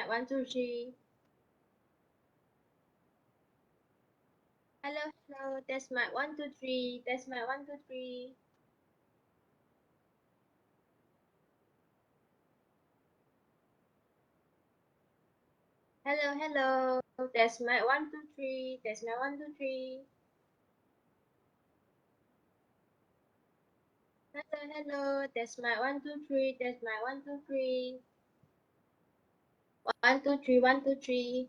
mic, one, two, three. Hello, hello, test mic, one, two, three. Test mic, one, two, three. Hello, hello, test mic, one, two, three. Test mic, one, two, three. Hello, hello, test mic, one, two, three. Test mic, one, two, three. One, two, three, one, two, three.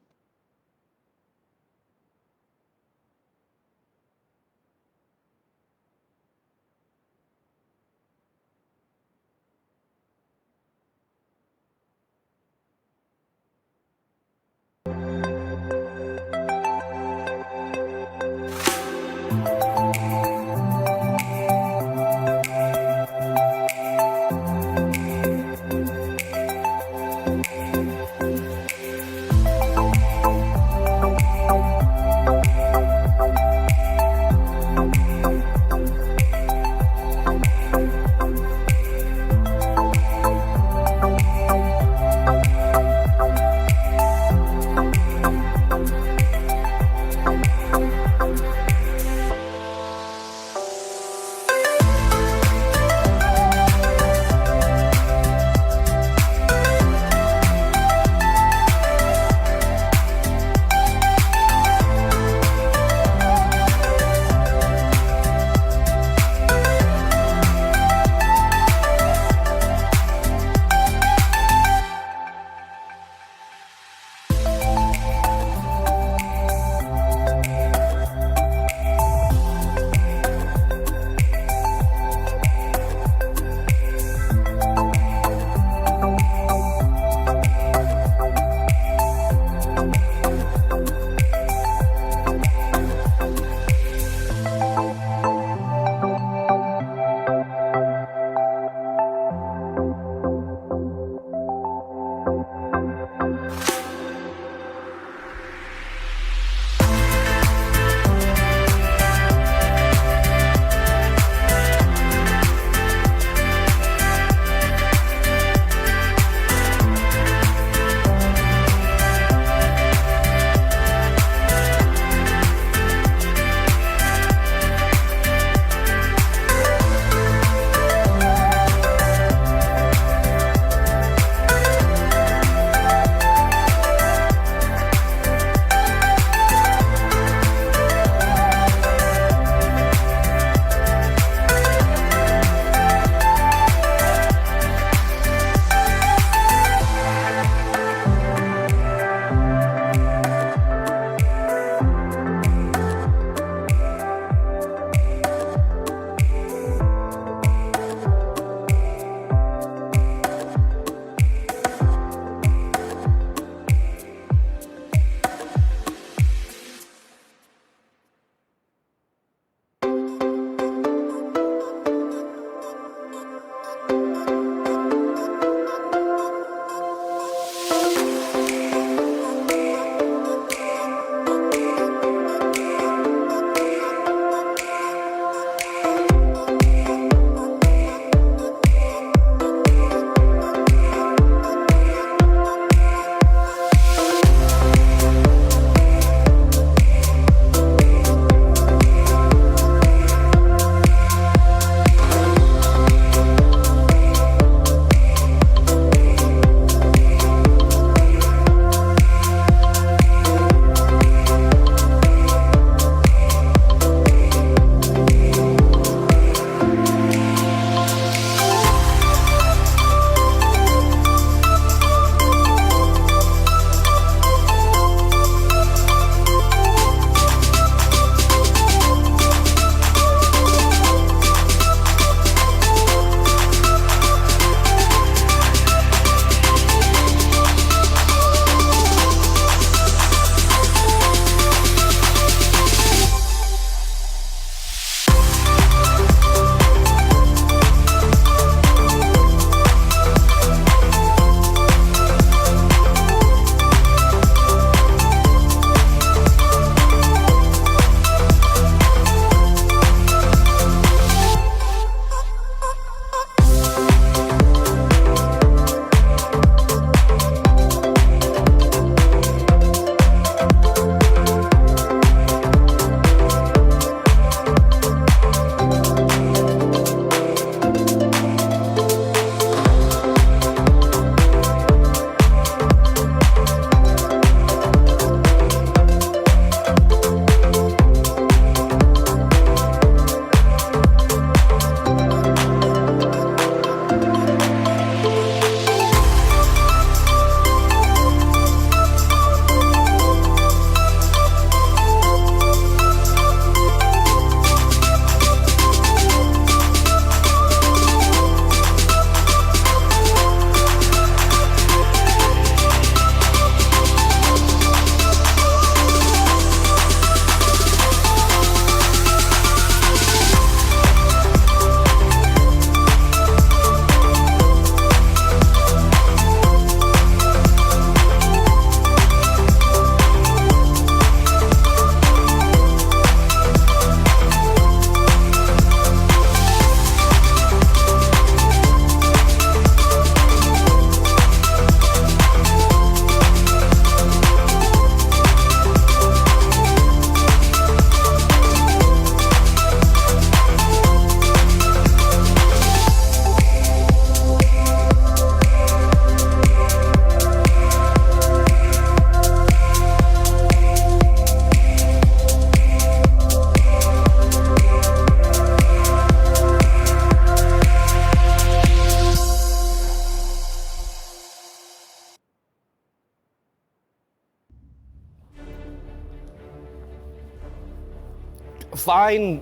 Fine,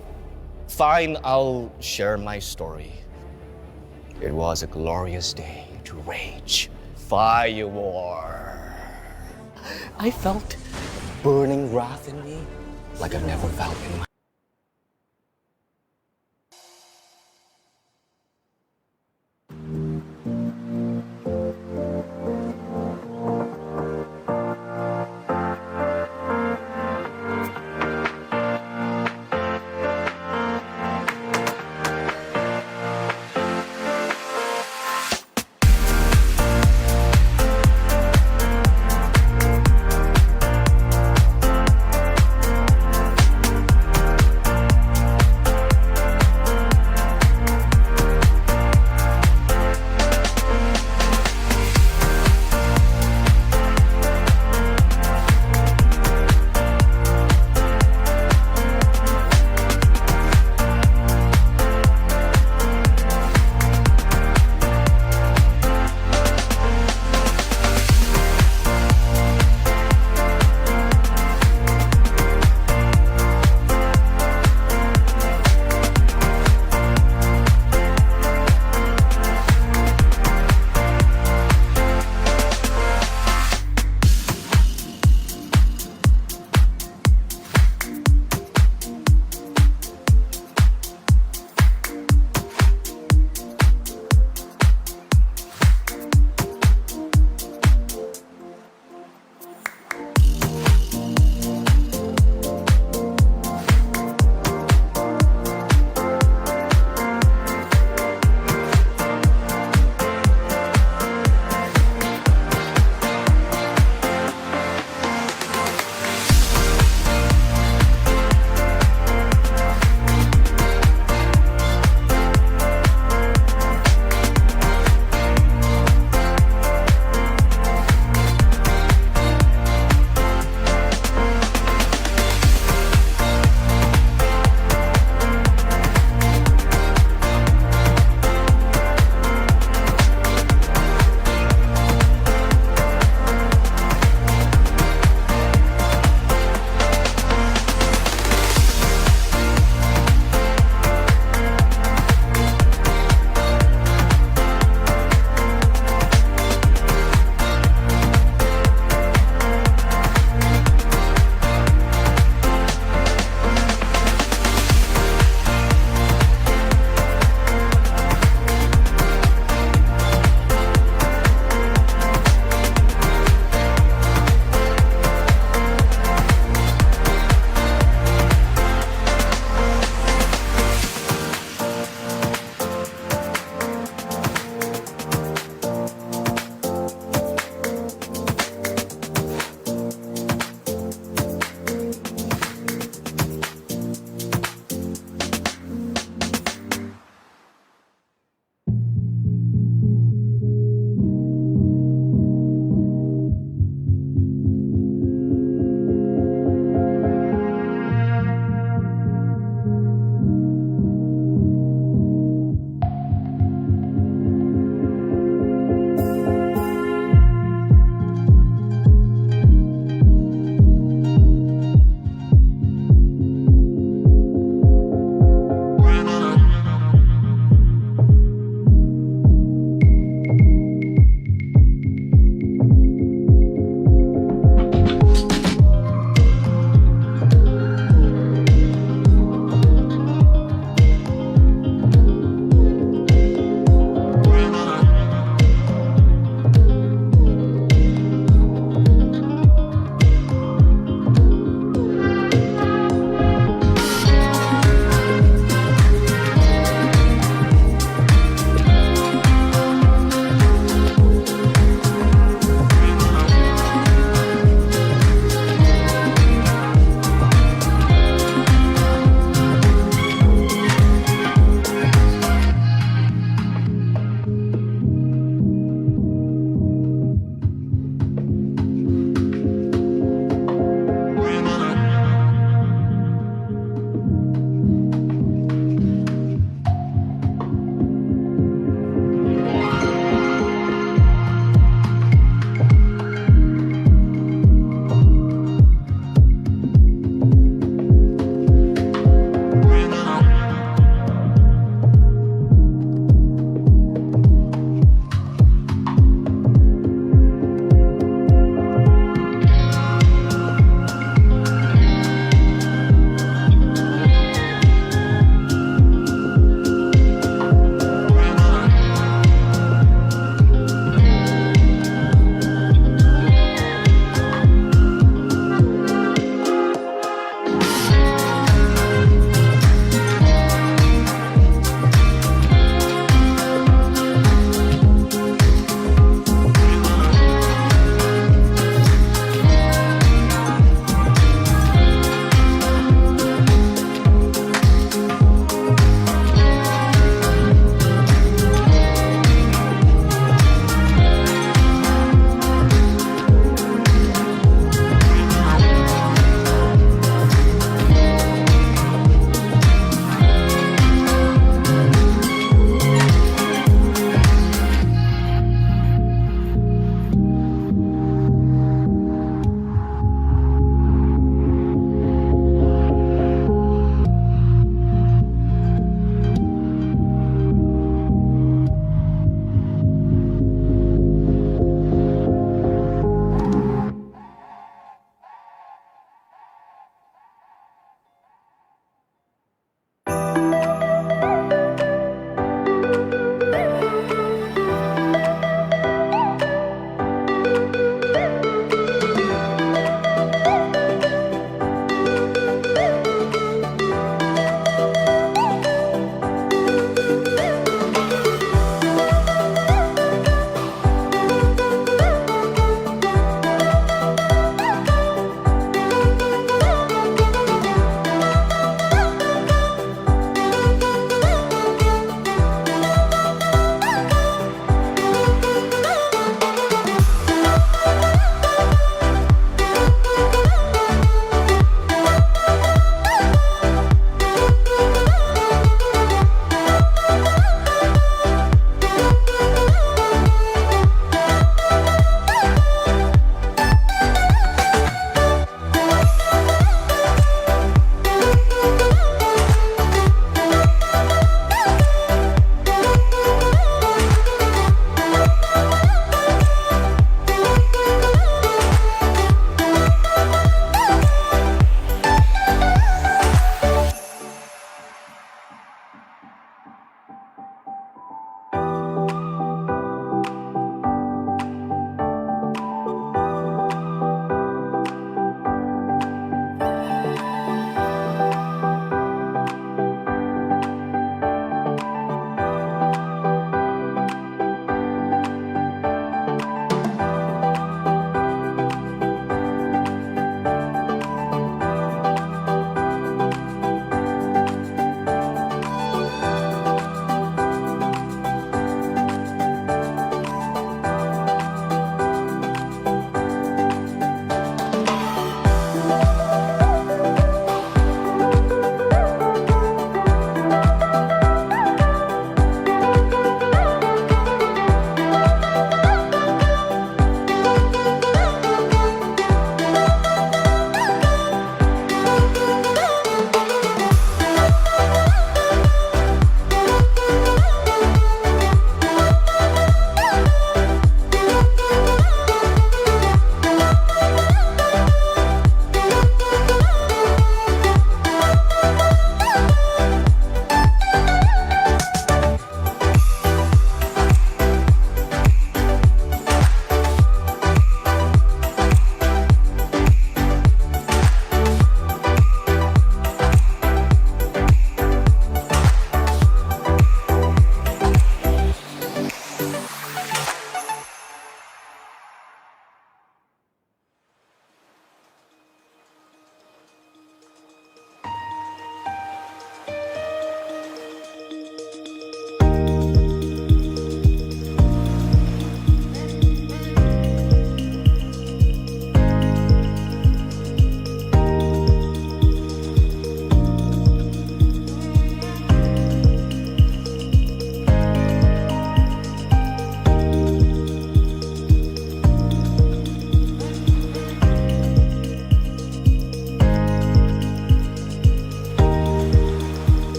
I'll share my story. It was a glorious day to wage fire war. I felt burning wrath in me like I've never felt in my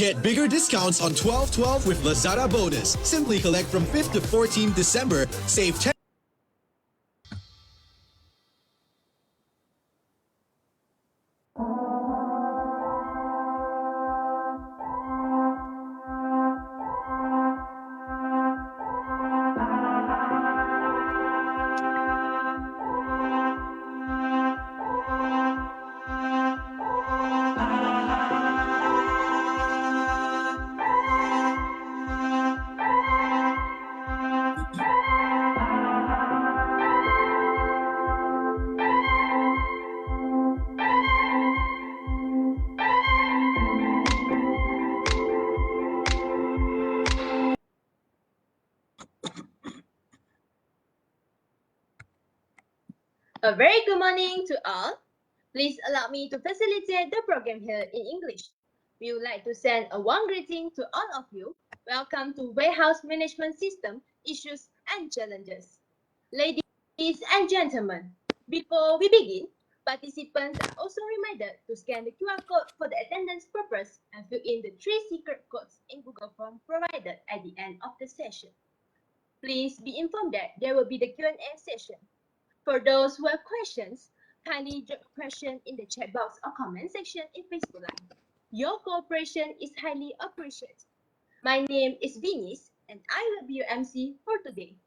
Get bigger discounts on 12/12 with Lazada Bonus. Simply collect from 5th to 14th December. Save 10. A very good morning to all. Please allow me to facilitate the program here in English. We would like to send a warm greeting to all of you. Welcome to Warehouse Management System Issues and Challenges. Ladies and gentlemen, before we begin, participants are also reminded to scan the QR code for the attendance purpose and fill in the 3 secret codes in Google Form provided at the end of the session. Please be informed that there will be the Q&A session. For those who have questions, kindly drop a question in the chat box or comment section in Facebook Live. Your cooperation is highly appreciated. My name is Vinis, and I will be your MC for today.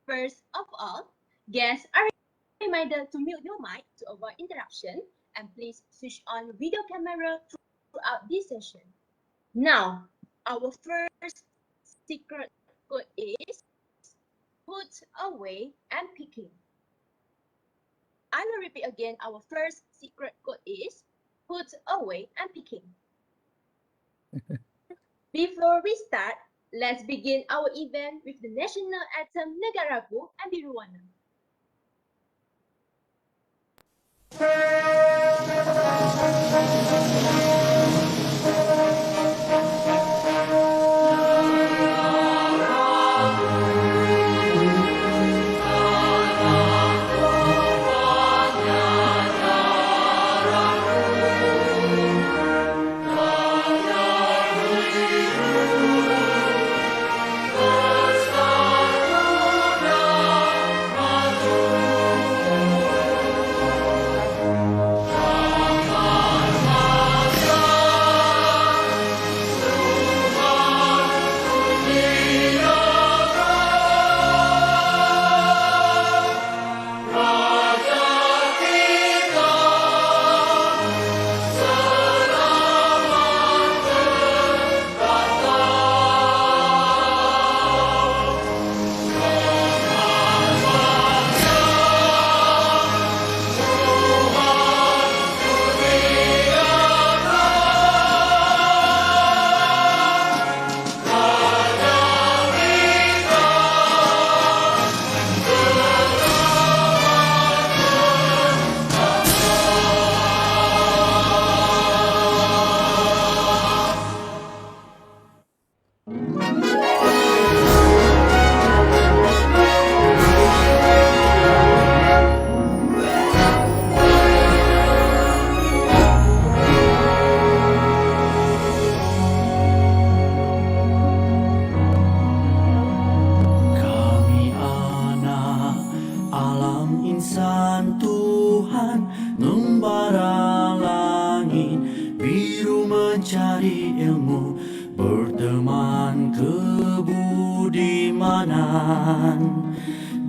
First of all, guests are reminded to mute your mic to avoid interruption, and please switch on video camera throughout this session. Now, our first secret code is put away and picking. I will repeat again. Our first secret code is put away and picking. Before we start, let's begin our event with the national anthem Negaraku and Biruwana.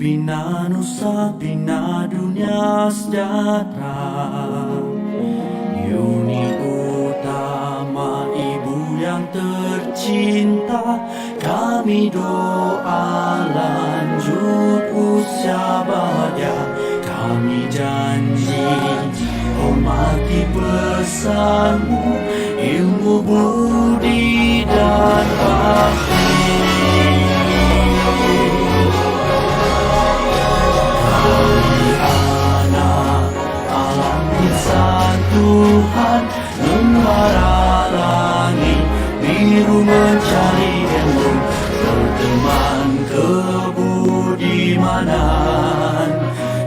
Bina Nusa, bina dunia sejahtera. Uni utama ibu yang tercinta, kami doa lanjut usia bahagia. Kami janji hormati pesanmu, ilmu budi dan bakti. Tuhan membara langit biru mencari ilmu, berteman kebudimanan,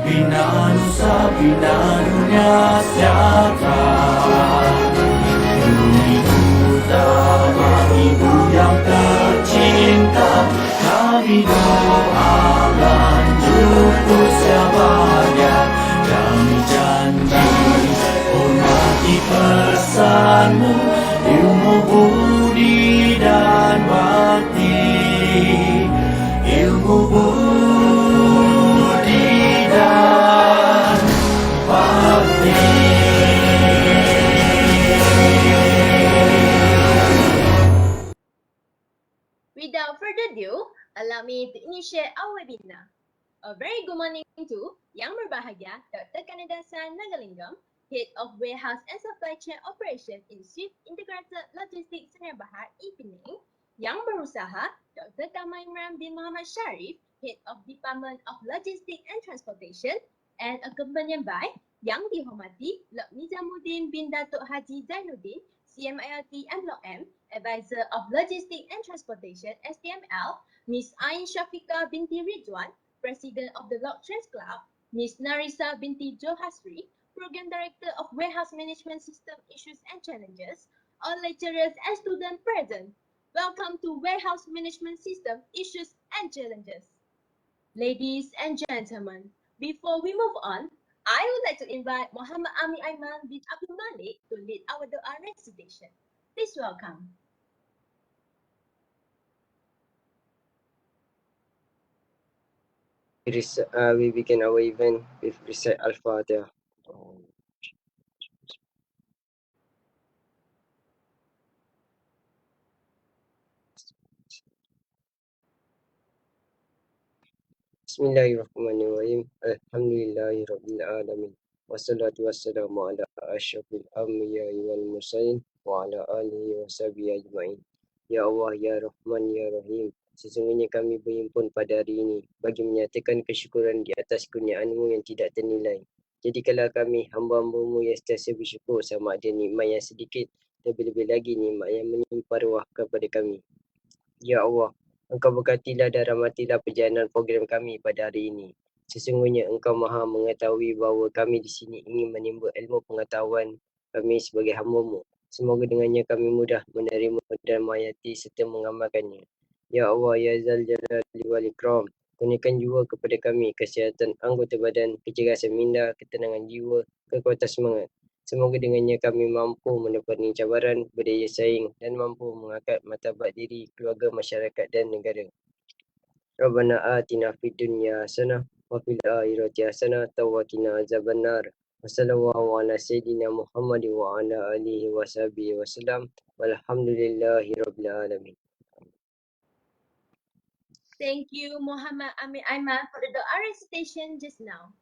bina nusa bina dunia sejahtera. Uni utama kami doakan untuk bahagia. Kami janji hormati pesanmu, ilmu budi dan bakti, ilmu budi dan bakti. Without further ado, allow me to initiate our webinar. A very good morning to Yang Berbahagia Dr. Kanadasan Nagalingam, Head of Warehouse and Supply Chain Operation in Swift Integrated Logistics Sdn Bhd in Penang. Yang Berusaha Dr. Kamal Imran bin Muhammad Sharif, Head of Department of Logistics and Transportation, and accompanied by Yang Dihormati Lok Nizamuddin bin Datuk Haji Zainuddin, CMILT and Block M, Advisor of Logistics and Transportation STML, Ms. Ain Shafika binti Ridwan, President of the Lok Trans Club, Ms. Narisa binti Johasri, Program Director of Warehouse Management System Issues and Challenges, all lecturers and students present. Welcome to Warehouse Management System Issues and Challenges. Ladies and gentlemen, before we move on, I would like to invite Muhammad Ami Aiman bin Abdul Malik to lead our doa recitation. Please welcome. We begin our event with recite Al-Fatiha. Bismillahirrahmanirrahim. Alhamdulillahirabbil alamin. Wassalatu wassalamu ala asyrafil anbiya'i wal mursalin wa ala alihi wa sahbihi ajma'in. Ya Allah, ya Rahman, ya Rahim. Sesungguhnya kami berhimpun pada hari ini bagi menyatakan kesyukuran di atas kurniaan-Mu yang tidak ternilai. Jadikanlah kami hamba-hamba-Mu yang sentiasa bersyukur sama ada nikmat yang sedikit, lebih-lebih lagi nikmat yang melimpah ruah kepada kami. Ya Allah, Engkau berkatilah dan rahmatilah perjalanan program kami pada hari ini. Sesungguhnya Engkau Maha mengetahui bahawa kami di sini ingin menimba ilmu pengetahuan kami sebagai hamba-Mu. Semoga dengannya kami mudah menerima dan menghayati serta mengamalkannya. Ya Allah, ya Zal Jalali wal Ikram, kurniakan jiwa kepada kami kesihatan anggota badan, kecergasan minda, ketenangan jiwa, kekuatan semangat. Semoga dengannya kami mampu menepani cabaran, berdaya saing dan mampu mengangkat martabat diri, keluarga, masyarakat dan negara. Rabbana atina fid dunya hasanah wa fil akhirati hasanah wa qina azabannar. Wassallallahu ala sayyidina Muhammad wa ala alihi wa sahbihi wasallam. Walhamdulillahi rabbil alamin. Thank you, Muhammad Ami Aiman, for the doa recitation just now.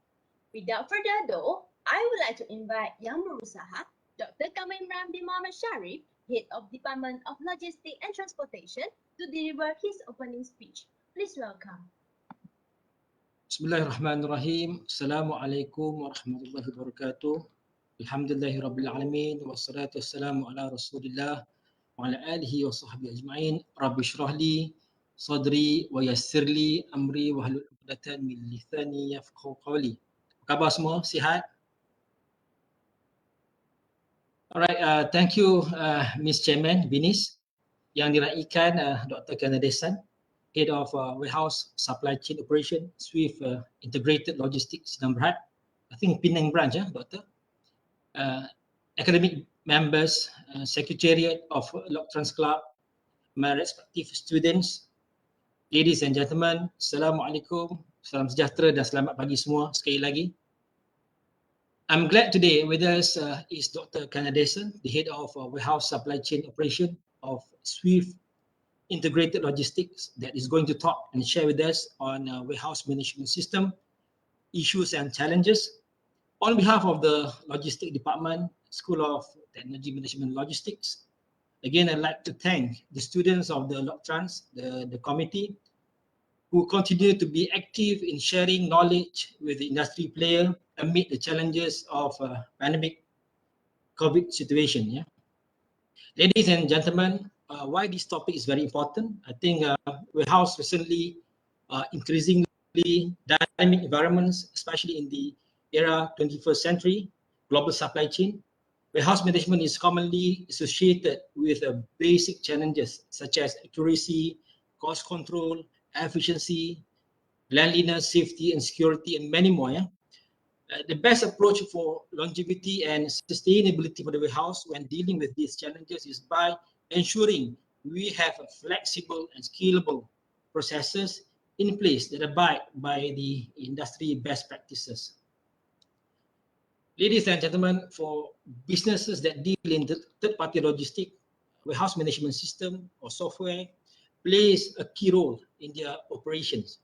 Without further ado, I would like to invite Yang Berusaha Dr. Kamal Imran bin Muhammad Sharif, Head of Department of Logistics and Transportation, to deliver his opening speech. Please welcome. Bismillahirrahmanirrahim. Assalamualaikum warahmatullahi wabarakatuh. Alhamdulillahirabbil alamin wassalatu wassalamu ala Rasulillah wa ala alihi wa sahbihi ajma'in. Rabbi shrah li sadri wa yassir li amri wa hlul 'uqdatan min lisani yafqahu qawli. Apa khabar semua? Sihat? Alright, thank you Ms. Chairman Vinis yang diraikan Dr. Kanadasan, Head of Warehouse Supply Chain Operation, Swift Integrated Logistics Sdn Bhd. I think Penang branch, Doctor. Academic members, Secretariat of Lok Trans Club, my respective students, ladies and gentlemen, Assalamualaikum, salam sejahtera dan selamat pagi semua sekali lagi. I'm glad today with us is Dr. Kanadasan, the Head of Warehouse Supply Chain Operation of Swift Integrated Logistics, that is going to talk and share with us on warehouse management system, issues and challenges. On behalf of the Logistics Department, School of Technology Management Logistics, again, I'd like to thank the students of the Lok Trans, the committee, who continue to be active in sharing knowledge with the industry player amid the challenges of pandemic COVID situation. Yeah, ladies and gentlemen, why this topic is very important? I think warehouse recently increasingly dynamic environments, especially in the era 21st century, global supply chain. Warehouse management is commonly associated with basic challenges such as accuracy, cost control, efficiency, cleanliness, safety, and security, and many more. Yeah? The best approach for longevity and sustainability for the warehouse when dealing with these challenges is by ensuring we have a flexible and scalable processes in place that abide by the industry best practices. Ladies and gentlemen, for businesses that deal in third-party logistic, warehouse management system or software plays a key role in their operations.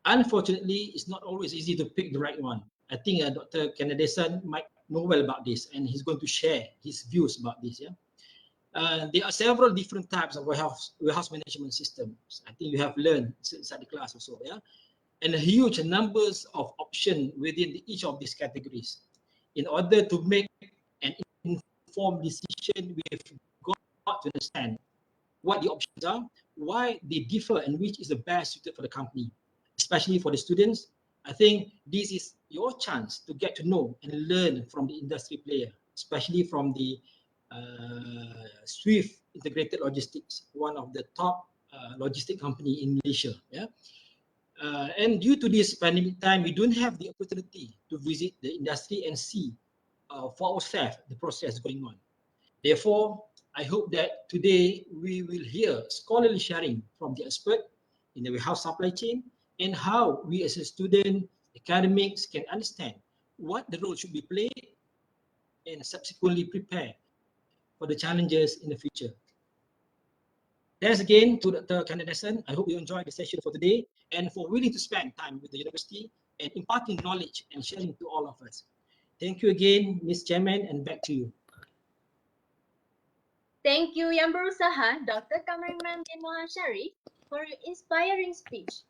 Unfortunately, it's not always easy to pick the right one. I think Dr. Kanadesan might know well about this, and he's going to share his views about this. Yeah, there are several different types of warehouse management systems. I think you have learned inside the class also. Yeah, and huge numbers of options within each of these categories. In order to make an informed decision, we've got to understand what the options are, why they differ, and which is the best suited for the company. Especially for the students, I think this is your chance to get to know and learn from the industry player, especially from the Swift Integrated Logistics, one of the top logistic company in Malaysia. Yeah. And due to this pandemic time, we don't have the opportunity to visit the industry and see for ourselves the process going on. Therefore, I hope that today we will hear scholarly sharing from the expert in the warehouse supply chain and how we as a student, academics can understand what the role should be played and subsequently prepare for the challenges in the future. Thanks again to Dr. Kanadesan. I hope you enjoyed the session for today and for willing to spend time with the university and imparting knowledge and sharing to all of us. Thank you again, Ms. Chairman, and back to you. Thank you, Yang Berusaha, Dr. Kamariman bin Mohan Sharif, for your inspiring speech.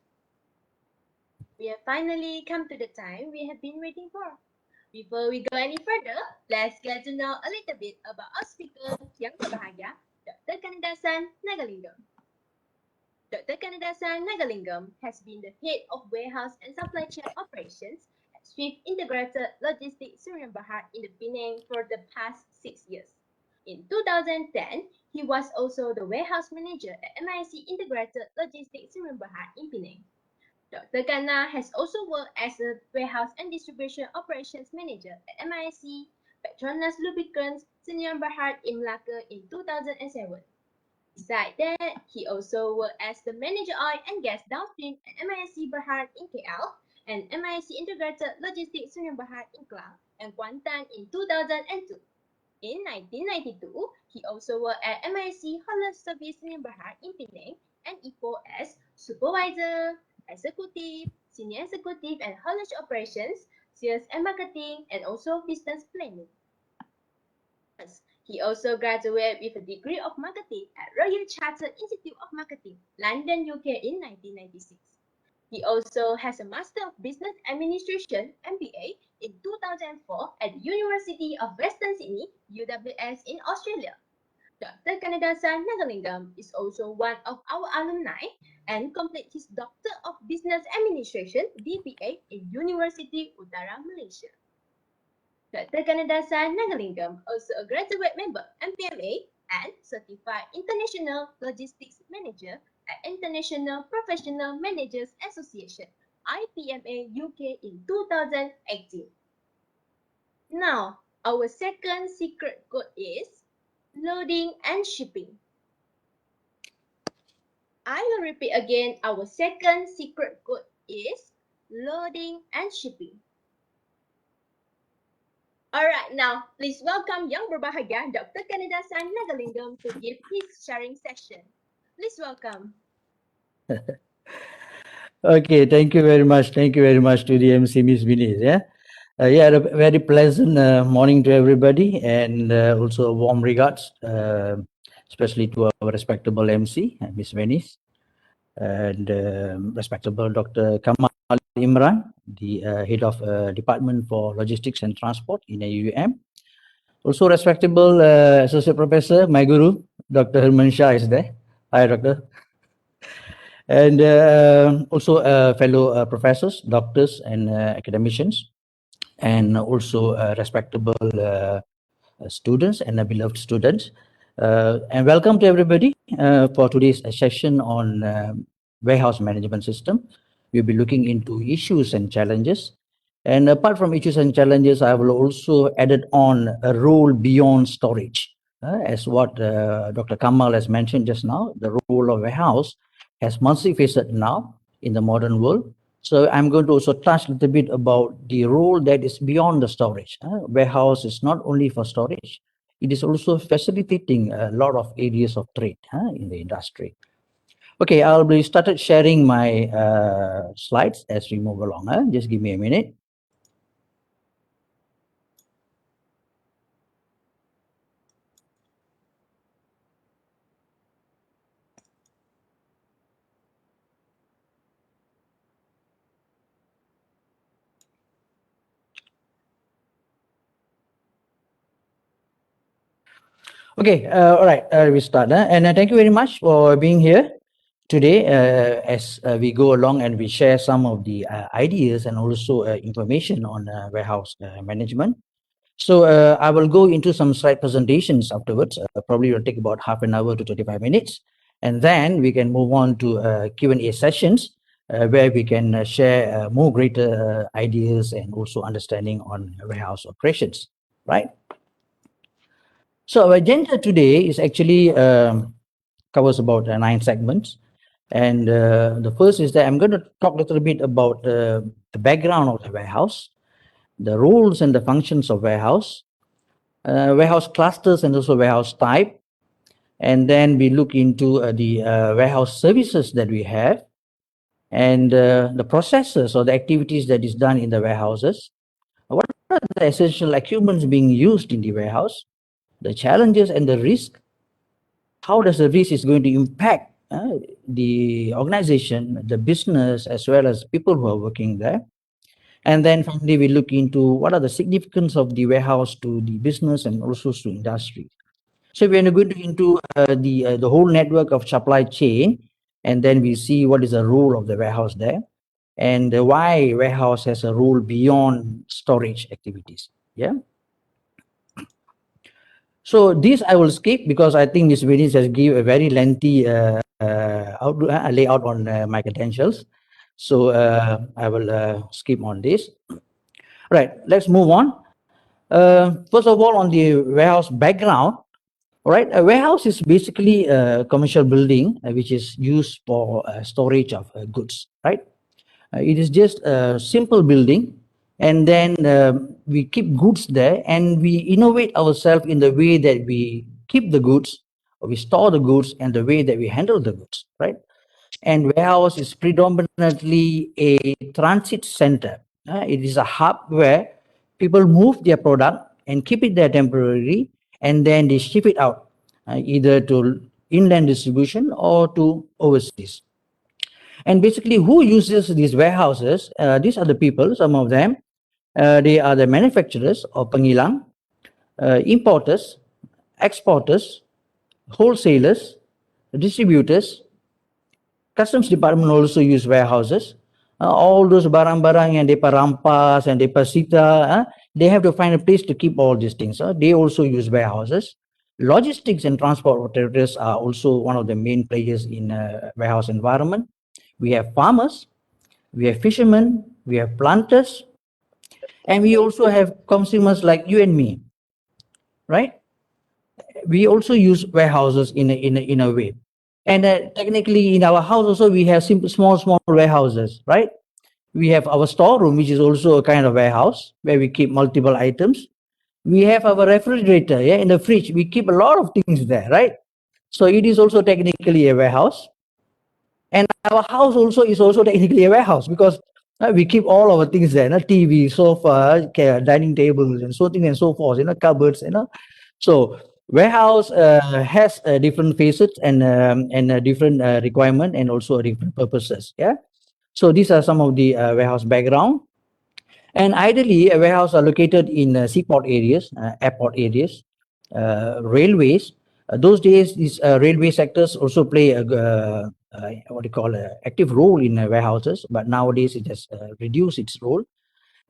We have finally come to the time we have been waiting for. Before we go any further, let's get to know a little bit about our speaker, Yang Berbahagia, Dr. Kanadesan Nagalingam. Dr. Kanadesan Nagalingam has been the head of warehouse and supply chain operations at Swift Integrated Logistics Sdn Bhd in the Penang for the past 6 years. In 2010, he was also the warehouse manager at MIC Integrated Logistics Sdn Bhd in Penang. Dr. Kana has also worked as a warehouse and distribution operations manager at MIC Petronas Lubricants Sdn Bhd in Malacca in 2007. Besides that, he also worked as the manager oil and gas downstream at MIC Berhad in KL and MIC Integrated Logistics Sdn Bhd in Klang and Kuantan in 2002. In 1992, he also worked at MIC Haulage Service Sdn Bhd in Penang and Ipoh as supervisor, executive, senior executive and haulage operations, sales and marketing, and also business planning. He also graduated with a degree of marketing at Royal Chartered Institute of Marketing, London, UK in 1996. He also has a Master of Business Administration, MBA, in 2004 at the University of Western Sydney, UWS in Australia. Dr. Kanadesan Nagalingam is also one of our alumni and completed his Doctor of Business Administration, DBA, in University Utara, Malaysia. Dr. Kanadesan Nagalingam, also a graduate member MPMA and Certified International Logistics Manager at International Professional Managers Association, IPMA UK in 2018. Now, our second secret code is loading and shipping. I will repeat again, our second secret code is loading and shipping. Alright, now please welcome Yang Berbahagia, Dr. Kanadesan Nagalingam, to give his sharing session. Please welcome. Okay, thank you very much. Thank you very much to the MC, Ms. Vinis. Yeah, a very pleasant morning to everybody, and also warm regards, especially to our respectable MC, Ms. Vinis, and respectable Dr. Kamal Imran, the head of Department for Logistics and Transport in AUM. Also respectable Associate Professor, my guru, Dr. Herman Shah is there. Hi, Doctor. And also fellow professors, doctors, and academicians, and also respectable students and beloved students. And welcome to everybody for today's session on warehouse management system. We'll be looking into issues and challenges. And apart from issues and challenges, I will also added on a role beyond storage. As what Dr. Kamal has mentioned just now, the role of warehouse has multifaceted now in the modern world. So I'm going to also touch a little bit about the role that is beyond the storage. Warehouse is not only for storage, it is also facilitating a lot of areas of trade in the industry. Okay, I'll be started sharing my slides as we move along. Just give me a minute. Okay, all right, we start. And thank you very much for being here today as we go along and we share some of the ideas and also information on warehouse management. So I will go into some slide presentations afterwards. Probably will take about half an hour to 25 minutes. And then we can move on to Q&A sessions where we can share more greater ideas and also understanding on warehouse operations, right? So our agenda today is actually covers about 9 segments. And the first is that I'm going to talk a little bit about the background of the warehouse, the roles and the functions of warehouse, warehouse clusters and also warehouse type. And then we look into the warehouse services that we have and the processes or the activities that is done in the warehouses. What are the essential equipments being used in the warehouse? The challenges and the risk. How does the risk is going to impact the organization, the business, as well as people who are working there? And then finally, we look into what are the significance of the warehouse to the business and also to industry. So we're going to into the whole network of supply chain, and then we see what is the role of the warehouse there, and why warehouse has a role beyond storage activities. Yeah. So this I will skip because I think Ms. Venice has given a very lengthy layout on my credentials. So I will skip on this. Right, let's move on. First of all, on the warehouse background, all right, a warehouse is basically a commercial building which is used for storage of goods, right? It is just a simple building, and then we keep goods there and we innovate ourselves in the way that we keep the goods, or we store the goods, and the way that we handle the goods, right? And warehouse is predominantly a transit center. It is a hub where people move their product and keep it there temporarily, and then they ship it out, either to inland distribution or to overseas. And basically, who uses these warehouses? These are the people, some of them. They are the manufacturers or pengilang, importers, exporters, wholesalers, distributors. Customs department also use warehouses. All those barang-barang yang depa rampas and depa sita, they have to find a place to keep all these things. They also use warehouses. Logistics and transport operators are also one of the main players in warehouse environment. We have farmers, we have fishermen, we have planters, and we also have consumers like you and me, right? We also use warehouses in a way. And technically in our house also we have simple, small warehouses, right? We have our storeroom, which is also a kind of warehouse where we keep multiple items. We have our refrigerator, yeah, in the fridge. We keep a lot of things there, right? So it is also technically a warehouse. And our house also is also technically a warehouse because we keep all our things there, TV, sofa, dining tables, and so on and so forth, cupboards, So warehouse has different facets and different requirement and also different purposes. Yeah. So these are some of the warehouse background. And ideally, a warehouse are located in seaport areas, airport areas, railways. Those days, these railway sectors also play a active role in warehouses, but nowadays it has reduced its role.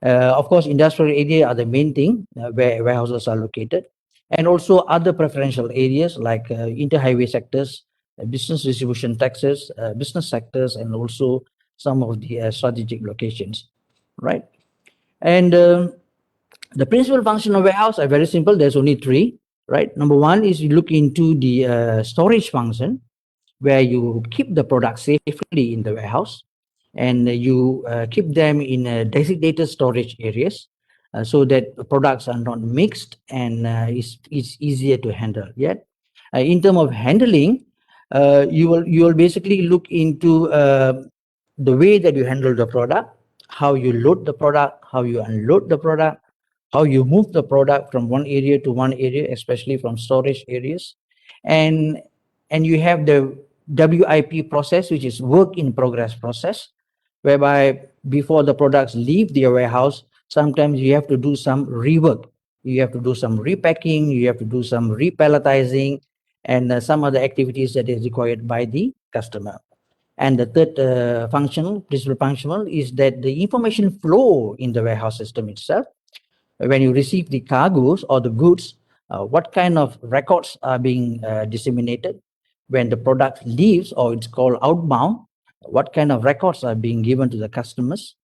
Of course, industrial area are the main thing where warehouses are located, and also other preferential areas like inter-highway sectors, business distribution taxes, business sectors, and also some of the strategic locations, right? And the principal function of warehouse are very simple. There's only three, right? Number one is you look into the storage function, where you keep the product safely in the warehouse, and you keep them in designated storage areas, so that products are not mixed and it's easier to handle. Yet, in terms of handling, you will basically look into the way that you handle the product, how you load the product, how you unload the product, how you move the product from one area to one area, especially from storage areas, and you have the WIP process, which is work in progress process, whereby before the products leave the warehouse, sometimes you have to do some rework. You have to do some repacking, you have to do some repalletizing, and some other activities that is required by the customer. And the third principal functional is that the information flow in the warehouse system itself. When you receive the cargoes or the goods, what kind of records are being disseminated? When the product leaves, or it's called outbound, what kind of records are being given to the customers?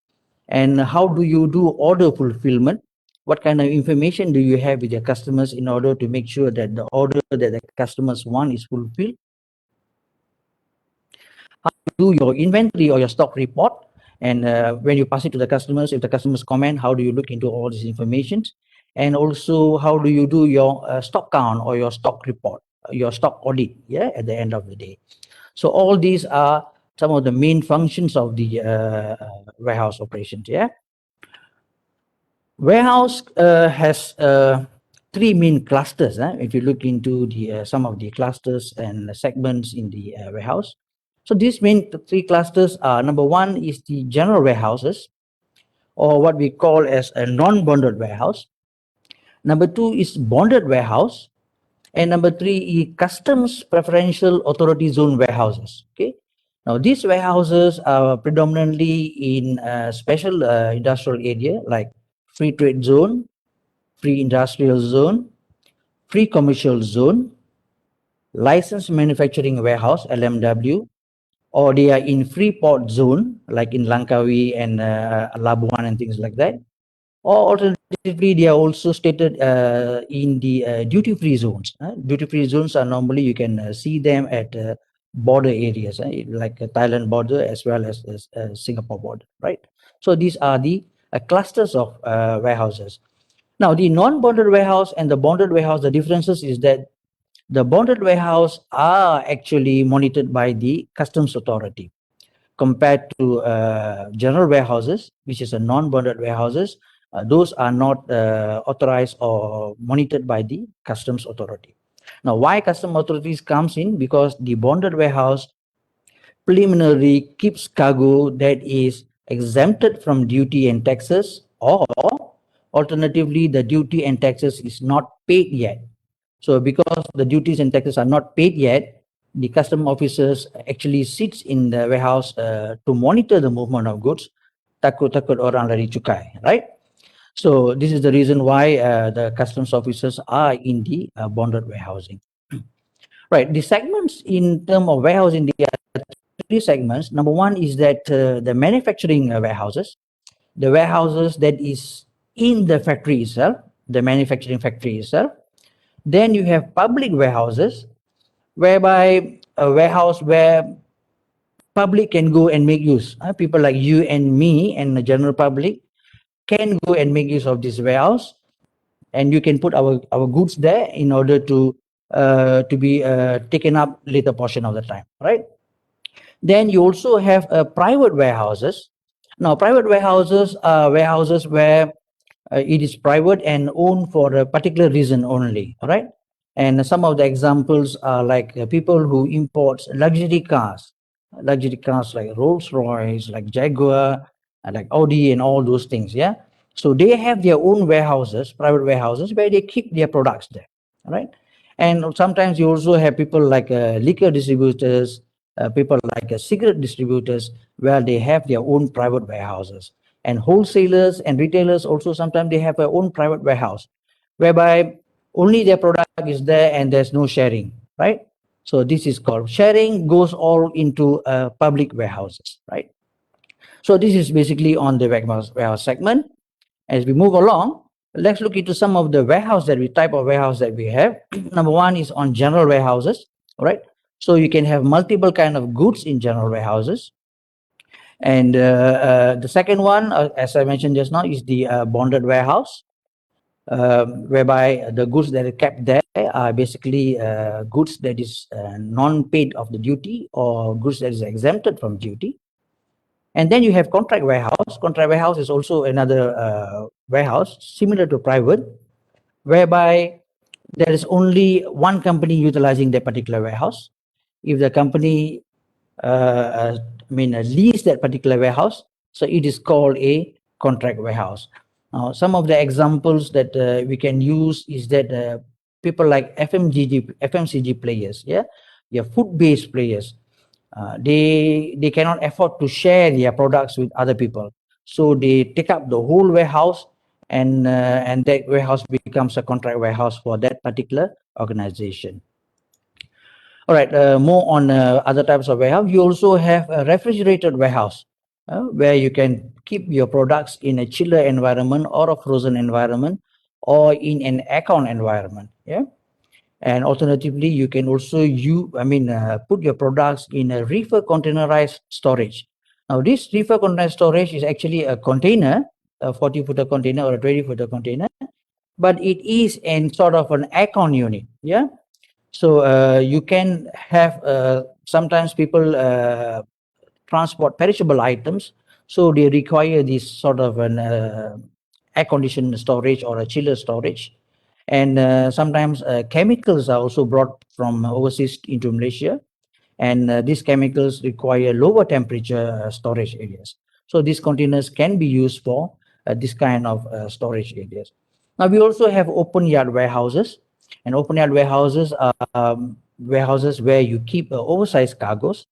And how do you do order fulfillment? What kind of information do you have with your customers in order to make sure that the order that the customers want is fulfilled? How do you do your inventory or your stock report? And when you pass it to the customers, if the customers comment, how do you look into all this information? And also, how do you do your stock count or your stock report, your stock audit, yeah, at the end of the day? So all these are some of the main functions of the warehouse operations, yeah. Warehouse has three main clusters. If you look into the some of the clusters and segments in the warehouse. So these main three clusters are, number one is the general warehouses, or what we call as a non-bonded warehouse. Number two is bonded warehouse. And number three is customs preferential authority zone warehouses. Okay. Now these warehouses are predominantly in a special industrial area like free trade zone, free industrial zone, free commercial zone, licensed manufacturing warehouse LMW, or they are in free port zone like in Langkawi and Labuan and things like that. Or alternatively, they are also stated in the duty-free zones. Duty-free zones are normally, you can see them at border areas, like Thailand border as well as Singapore border, right? So these are the clusters of warehouses. Now, the non-bonded warehouse and the bonded warehouse, the differences is that the bonded warehouse are actually monitored by the customs authority compared to general warehouses, which is a non-bonded warehouses. Those are not authorized or monitored by the customs authority. Now, why customs authorities comes in? Because the bonded warehouse preliminarily keeps cargo that is exempted from duty and taxes, or alternatively, the duty and taxes is not paid yet. So because the duties and taxes are not paid yet, the custom officers actually sits in the warehouse to monitor the movement of goods. Takut orang lari cukai, right? So this is the reason why the customs officers are in the bonded warehousing. Right, the segments in terms of warehousing, there are three segments. Number one is that the manufacturing warehouses, the warehouses that is in the factory itself, the manufacturing factory itself. Then you have public warehouses, whereby a warehouse where public can go and make use. People like you and me and the general public can go and make use of this warehouse, and you can put our goods there in order to be taken up later portion of the time, right? Then you also have private warehouses. Now, private warehouses are warehouses where it is private and owned for a particular reason only, all right? And some of the examples are like people who import luxury cars like Rolls-Royce, like Jaguar, like Audi and all those things, yeah? So they have their own warehouses, private warehouses, where they keep their products there, all right? And sometimes you also have people like liquor distributors, people like cigarette distributors, where they have their own private warehouses. And wholesalers and retailers also sometimes they have their own private warehouse, whereby only their product is there and there's no sharing, right? So this is called sharing goes all into public warehouses, right? So this is basically on the warehouse segment. As we move along, let's look into some of the type of warehouse that we have. Number one is on general warehouses, right? So you can have multiple kind of goods in general warehouses. And the second one, as I mentioned just now, is the bonded warehouse, whereby the goods that are kept there are basically goods that is non-paid of the duty or goods that is exempted from duty. And then you have contract warehouse. Contract warehouse is also another warehouse similar to private, whereby there is only one company utilizing that particular warehouse. If the company lease that particular warehouse, so it is called a contract warehouse. Now, some of the examples that we can use is that people like FMCG players, food-based players, they cannot afford to share their products with other people, so they take up the whole warehouse, and that warehouse becomes a contract warehouse for that particular organization. All right, more on other types of warehouse. You also have a refrigerated warehouse, where you can keep your products in a chiller environment or a frozen environment or in an aircon environment. Yeah. And alternatively, you can also put your products in a reefer containerized storage. Now, this reefer containerized storage is actually a container, a 40-footer container or a 20-footer container, but it is in sort of an aircon unit. Yeah. So you can have sometimes people transport perishable items, so they require this sort of an air-conditioned storage or a chiller storage. And sometimes chemicals are also brought from overseas into Malaysia, and these chemicals require lower temperature storage areas. So these containers can be used for this kind of storage areas. Now we also have open yard warehouses, and open yard warehouses are warehouses where you keep oversized cargoes.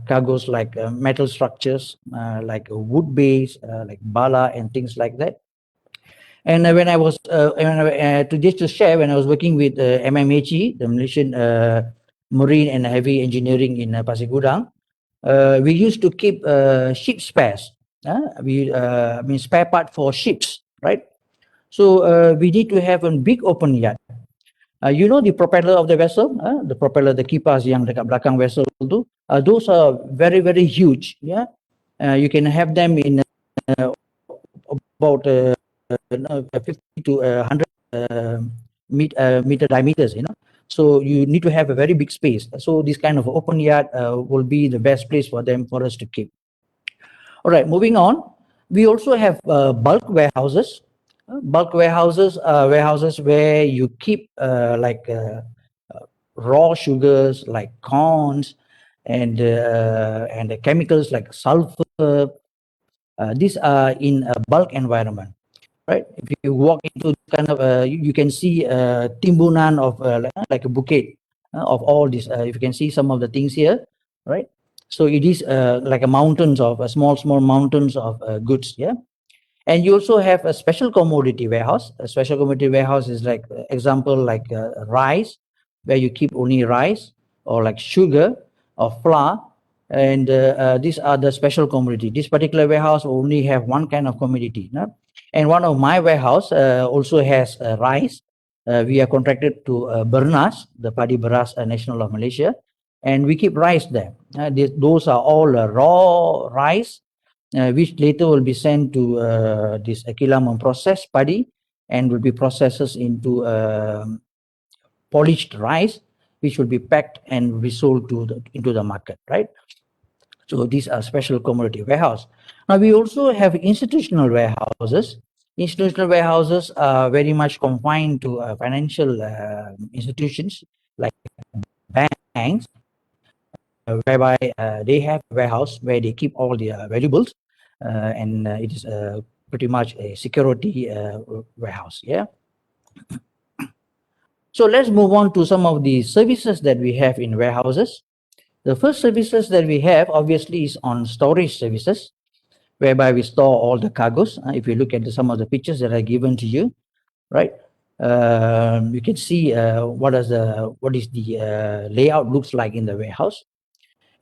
Cargoes like metal structures, like wood base, like bala and things like that. And when I was to share, when I was working with MMHE, the Malaysian Marine and Heavy Engineering in Pasir Gudang, we used to keep ship spares. Spare part for ships, right? So we need to have a big open yard. You know the propeller of the vessel, the propeller, the kipas yang dekat belakang vessel tu, those are very, very huge. Yeah, you can have them in about 50 to 100 meter diameters. So you need to have a very big space. So this kind of open yard will be the best place for us to keep. All right, moving on. We also have bulk warehouses. Bulk warehouses are warehouses where you keep raw sugars like corns and the chemicals like sulfur. These are in a bulk environment, right? If you walk into kind of you can see timbunan of like a bouquet of all this. If you can see some of the things here, right? So it is like a mountains of small mountains of goods. Yeah. And you also have a special commodity warehouse. A special commodity warehouse is like example like rice, where you keep only rice, or like sugar or flour. And these are the special commodity. This particular warehouse only have one kind of commodity. No? And one of my warehouse also has rice. We are contracted to Bernas, the Padi Beras National of Malaysia, and we keep rice there. Those are all raw rice, which later will be sent to this Kilang processed padi and will be processed into polished rice, which will be packed and be sold into the market, right? So these are special commodity warehouse. Now we also have institutional warehouses. Institutional warehouses are very much confined to financial institutions like banks, whereby they have a warehouse where they keep all their valuables, and it is pretty much a security warehouse. Yeah. So let's move on to some of the services that we have in warehouses. The first services that we have obviously is on storage services, whereby we store all the cargoes. If you look at some of the pictures that are given to you, right? You can see what is the layout looks like in the warehouse.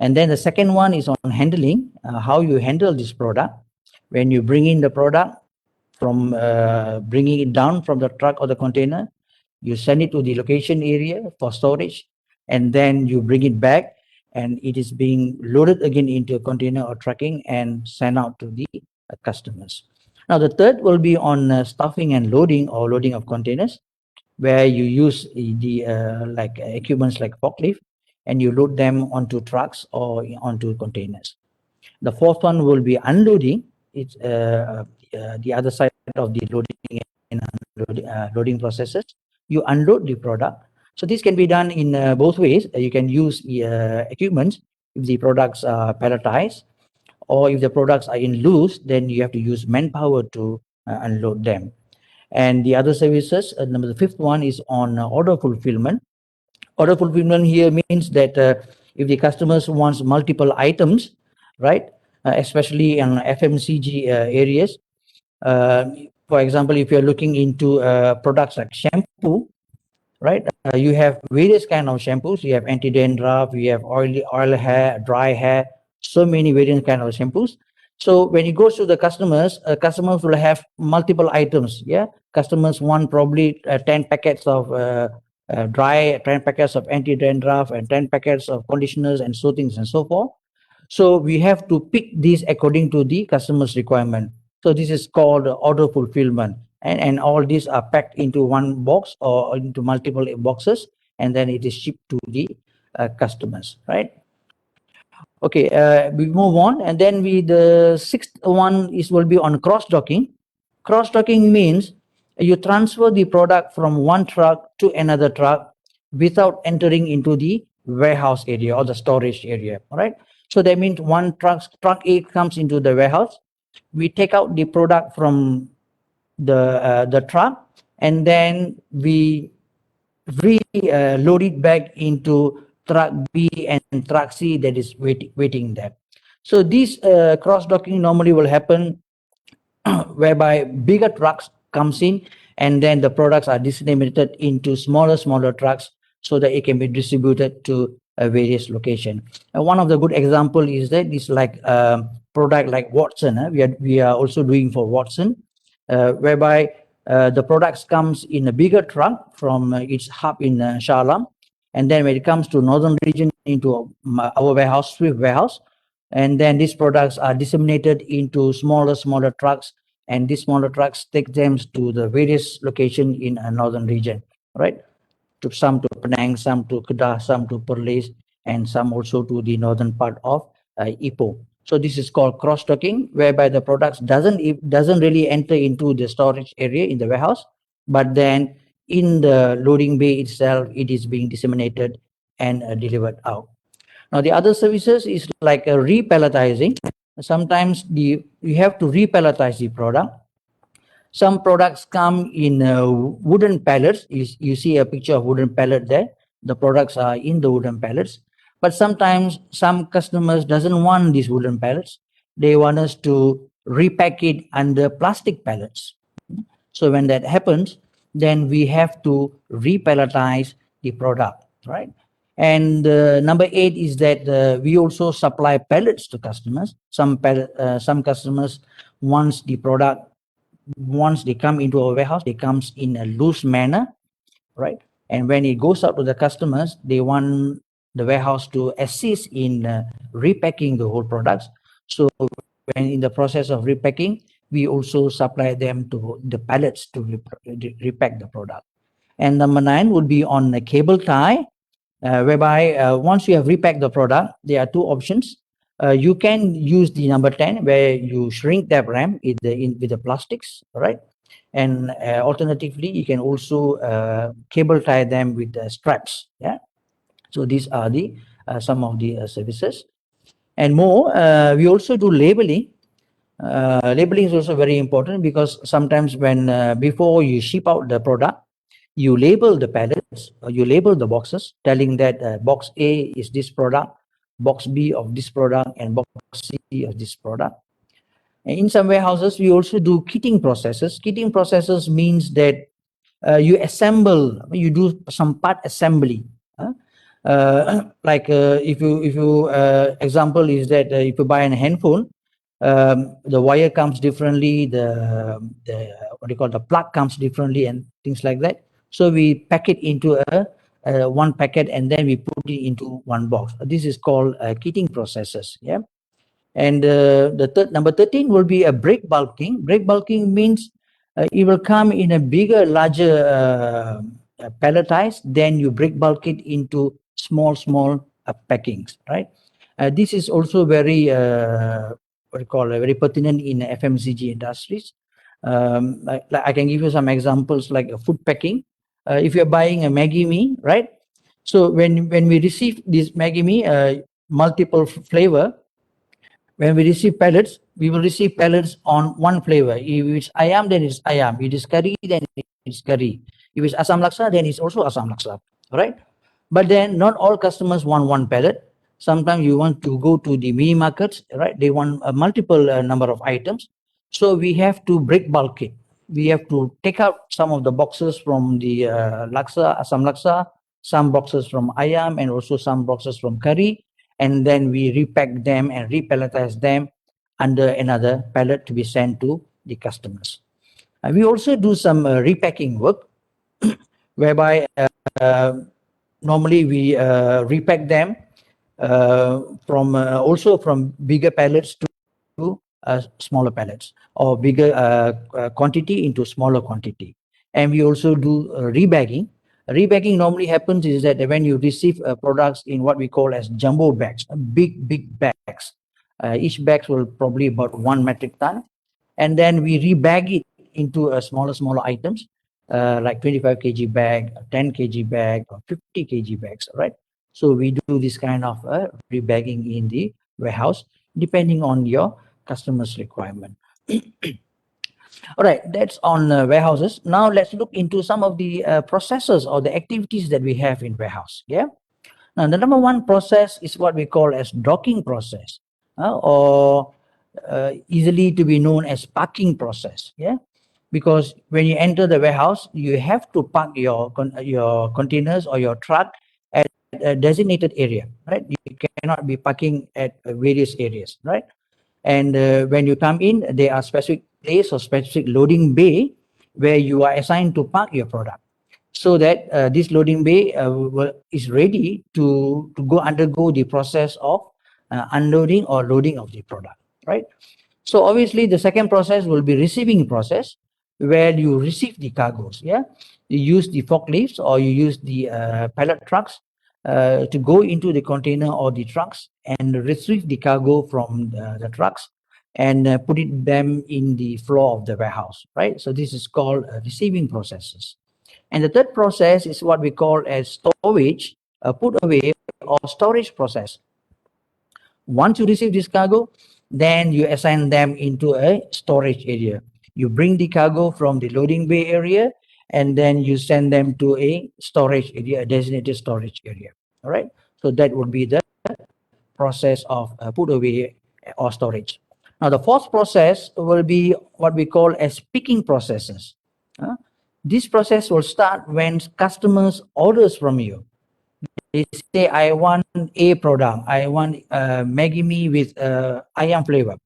And then the second one is on handling, how you handle this product. When you bring in the product from bringing it down from the truck or the container, you send it to the location area for storage, and then you bring it back and it is being loaded again into a container or trucking and sent out to the customers. Now the third will be on stuffing and loading or loading of containers, where you use the like equipments like forklift and you load them onto trucks or onto containers. The fourth one will be unloading. It's the other side of the loading and loading processes. You unload the product. So this can be done in both ways. You can use equipment if the products are palletized, or if the products are in loose, then you have to use manpower to unload them. And the other services, the fifth one is on order fulfillment. Order fulfillment here means that if the customers wants multiple items, right, especially in FMCG areas, for example, if you're looking into products like shampoo, right, you have various kind of shampoos. You have anti-dandruff, you have oil hair, dry hair, so many various kind of shampoos. So when it goes to the customers, customers will have multiple items. Yeah, customers want probably 10 packets of dry, 10 packets of anti-dandruff, and 10 packets of conditioners and so things and so forth. So we have to pick these according to the customer's requirement. So this is called order fulfillment. And all these are packed into one box or into multiple boxes, and then it is shipped to the customers, right? Okay, we move on, and then the sixth one will be on cross-docking. Cross-docking means you transfer the product from one truck to another truck without entering into the warehouse area or the storage area, all right? So that means one truck A comes into the warehouse, we take out the product from the truck, and then we load it back into truck B and truck C that is waiting there. So this cross-docking normally will happen whereby bigger trucks comes in, and then the products are disseminated into smaller trucks so that it can be distributed to various locations. And one of the good example is that it's like product like Watson. We are also doing for Watson, whereby the products comes in a bigger truck from its hub in Shah Alam, and then when it comes to northern region into our warehouse, Swift warehouse, and then these products are disseminated into smaller trucks, and these smaller trucks take them to the various location in a northern region, right? Some to Penang, some to Kedah, some to Perlis, and some also to the northern part of Ipoh. So this is called cross-docking, whereby the products doesn't really enter into the storage area in the warehouse, but then in the loading bay itself, it is being disseminated and delivered out. Now the other services is like a repalletizing. Sometimes you have to repalletize the product. Some products come in wooden pallets. You see a picture of wooden pallet there. The products are in the wooden pallets. But sometimes some customers doesn't want these wooden pallets. They want us to repack it under plastic pallets. So when that happens, then we have to repalletize the product, right? And number 8 is that we also supply pallets to customers. Some customers, once they come into our warehouse, they comes in a loose manner, right? And when it goes out to the customers, they want the warehouse to assist in repacking the whole products. So when in the process of repacking, we also supply them to the pallets to repack the product. And number 9 would be on the cable tie, whereby once you have repacked the product, there are two options. You can use the number 10, where you shrink that RAM with the plastics, right? And alternatively, you can also cable tie them with the straps. Yeah. So these are the some of the services, and more. We also do labeling. Labeling is also very important, because sometimes when before you ship out the product, you label the pallets or you label the boxes, telling that box A is this product, box B of this product, and box C of this product. And in some warehouses, we also do kitting processes. Kitting processes means that you assemble, you do some part assembly. Like if you example is that if you buy a handphone, the wire comes differently, the what do you call, the plug comes differently and things like that. So we pack it into a one packet and then we put it into one box. This is called kitting processes. Yeah. And number 13 will be a break bulking. Break bulking means it will come in a bigger, larger palletized, then you break bulk it into small packings, right? This is also very, what you call, very pertinent in FMCG industries. Like I can give you some examples like food packing. If you're buying a Maggi mee, right? So when we receive this Maggi mee, multiple flavor, when we receive pellets, we will receive pellets on one flavor. If it's ayam, then it's ayam. If it is curry, then it's curry. If it's asam laksa, then it's also asam laksa, right? But then not all customers want one pellet. Sometimes you want to go to the mini markets, right? They want a multiple number of items. So we have to break bulk it. We have to take out some of the boxes from the laksa, asam laksa, some boxes from ayam, and also some boxes from curry. And then we repack them and repalletize them under another pallet to be sent to the customers. We also do some repacking work, whereby normally we repack them from also from bigger pallets to smaller pallets, or bigger quantity into smaller quantity. And we also do rebagging. Rebagging normally happens is that when you receive products in what we call as jumbo bags, big bags. Each bag will probably about 1 metric ton, and then we rebag it into smaller items, like 25 kg bag, 10 kg bag, or 50 kg bags, right? So we do this kind of rebagging in the warehouse, depending on your customer's requirement. All right, that's on warehouses. Now let's look into some of the processes or the activities that we have in warehouse. Yeah. Now the number one process is what we call as docking process, or easily to be known as parking process. Yeah. Because when you enter the warehouse, you have to park your containers or your truck at a designated area, right? You cannot be parking at various areas, right? And when you come in, there are specific place or specific loading bay where you are assigned to park your product, so that this loading bay is ready to go undergo the process of unloading or loading of the product, right? So obviously the second process will be receiving process, where you receive the cargoes. Yeah, you use the forklifts or you use the pallet trucks to go into the container or the trucks and retrieve the cargo from the trucks and put them in the floor of the warehouse, right? So this is called receiving processes. And the third process is what we call as storage, put away or storage process. Once you receive this cargo, then you assign them into a storage area. You bring the cargo from the loading bay area, and then you send them to a storage area, a designated storage area. All right. So that would be the process of put away or storage. Now the fourth process will be what we call as picking processes. This process will start when customers orders from you. They say, I want a product, I want Maggi mee with ayam flavor.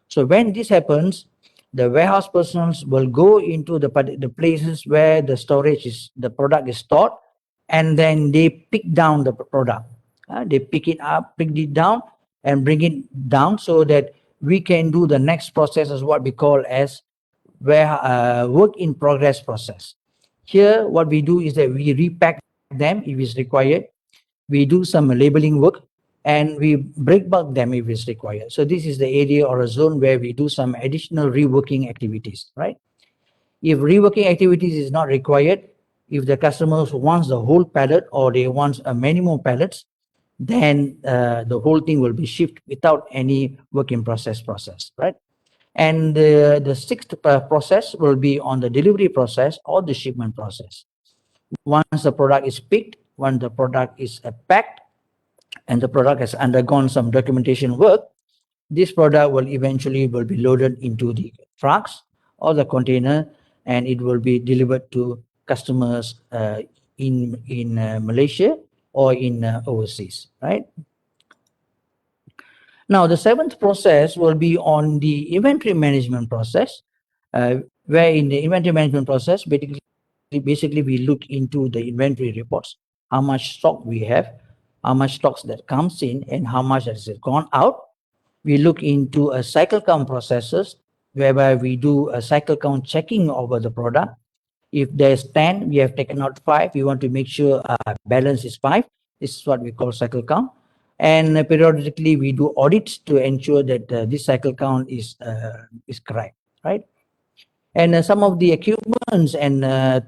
So when this happens, the warehouse personnel will go into the places where the product is stored, and then they pick down the product. They pick it up, pick it down, and bring it down, so that we can do the next process, as what we call as work in progress process. Here, what we do is that we repack them if it's required. We do some labeling work, and we break bulk them if it's required. So this is the area or a zone where we do some additional reworking activities, right? If reworking activities is not required, if the customers wants the whole pallet or they want many more pallets, then the whole thing will be shipped without any work in process, right? And the sixth process will be on the delivery process or the shipment process. Once the product is picked, once the product is packed, and the product has undergone some documentation work, this product will eventually be loaded into the trucks or the container, and it will be delivered to customers in Malaysia or in overseas, right? Now, the seventh process will be on the inventory management process, where in the inventory management process, basically we look into the inventory reports, how much stock we have, how much stocks that comes in, and how much has gone out. We look into a cycle count processes, whereby we do a cycle count checking over the product. If there's 10, we have taken out 5. We want to make sure balance is 5. This is what we call cycle count. And periodically we do audits to ensure that this cycle count is correct, right? And some of the equipments and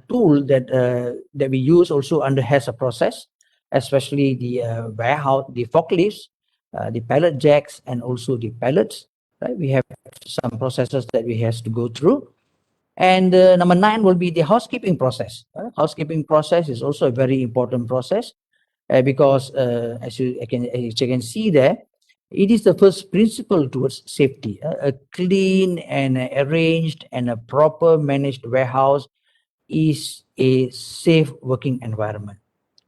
tool that we use also has a process, especially the warehouse, the forklifts, the pallet jacks, and also the pallets, right? We have some processes that we have to go through. And number 9 will be the housekeeping process. Housekeeping process is also a very important process because as you can see there, it is the first principle towards safety. A clean and arranged and a proper managed warehouse is a safe working environment,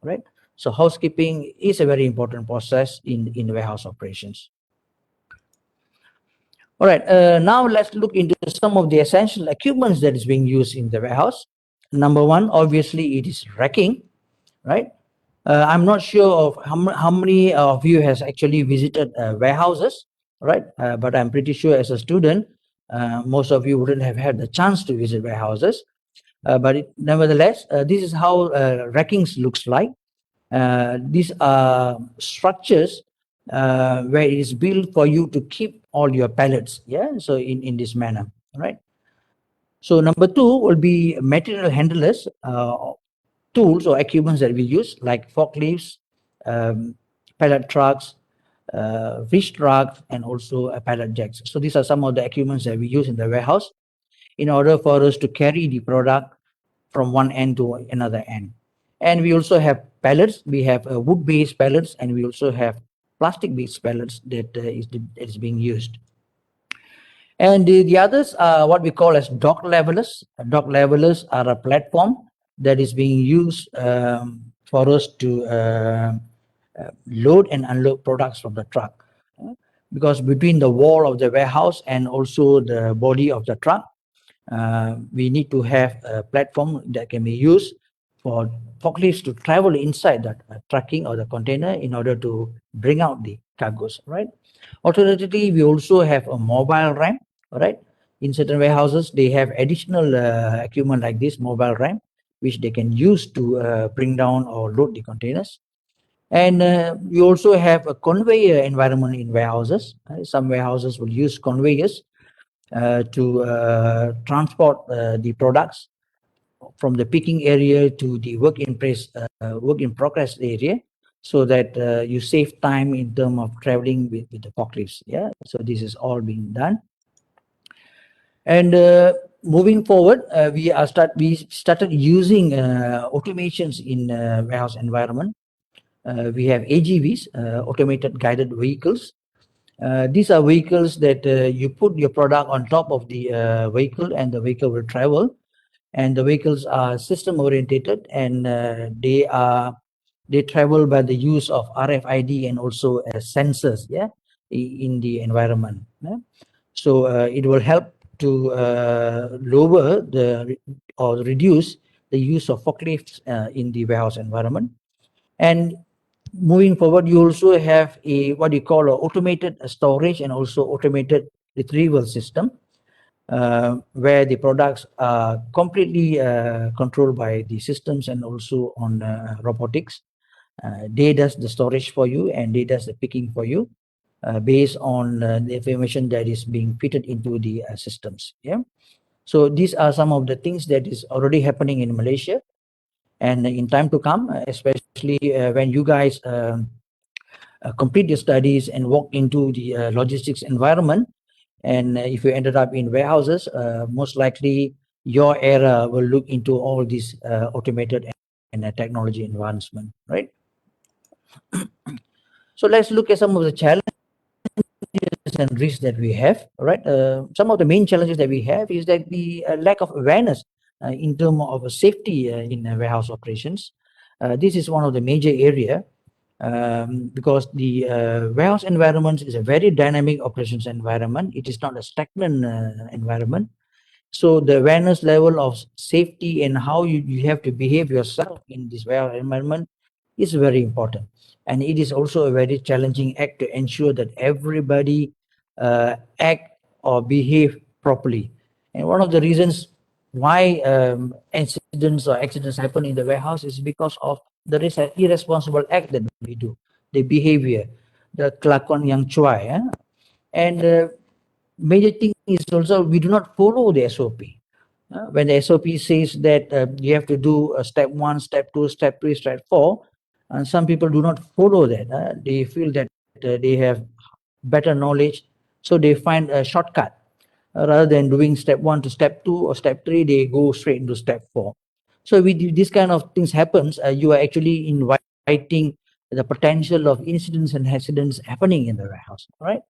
right? So housekeeping is a very important process in warehouse operations. All right, now let's look into some of the essential equipments that is being used in the warehouse. Number 1, obviously, it is racking, right? I'm not sure of how many of you has actually visited warehouses, right? But I'm pretty sure as a student, most of you wouldn't have had the chance to visit warehouses. But nevertheless, this is how rackings looks like. These are structures where it is built for you to keep all your pallets, yeah, so in this manner, right? So number 2 will be material handlers, tools or equipments that we use, like forklifts, pallet trucks, reach trucks, and also pallet jacks. So these are some of the equipments that we use in the warehouse in order for us to carry the product from one end to another end. And we also have pallets. We have wood-based pallets, and we also have plastic-based pallets that is being used. And the others are what we call as dock levelers. Dock levelers are a platform that is being used for us to load and unload products from the truck. Because between the wall of the warehouse and also the body of the truck, we need to have a platform that can be used for forklifts to travel inside that trucking or the container in order to bring out the cargoes, right? Alternatively, we also have a mobile ramp, right? In certain warehouses, they have additional equipment like this mobile ramp, which they can use to bring down or load the containers. And we also have a conveyor environment in warehouses. Some warehouses will use conveyors to transport the products from the picking area to the work in progress area, so that you save time in terms of traveling with the forklifts. Yeah, so this is all being done. And moving forward, we started using automations in warehouse environment. We have AGVs, automated guided vehicles. These are vehicles that you put your product on top of the vehicle, and the vehicle will travel. And the vehicles are system orientated, and they travel by the use of RFID and also sensors, yeah, in the environment. Yeah? So it will help to lower or reduce the use of forklifts in the warehouse environment. And moving forward, you also have what you call an automated storage and also automated retrieval system, where the products are completely controlled by the systems and also on robotics. They does the storage for you, and they does the picking for you based on the information that is being fitted into the systems. Yeah. So these are some of the things that is already happening in Malaysia, and in time to come, especially when you guys complete your studies and walk into the logistics environment, and if you ended up in warehouses, most likely your era will look into all these automated and technology advancement, right? So let's look at some of the challenges and risks that we have, right? Some of the main challenges that we have is that the lack of awareness in terms of safety in warehouse operations. This is one of the major area because the warehouse environment is a very dynamic operations environment. It is not a stagnant environment. So the awareness level of safety and how you have to behave yourself in this warehouse environment is very important. And it is also a very challenging act to ensure that everybody act or behave properly. And one of the reasons why incidents or accidents happen in the warehouse is because of the irresponsible act that we do, the behavior, the kelakon yang cuai. And major thing is also we do not follow the SOP. When the SOP says that you have to do step 1, step 2, step 3, step 4, and some people do not follow that. They feel that they have better knowledge, so they find a shortcut. Rather than doing step 1 to step 2 or step 3, they go straight into step 4. So with this kind of things happens, you are actually inviting the potential of incidents and accidents happening in the warehouse, right?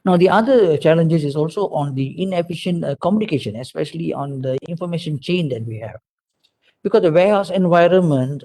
Now, the other challenges is also on the inefficient communication, especially on the information chain that we have. Because the warehouse environment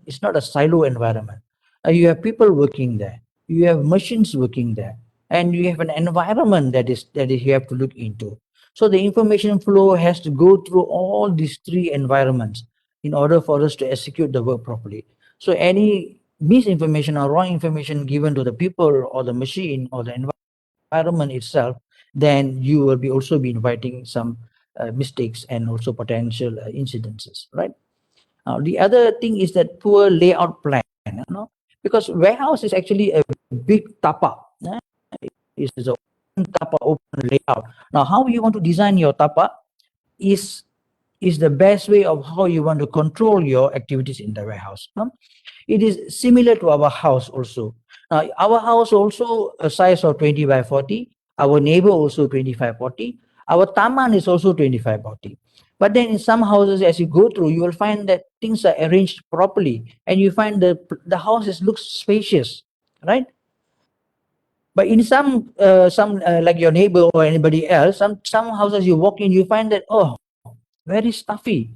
it's not a silo environment. You have people working there, you have machines working there, and you have an environment that is you have to look into. So the information flow has to go through all these three environments in order for us to execute the work properly. So any misinformation or wrong information given to the people or the machine or the environment itself, then you will be also be inviting some mistakes and also potential incidences, right? The other thing is that poor layout plan, because warehouse is actually a big tapak. It is a tapak open layout. Now, how you want to design your tapak is the best way of how you want to control your activities in the warehouse. It is similar to our house also. Now, our house also a size of 20 by 40. Our neighbor also 25-40. Our taman is also 25-40. But then in some houses, as you go through, you will find that things are arranged properly, and you find the houses looks spacious, right? But in some like your neighbor or anybody else, some houses you walk in, you find that very stuffy,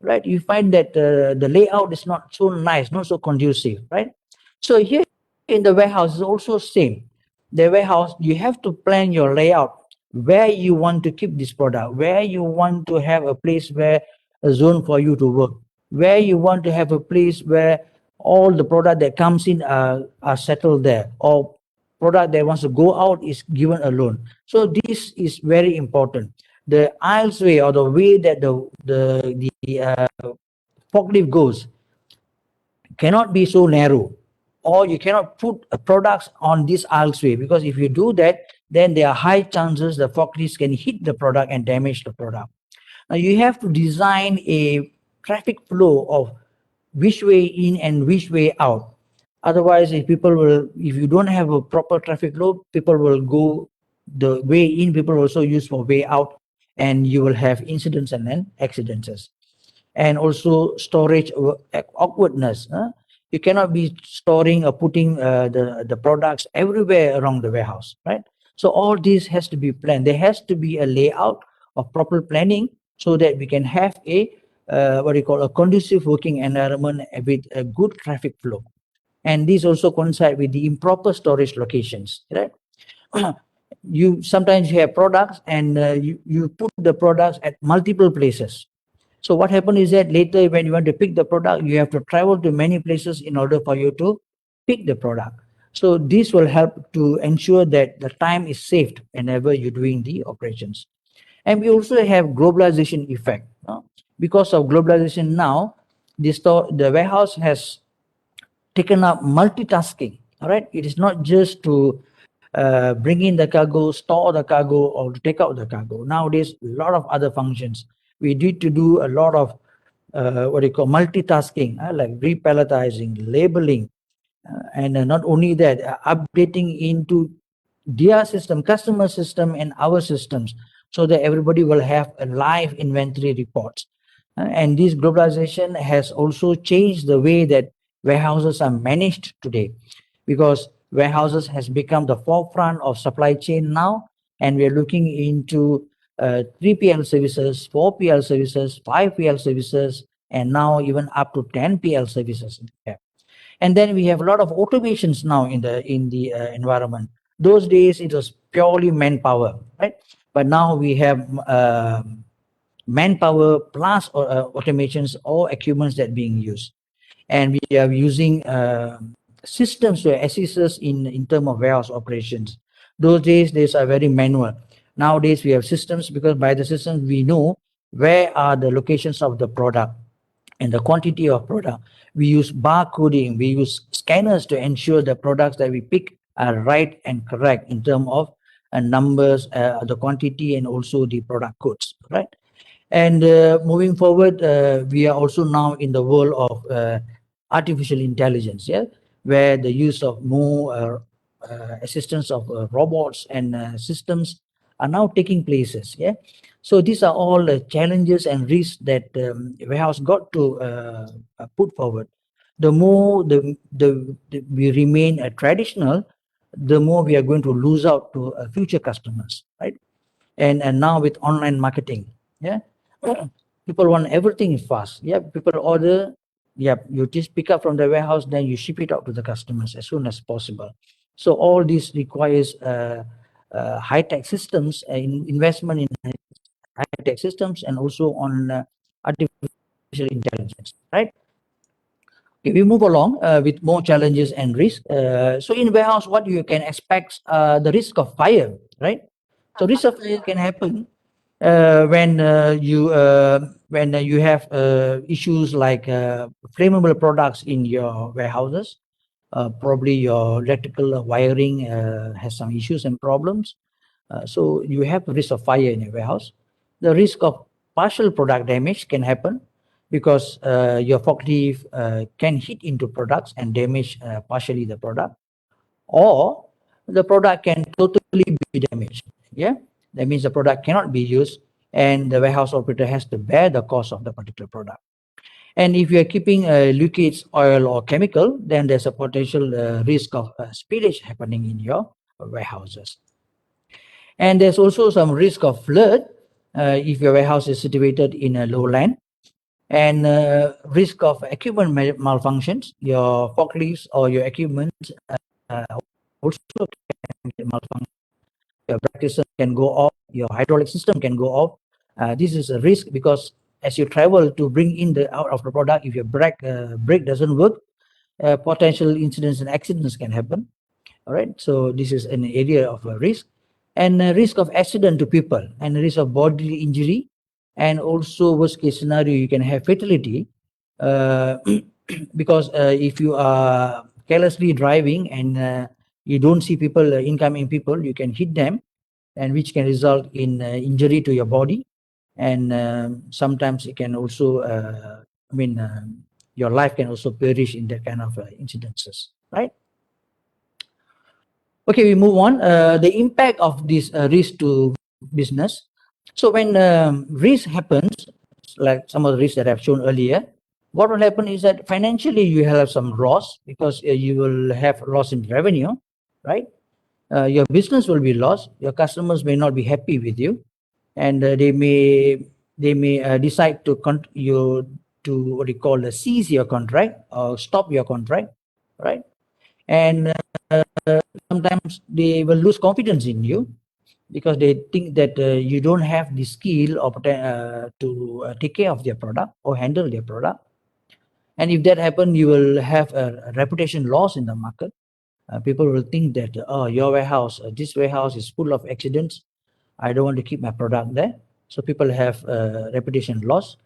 right? You find that the layout is not so nice, not so conducive, right? So here in the warehouse is also same. The warehouse, you have to plan your layout, where you want to keep this product, where you want to have a place where a zone for you to work, where you want to have a place where all the product that comes in are settled there, or product that wants to go out is given alone. So this is very important. The aisles way, or the way that the forklift goes, cannot be so narrow, or you cannot put products on this aisles way, because if you do that, then there are high chances the forklifts can hit the product and damage the product. Now you have to design a traffic flow of which way in and which way out. Otherwise, if you don't have a proper traffic flow, people will go the way in, people also use for way out, and you will have incidents and then accidents. And also storage awkwardness. You cannot be storing or putting the products everywhere around the warehouse, right? So all this has to be planned. There has to be a layout of proper planning so that we can have a a conducive working environment with a good traffic flow. And these also coincide with the improper storage locations, right? You sometimes you have products and you put the products at multiple places. So what happens is that later when you want to pick the product, you have to travel to many places in order for you to pick the product. So this will help to ensure that the time is saved whenever you're doing the operations. And we also have globalization effect. Because of globalization now, the warehouse has taken up multitasking. All right, it is not just to bring in the cargo, store the cargo, or to take out the cargo. Nowadays, a lot of other functions. We need to do a lot of multitasking, like repalletizing, labeling, and not only that, updating into their system, customer system, and our systems, so that everybody will have a live inventory reports. And this globalization has also changed the way that warehouses are managed today, because warehouses has become the forefront of supply chain now, and we are looking into 3PL services, 4PL services, 5PL services, and now even up to 10PL services. And then we have a lot of automations now in the environment. Those days it was purely manpower, right? But now we have manpower plus automations or equipments that being used, and we are using systems to assist us in terms of warehouse operations. Those days are very manual. Nowadays we have systems, because by the systems we know where are the locations of the product and the quantity of product. We use barcoding, we use scanners to ensure the products that we pick are right and correct in terms of numbers, the quantity, and also the product codes, right? And moving forward, we are also now in the world of artificial intelligence, yeah, where the use of more assistance of robots and systems are now taking places, yeah. So these are all challenges and risks that warehouse got to put forward. The more we remain traditional, the more we are going to lose out to future customers, right? And now with online marketing, yeah, people want everything fast. Yeah, people order, yeah, you just pick up from the warehouse, then you ship it out to the customers as soon as possible. So all this requires high-tech systems, investment in high-tech systems, and also on artificial intelligence, right? Okay, we move along with more challenges and risks. So in warehouse, what you can expect, the risk of fire, right? So risk of fire can happen when you have issues like flammable products in your warehouses. Probably your electrical wiring has some issues and problems. So you have risk of fire in your warehouse. The risk of partial product damage can happen because your forklift can hit into products and damage partially the product, or the product can totally be damaged. Yeah, that means the product cannot be used, and the warehouse operator has to bear the cost of the particular product. And if you are keeping liquids, oil, or chemical, then there's a potential risk of spillage happening in your warehouses. And there's also some risk of flood if your warehouse is situated in a lowland, and risk of equipment malfunctions. Your forklifts or your equipment also can get malfunction. Your brake system can go off, your hydraulic system can go off. This is a risk because as you travel to bring in the out of the product, if your brake doesn't work, potential incidents and accidents can happen. All right, so this is an area of risk, and risk of accident to people, and risk of bodily injury, and also worst case scenario you can have fatality because if you are carelessly driving and you don't see people, incoming people, you can hit them, and which can result in injury to your body, and sometimes it can also your life can also perish in that kind of incidences, right? Okay, we move on. The impact of this risk to business. So when risk happens, like some of the risks that I've shown earlier, what will happen is that financially you have some loss because you will have loss in revenue, right? Your business will be lost. Your customers may not be happy with you, and they may decide to what do you call, seize your contract or stop your contract, right? And sometimes they will lose confidence in you because they think that you don't have the skill or to take care of their product or handle their product. And if that happens, you will have a reputation loss in the market. People will think that, oh, your warehouse, this warehouse is full of accidents. I don't want to keep my product there. So people have reputation loss.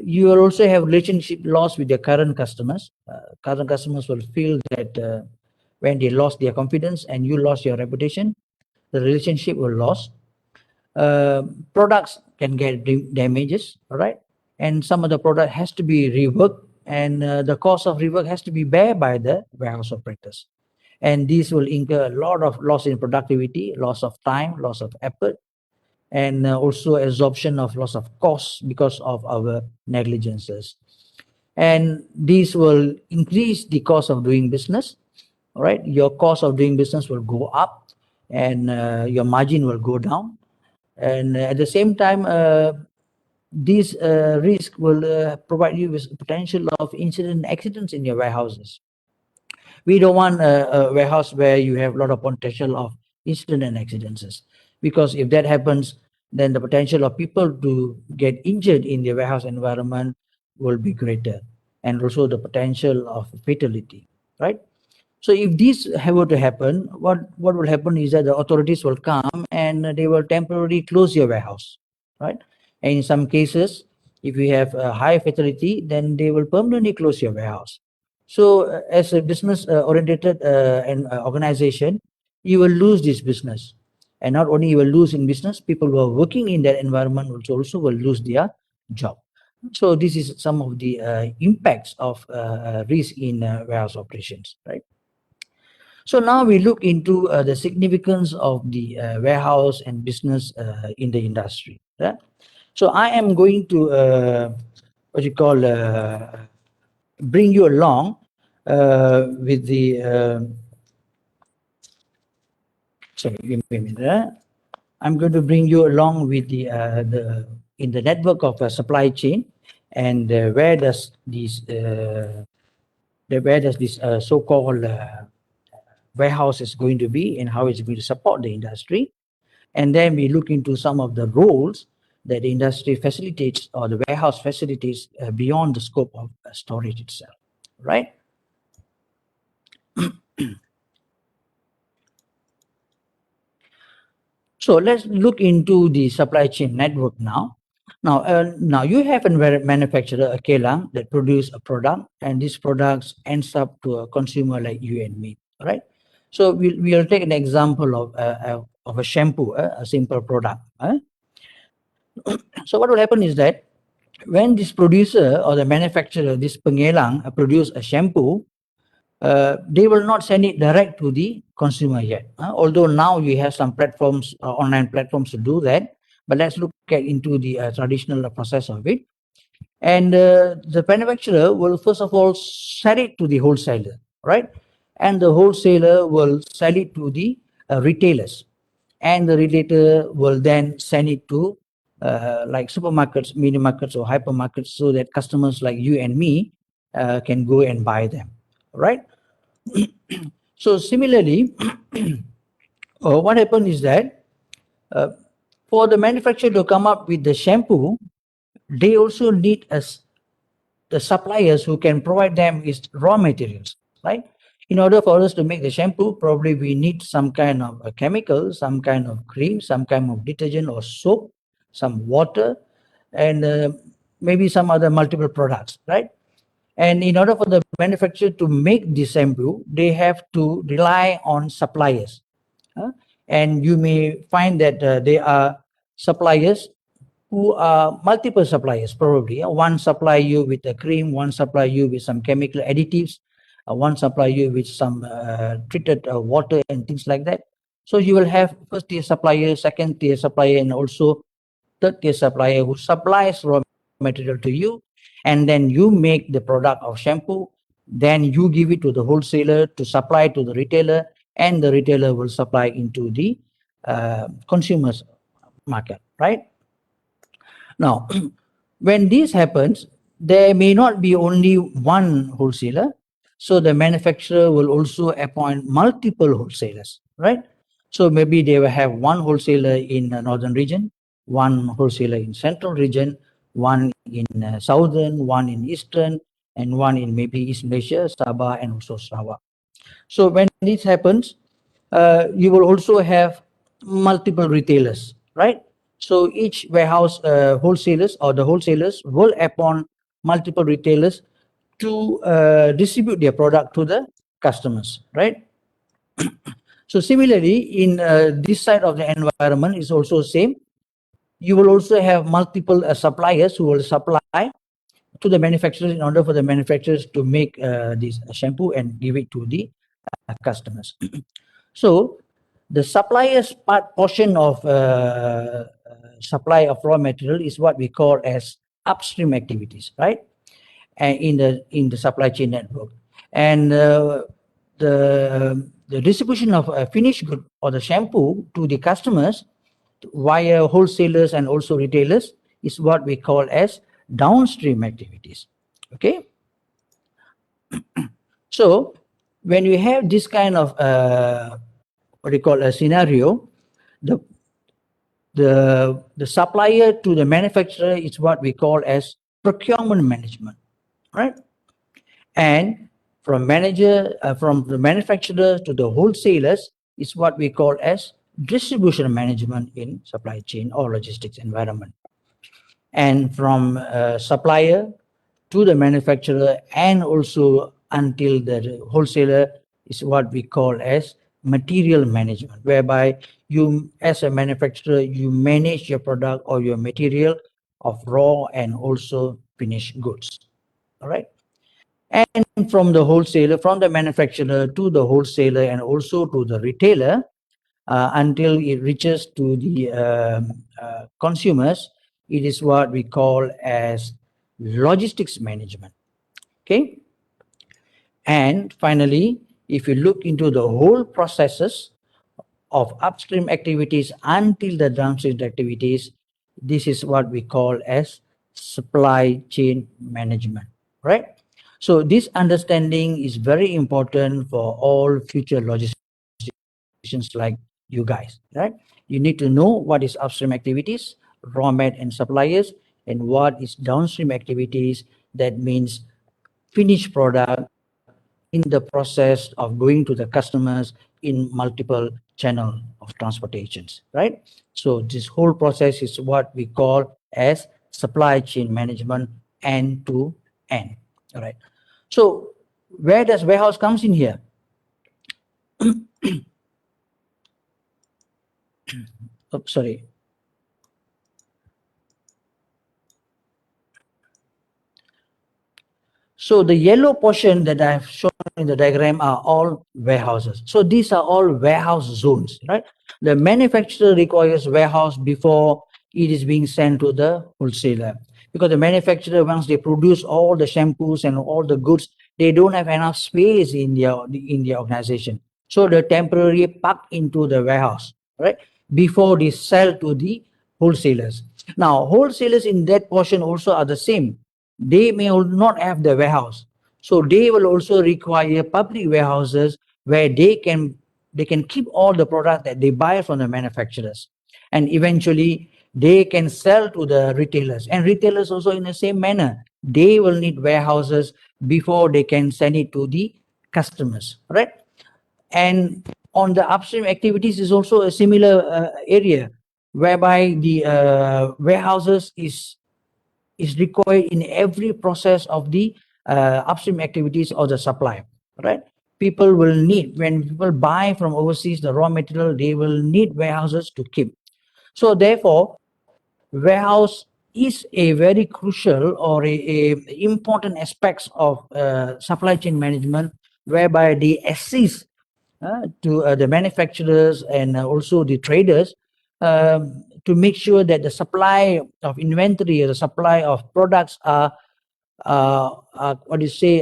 You will also have relationship loss with your current customers. Current customers will feel that when they lost their confidence and you lost your reputation, the relationship will lose. Products can get damages, all right? And some of the product has to be reworked, and the cost of rework has to be bear by the warehouse operators. And these will incur a lot of loss in productivity, loss of time, loss of effort, and also absorption of loss of costs because of our negligences. And these will increase the cost of doing business. All right, your cost of doing business will go up, and your margin will go down. And at the same time, this risk will provide you with potential of incident accidents in your warehouses. We don't want a warehouse where you have a lot of potential of incident and accidents, because if that happens, then the potential of people to get injured in the warehouse environment will be greater, and also the potential of fatality, right? So if this were to happen, what will happen is that the authorities will come and they will temporarily close your warehouse, right? And in some cases, if you have a high fatality, then they will permanently close your warehouse. So as a business oriented organization, you will lose this business. And not only you will lose in business, people who are working in that environment also will lose their job. So this is some of the impacts of risk in warehouse operations, right? So now we look into the significance of the warehouse and business in the industry. Yeah? So I am going to bring you along with the sorry, give me a minute. I'm going to bring you along with the in the network of a supply chain, and where does this so-called warehouse is going to be and how it's going to support the industry. And then we look into some of the roles that the industry facilitates or the warehouse facilitates beyond the scope of storage itself, right? So let's look into the supply chain network now. Now you have a manufacturer, a Kelang, that produce a product, and these products ends up to a consumer like you and me, right? So we'll take an example of a shampoo, a simple product. So what will happen is that when this producer or the manufacturer, this pengelang, produce a shampoo, they will not send it direct to the consumer yet. Although now we have some platforms, online platforms to do that, but let's look into the traditional process of it. And the manufacturer will first of all sell it to the wholesaler, right? And the wholesaler will sell it to the retailers, and the retailer will then send it to like supermarkets, mini markets, or hypermarkets, so that customers like you and me can go and buy them, right? So similarly, what happened is that for the manufacturer to come up with the shampoo, they also need the suppliers who can provide them with raw materials, right? In order for us to make the shampoo, probably we need some kind of a chemical, some kind of cream, some kind of detergent or soap, some water, and maybe some other multiple products, right? And in order for the manufacturer to make the shampoo, they have to rely on suppliers. And you may find that there are suppliers who are multiple suppliers, probably. One supply you with a cream, one supply you with some chemical additives, one supply you with some treated water and things like that. So you will have first tier supplier, second tier supplier, and also third tier supplier who supplies raw material to you, and then you make the product of shampoo, then you give it to the wholesaler to supply to the retailer, and the retailer will supply into the consumers market, right? Now, when this happens, there may not be only one wholesaler, so the manufacturer will also appoint multiple wholesalers, right? So maybe they will have one wholesaler in the northern region, one wholesaler in central region, one in southern, one in eastern, and one in maybe East Malaysia, Sabah, and also Sarawak. So when this happens, you will also have multiple retailers, right? So each warehouse wholesalers or the wholesalers will appoint multiple retailers to distribute their product to the customers, right? So similarly, in this side of the environment is also same. You will also have multiple suppliers who will supply to the manufacturers in order for the manufacturers to make this shampoo and give it to the customers. So the suppliers portion of supply of raw material is what we call as upstream activities, right? And in the supply chain network, and the distribution of a finished good or the shampoo to the customers via wholesalers and also retailers is what we call as downstream activities. Okay. So when you have this kind of what we call a scenario, the supplier to the manufacturer is what we call as procurement management, right? And from the manufacturer to the wholesalers is what we call as distribution management in supply chain or logistics environment. And from supplier to the manufacturer and also until the wholesaler is what we call as material management, whereby you as a manufacturer, you manage your product or your material of raw and also finished goods. All right. And from the wholesaler, from the manufacturer to the wholesaler and also to the retailer, until it reaches to the consumers, it is what we call as logistics management. Okay. And finally, if you look into the whole processes of upstream activities until the downstream activities, this is what we call as supply chain management, right? So this understanding is very important for all future logisticians like you guys, right? You need to know what is upstream activities, raw mat and suppliers, and what is downstream activities. That means finished product in the process of going to the customers in multiple channel of transportations, right? So this whole process is what we call as supply chain management end to end. All right. So where does warehouse comes in here? Oh, sorry. So the yellow portion that I've shown in the diagram are all warehouses. So these are all warehouse zones, right? The manufacturer requires warehouse before it is being sent to the wholesaler. Because the manufacturer, once they produce all the shampoos and all the goods, they don't have enough space in their organization. So they temporarily park into the warehouse, right? Before they sell to the wholesalers. Now, wholesalers in that portion also are the same. They may not have the warehouse, so they will also require public warehouses where they can keep all the product that they buy from the manufacturers, and eventually they can sell to the retailers, and retailers also in the same manner, they will need warehouses before they can send it to the customers, right? And on the upstream activities is also a similar area, whereby the warehouses is required in every process of the upstream activities or the supply, right? People will need, when people buy from overseas the raw material, they will need warehouses to keep. So therefore, warehouse is a very crucial or a important aspects of supply chain management, whereby they assist to the manufacturers and also the traders to make sure that the supply of inventory or the supply of products are what do you say,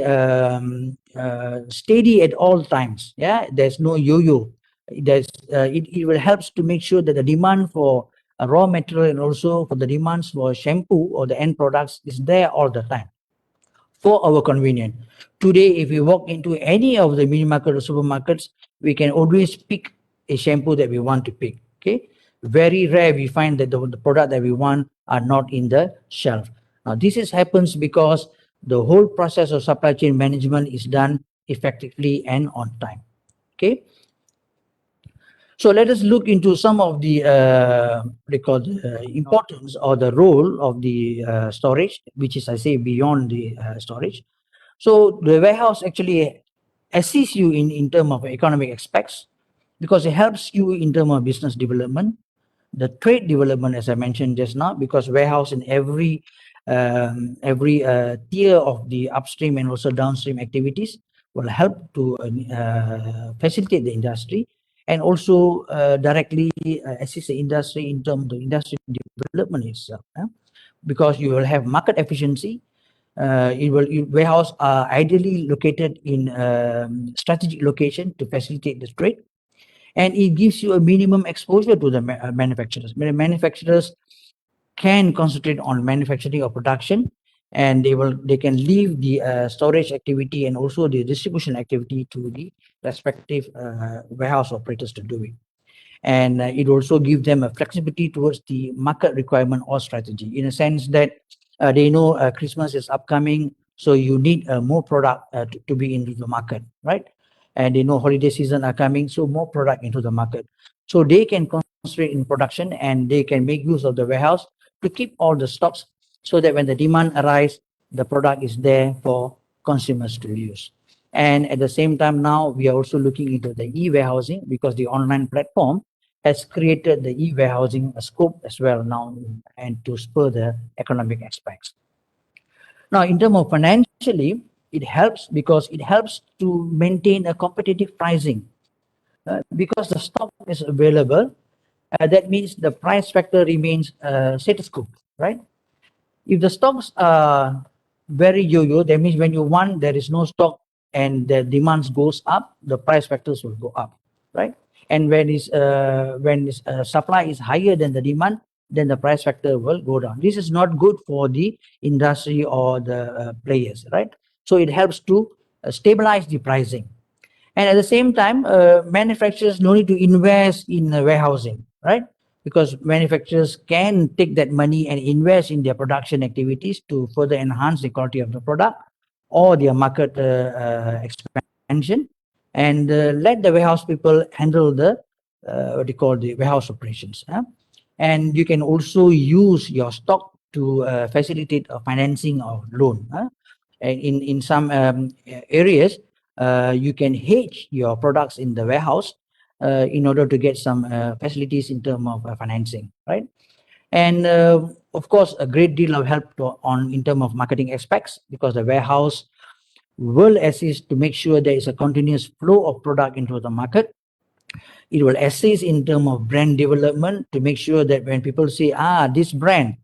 steady at all times. Yeah, there's no yo-yo. It will helps to make sure that the demand for raw material and also for the demands for shampoo or the end products is there all the time for our convenience. Today, if we walk into any of the mini market or supermarkets, we can always pick a shampoo that we want to pick. Okay, very rare we find that the product that we want are not in the shelf. Now, this happens because the whole process of supply chain management is done effectively and on time. Okay. So let us look into some of the importance or the role of the storage, which is, I say, beyond the storage. So the warehouse actually assists you in terms of economic aspects, because it helps you in terms of business development, the trade development, as I mentioned just now, because warehouse in every tier of the upstream and also downstream activities will help to facilitate the industry, and also directly assist the industry in terms of the industry development itself, because you will have market efficiency. Warehouse are ideally located in strategic location to facilitate the trade, and it gives you a minimum exposure to the manufacturers. Manufacturers can concentrate on manufacturing or production, and they can leave the storage activity and also the distribution activity to the respective warehouse operators to do it. And it also gives them a flexibility towards the market requirement or strategy, in a sense that they know Christmas is upcoming, so you need more product to be into the market, right? And they know holiday season are coming, so more product into the market. So they can concentrate in production, and they can make use of the warehouse to keep all the stocks, so that when the demand arises, the product is there for consumers to use. And at the same time, now we are also looking into the e-warehousing, because the online platform has created the e-warehousing scope as well now, and to spur the economic aspects. Now, in terms of financially, it helps because it helps to maintain a competitive pricing. Because the stock is available, that means the price factor remains status quo, right? If the stocks are very yo-yo, that means when you want, there is no stock and the demands goes up, the price factors will go up, right? And when supply is higher than the demand, then the price factor will go down. This is not good for the industry or the players, right? So it helps to stabilize the pricing. And at the same time, manufacturers no need to invest in warehousing, right? Because manufacturers can take that money and invest in their production activities to further enhance the quality of the product or their market expansion, and let the warehouse people handle the what they call the warehouse operations. And you can also use your stock to facilitate a financing or loan. In some areas, you can hedge your products in the warehouse in order to get some facilities in terms of financing, right? And of course, a great deal of help in terms of marketing aspects, because the warehouse will assist to make sure there is a continuous flow of product into the market. It will assist in terms of brand development to make sure that when people say, this brand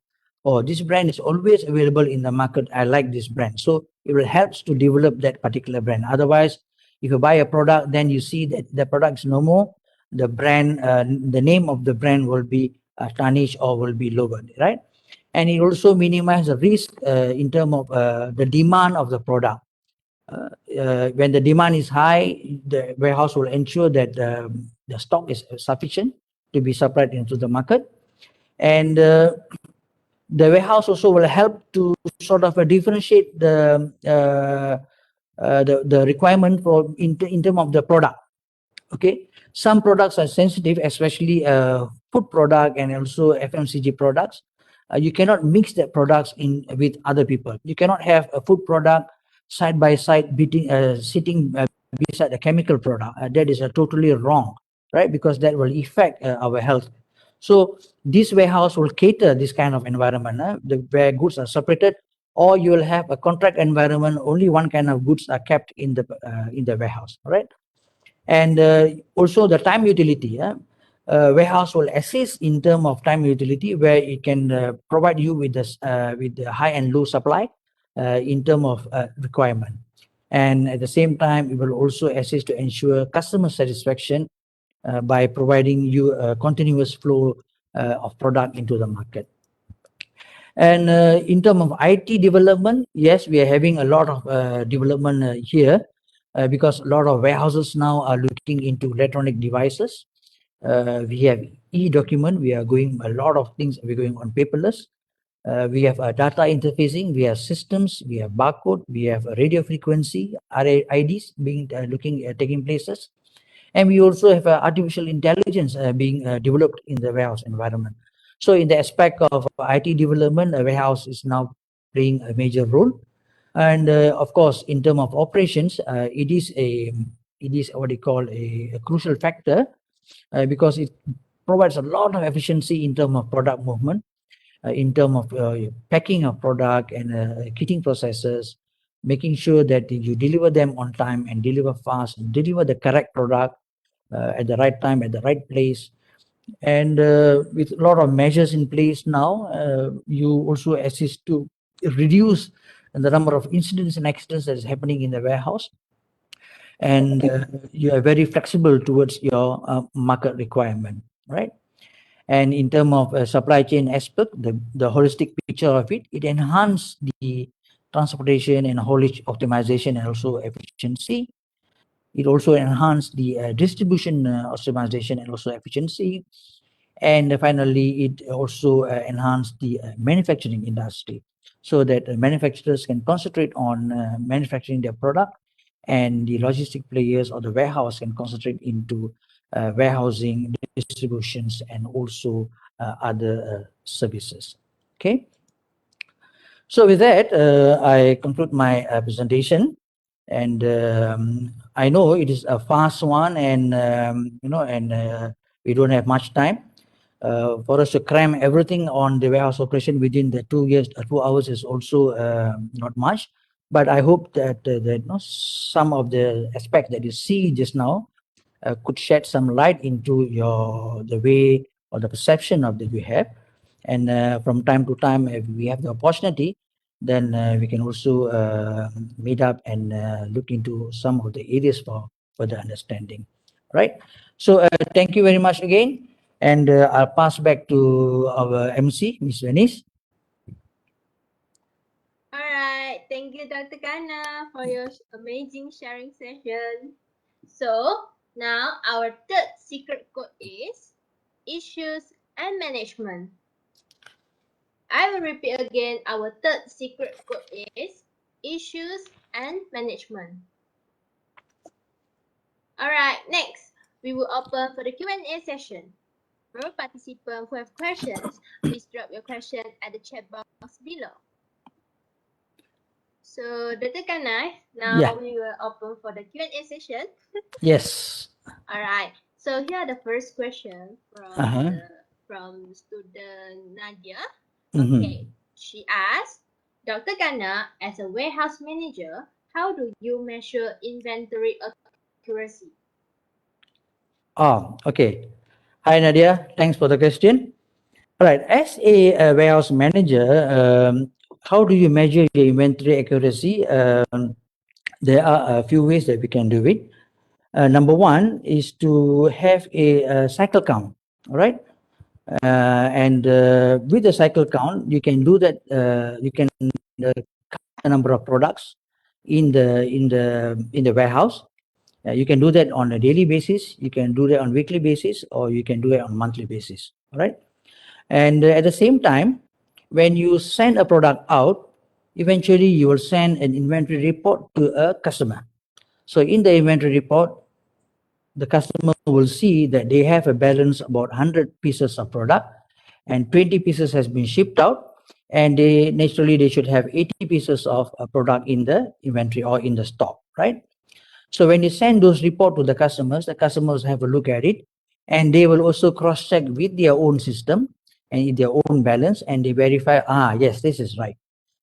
is always available in the market, I like this brand. So it will help to develop that particular brand. Otherwise, if you buy a product, then you see that the product is no more, the brand, the name of the brand will be tarnished or will be lowered, right? And it also minimizes the risk in terms of the demand of the product. When the demand is high, the warehouse will ensure that the stock is sufficient to be supplied into the market. And the warehouse also will help to sort of differentiate the requirement for in terms of the product. Okay, some products are sensitive, especially food product and also FMCG products. You cannot mix the products in with other people. You cannot have a food product side by side sitting beside a chemical product. That is totally wrong, right? Because that will affect our health. So this warehouse will cater this kind of environment, where goods are separated, or you will have a contract environment. Only one kind of goods are kept in the warehouse, right? And also the time utility. Warehouse will assist in terms of time utility, where it can provide you with the high and low supply in terms of requirement. And at the same time, it will also assist to ensure customer satisfaction by providing you a continuous flow of product into the market. And in terms of IT development, yes, we are having a lot of development here because a lot of warehouses now are looking into electronic devices. We have e-document. We are going a lot of things. We're going on paperless. We have data interfacing. We have systems. We have barcode. We have radio frequency RIDs taking places, and we also have artificial intelligence being developed in the warehouse environment. So, in the aspect of IT development, a warehouse is now playing a major role. And of course, in terms of operations, it is what they call a crucial factor because it provides a lot of efficiency in terms of product movement, in terms of packing of product and kitting processes, making sure that you deliver them on time and deliver fast, and deliver the correct product at the right time, at the right place. And with a lot of measures in place now, you also assist to reduce the number of incidents and accidents that is happening in the warehouse. and you are very flexible towards your market requirement, right? And in terms of supply chain aspect, the holistic picture of it, it enhances the transportation and haulage optimization and also efficiency. It also enhances the distribution optimization and also efficiency. And finally, it also enhanced the manufacturing industry so that manufacturers can concentrate on manufacturing their product, and the logistic players or the warehouse can concentrate into warehousing, distributions, and also other services. Okay. So with that, I conclude my presentation, and I know it is a fast one, and we don't have much time. For us to cram everything on the warehouse operation within the 2 years, 2 hours is also not much. But I hope that some of the aspects that you see just now could shed some light into the way or the perception of that we have. And from time to time, if we have the opportunity, then we can also meet up and look into some of the areas for further understanding. Right. So thank you very much again. And I'll pass back to our MC, Miss Venice. All right. Thank you, Dr. Kana, for your amazing sharing session. So now our third secret code is issues and management. I will repeat again. Our third secret code is issues and management. All right. Next, we will open for the Q&A session. For participants who have questions, please drop your question at the chat box below. So, Dr. Kanai, now we will open for the Q&A session. Yes. All right. So here are the first question from student Nadia. Okay. She asked, Dr. Kana, as a warehouse manager, how do you measure inventory accuracy? Oh, okay. Hi, Nadia. Thanks for the question. All right. As a warehouse manager, how do you measure your inventory accuracy? There are a few ways that we can do it. Number one is to have a cycle count. All right. And with the cycle count, you can do that. You can count the number of products in the warehouse. You can do that on a daily basis. You can do that on weekly basis, or you can do it on monthly basis. All right. And at the same time, when you send a product out, eventually you will send an inventory report to a customer. So in the inventory report, the customer will see that they have a balance about 100 pieces of product, and 20 pieces has been shipped out, and they should have 80 pieces of product in the inventory or in the stock, right? So when you send those report to the customers have a look at it, and they will also cross check with their own system and in their own balance, and they verify, yes, this is right.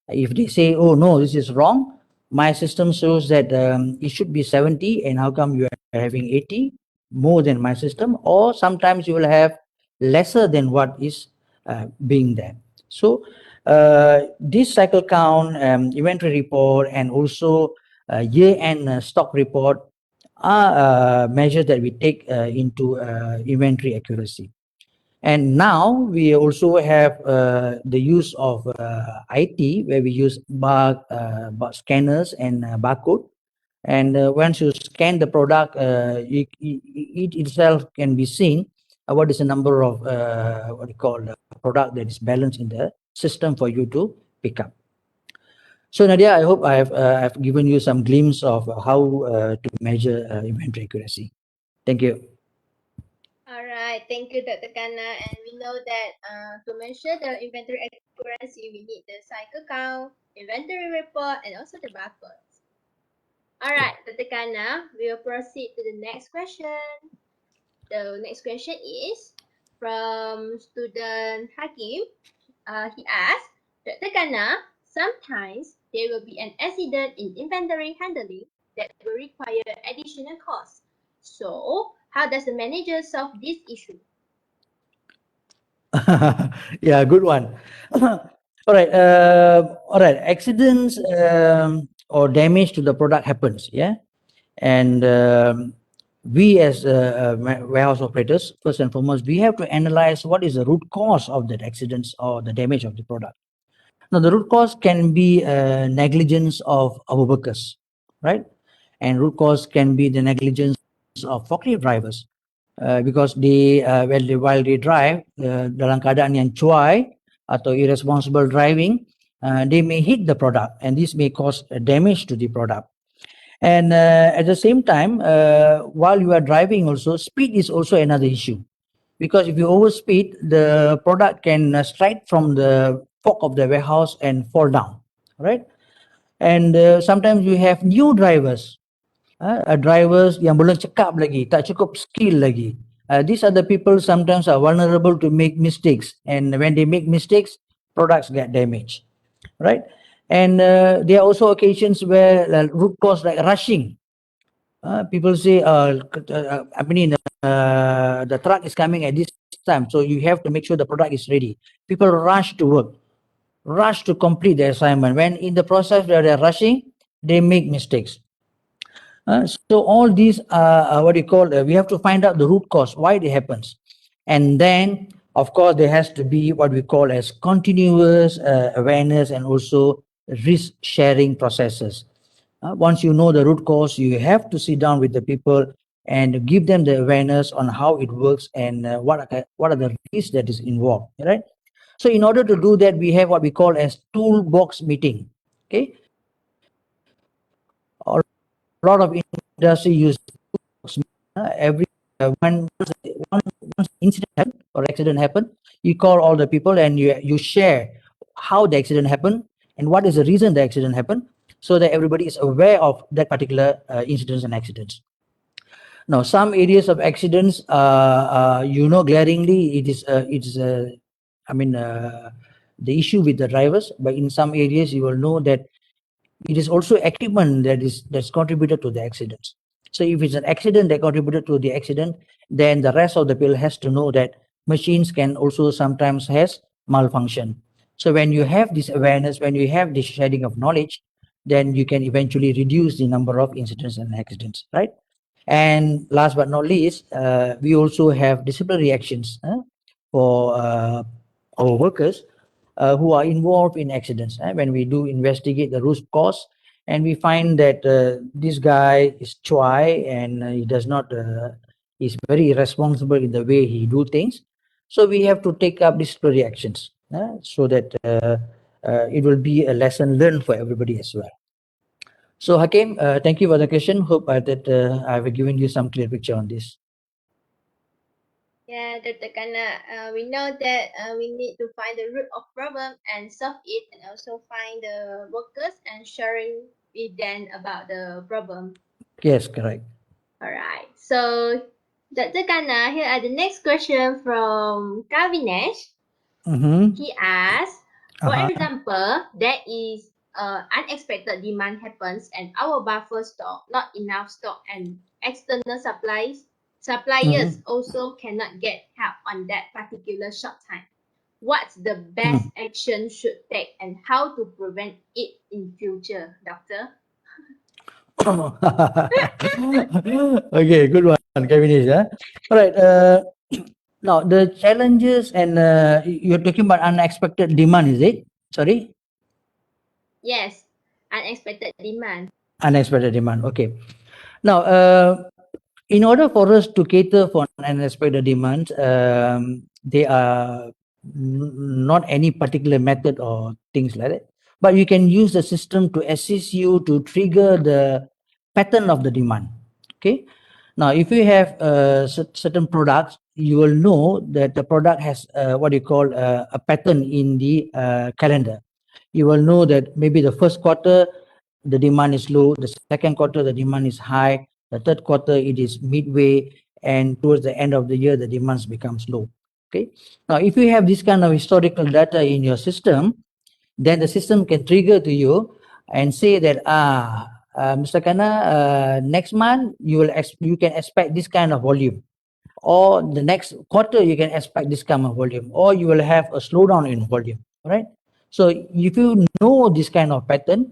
If they say, oh no, this is wrong, my system shows that it should be 70, and how come you are having 80 more than my system? Or sometimes you will have lesser than what is being there. So this cycle count, inventory report, and also year-end stock report are measures that we take into inventory accuracy. And now we also have the use of IT, where we use bar scanners and barcode. And once you scan the product, it itself can be seen what is the number of what you call product that is balanced in the system for you to pick up. So Nadia, I hope I've given you some glimpse of how to measure inventory accuracy. Thank you. All right, thank you, Dr. Kana. And we know that to measure the inventory accuracy, we need the cycle count, inventory report, and also the barcodes. All right, Dr. Kana, we will proceed to the next question. The next question is from student Hakim. He asked, Dr. Kana, sometimes there will be an accident in inventory handling that will require additional costs. So, how does the manager solve this issue? Yeah, good one. All right. All right. Accidents or damage to the product happens. Yeah. And we as warehouse operators, first and foremost, we have to analyze what is the root cause of that accidents or the damage of the product. Now, the root cause can be negligence of our workers, right? And root cause can be the negligence of forklift drivers, because they while they drive dalam keadaan yang cuai atau irresponsible driving, they may hit the product, and this may cause damage to the product. And at the same time, while you are driving also, speed is also another issue. Because if you overspeed, the product can strike from the fork of the warehouse and fall down, right? And sometimes you have new drivers, drivers yang belum cekap lagi, tak cukup skill lagi. These are the people sometimes are vulnerable to make mistakes, and when they make mistakes, products get damaged, right? And there are also occasions where root cause like rushing. People say, I mean, the truck is coming at this time, so you have to make sure the product is ready. People rush to work, rush to complete the assignment. When in the process where they're rushing, they make mistakes. So all these are what you call, we have to find out the root cause, why it happens. And then, of course, there has to be what we call as continuous awareness and also risk sharing processes. Once you know the root cause, you have to sit down with the people and give them the awareness on how it works and what are the risks that is involved, right? So in order to do that, we have what we call as toolbox meeting. Okay, a lot of industry use every once incident happen or accident happen, you call all the people and you share how the accident happened and what is the reason the accident happened, so that everybody is aware of that particular incidents and accidents. Now, some areas of accidents, glaringly, I mean, the issue with the drivers. But in some areas, you will know that it is also equipment that's contributed to the accidents. So if it's an accident that contributed to the accident, then the rest of the bill has to know that machines can also sometimes has malfunction. So when you have this awareness, when you have this sharing of knowledge, then you can eventually reduce the number of incidents and accidents, right? And last but not least, we also have disciplinary actions for our workers who are involved in accidents. When we do investigate the root cause, and we find that this guy is chuai and he does not, is very irresponsible in the way he do things. So we have to take up disciplinary actions so that it will be a lesson learned for everybody as well. So Hakim, thank you for the question. Hope that I've given you some clear picture on this. Yeah, Dr. Kana, we know that we need to find the root of problem and solve it, and also find the workers and sharing with them about the problem. Yes, correct. All right. So, Dr. Kana, here are the next question from Kavinesh. He asks, for example, there is unexpected demand happens and our buffer stock not enough stock, and external suppliers also cannot get help on that particular short time. What's the best action should take and how to prevent it in future, doctor? Okay, good one, Kavinesh. All right. Now the challenges and you're talking about unexpected demand, is it? Sorry. Yes, unexpected demand. Unexpected demand. Okay. Now, in order for us to cater for unexpected demands, there are not any particular method or things like that, but you can use the system to assist you to trigger the pattern of the demand. Okay. Now, if you have certain products, you will know that the product has what you call a pattern in the calendar. You will know that maybe the first quarter, the demand is low, the second quarter, the demand is high, the third quarter, it is midway, and towards the end of the year, the demands becomes low. Okay. Now, if you have this kind of historical data in your system, then the system can trigger to you and say that, Mr. Kana, next month you can expect this kind of volume, or the next quarter you can expect this kind of volume, or you will have a slowdown in volume, right? So if you know this kind of pattern,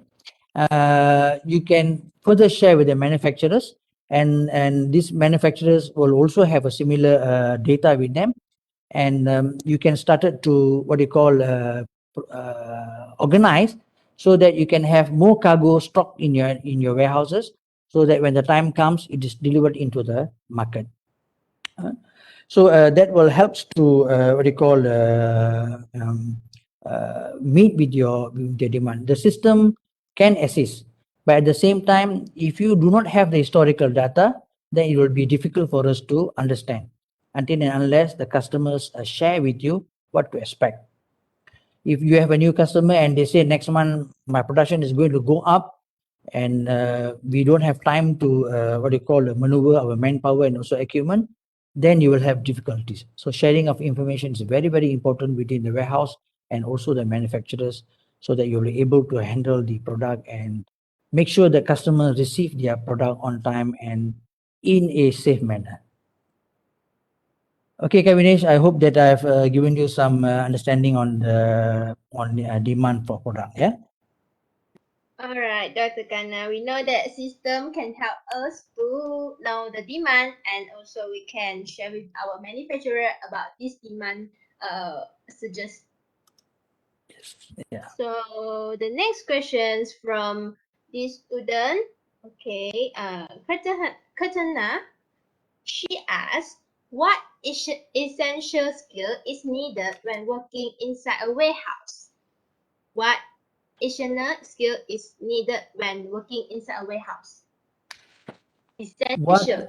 you can further share with the manufacturers, and these manufacturers will also have a similar data with them, and you can start it to what you call organize, so that you can have more cargo stock in your warehouses, so that when the time comes, it is delivered into the market. So that will help to what you call meet with the demand. The system can assist, but at the same time, if you do not have the historical data, then it will be difficult for us to understand until and unless the customers share with you what to expect. If you have a new customer and they say next month my production is going to go up, and we don't have time to what you call maneuver our manpower and also equipment, then you will have difficulties. So sharing of information is very, very important within the warehouse and also the manufacturers, so that you'll be able to handle the product and make sure the customers receive their product on time and in a safe manner. Okay, Kavinesh, I hope that I've given you some understanding on the demand for product. Yeah. All right, Dr. Kana, we know that system can help us to know the demand, and also we can share with our manufacturer about this demand suggest. Yeah. So the next questions from this student, okay, Katana, she asked, what essential skill is needed when working inside a warehouse? What essential skill is needed when working inside a warehouse? Essential.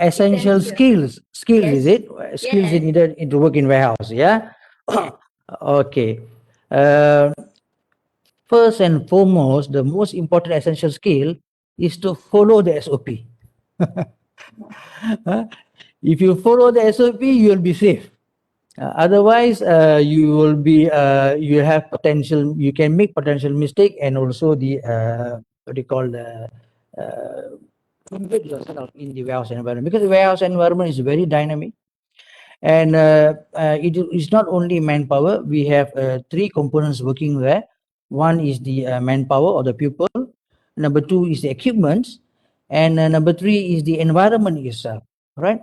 Essential skills Yes. is it? Skills Yes. needed to work in warehouse, yeah. Okay. uh, First and foremost, the most important essential skill is to follow the SOP. Huh? If you follow the SOP, you will be safe. Otherwise, you will be you have potential. You can make potential mistake, and also the what do you call the embed yourself in the warehouse environment, because the warehouse environment is very dynamic, and it is not only manpower. We have three components working there. One is the manpower or the people. Number two is the equipments, and number three is the environment itself. Right.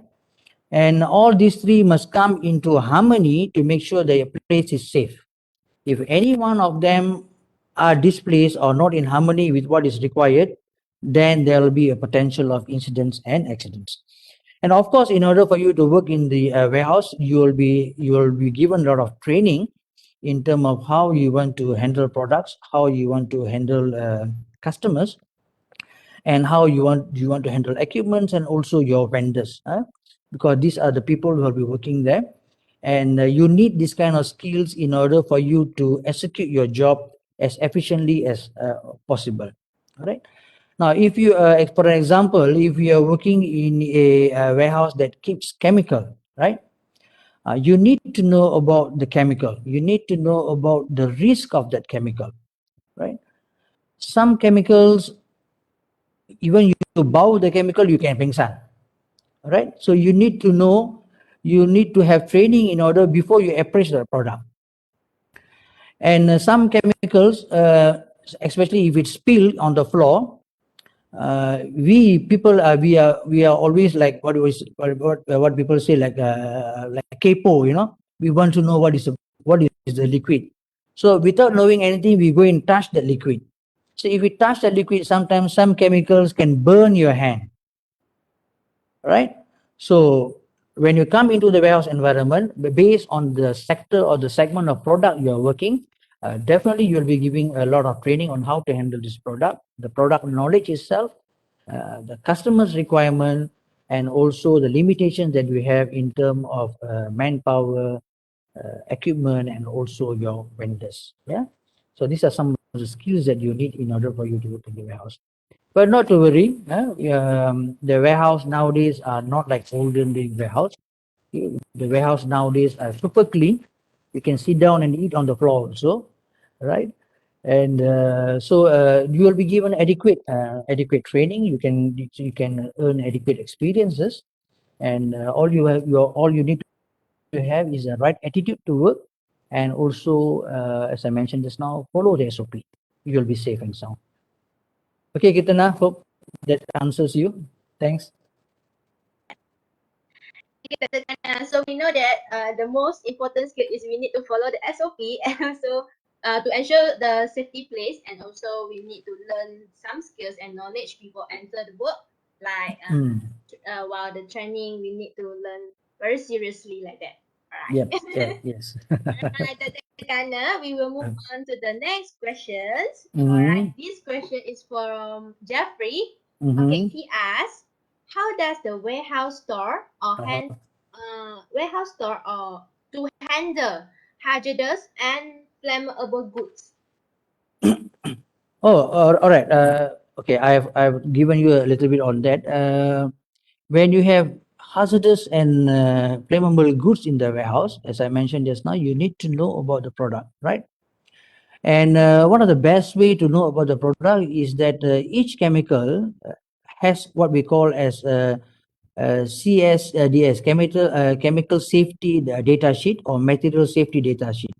And all these three must come into harmony to make sure the place is safe. If any one of them are displaced or not in harmony with what is required, then there will be a potential of incidents and accidents. And of course, in order for you to work in the warehouse, you will be given a lot of training in terms of how you want to handle products, how you want to handle customers, and how you want to handle equipments and also your vendors, because these are the people who will be working there, and you need this kind of skills in order for you to execute your job as efficiently as possible. All right. Now, if you, for example, if you are working in a warehouse that keeps chemical, right? You need to know about the chemical. You need to know about the risk of that chemical, right? Some chemicals, even you bow the chemical, you can pingsan, right? So you need to know, you need to have training in order before you appraise the product. And some chemicals, especially if it's spilled on the floor, we people we are always like what people say, like capo, you know. We want to know what is the liquid. So without knowing anything, we go and touch the liquid. So if we touch the liquid, sometimes some chemicals can burn your hand, right? So when you come into the warehouse environment, based on the sector or the segment of product you are working, definitely you'll be giving a lot of training on how to handle this product, the product knowledge itself, the customer's requirement, and also the limitations that we have in terms of manpower, equipment, and also your vendors. Yeah. So these are some of the skills that you need in order for you to work in the warehouse. But not to worry, the warehouse nowadays are not like olden day warehouse. The warehouse nowadays are super clean. You can sit down and eat on the floor also, right? And you will be given adequate training. You can earn adequate experiences, and all you need to have is the right attitude to work, and also as I mentioned just now, follow the SOP. You will be safe and sound. Okay, Kitana, hope that answers you. Thanks. So we know that the most important skill is we need to follow the SOP and also to ensure the safety place, and also we need to learn some skills and knowledge before enter the work. Like while the training, we need to learn very seriously like that. Yep. Alright. Yes. Alright, Tatjana, we will move on to the next questions. Mm-hmm. Alright, this question is from Jeffrey. Okay, he asks, how does the warehouse store or warehouse store or to handle hazardous and flammable goods? Oh, all right. Okay, I've given you a little bit on that. When you have hazardous and flammable goods in the warehouse, as I mentioned just now, you need to know about the product, right? And one of the best way to know about the product is that each chemical has what we call as CSDS, chemical safety data sheet, or material safety data sheet,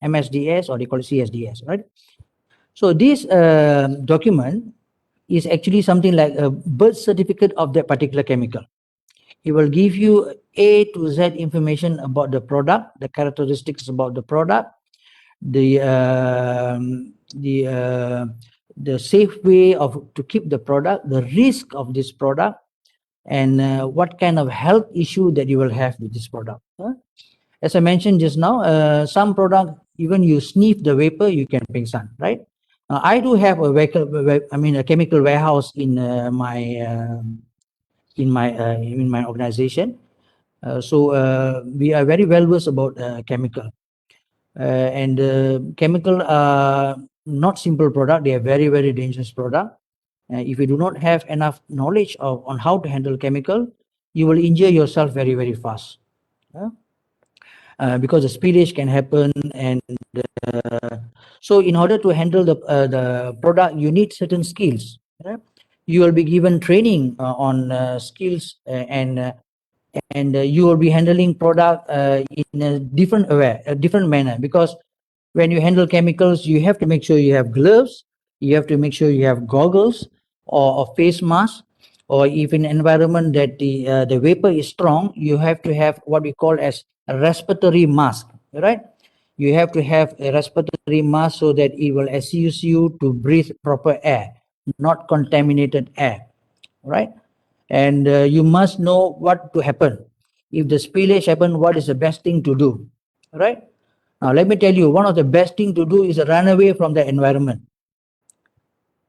MSDS, or they call it CSDS, right? So this document is actually something like a birth certificate of that particular chemical. It will give you A to Z information about the product, the characteristics about the product, the safe way of to keep the product, the risk of this product, and what kind of health issue that you will have with this product. As I mentioned just now, some product, even you sniff the vapor, you can pingsan, right? I do have a chemical warehouse in my organization. So we are very well versed about chemical. And chemical are not simple product. They are very, very dangerous product. If you do not have enough knowledge on how to handle chemical, you will injure yourself very, very fast. Because the spillage can happen, and so in order to handle the product, you need certain skills. You will be given training on skills, and you will be handling product in a different manner, because when you handle chemicals, you have to make sure you have gloves, you have to make sure you have goggles or face mask, or if in environment that the vapor is strong, you have to have what we call as a respiratory mask, right? You have to have a respiratory mask so that it will assist you to breathe proper air, not contaminated air, right? And you must know what to happen if the spillage happen. What is the best thing to do, right? Now let me tell you, one of the best thing to do is run away from the environment.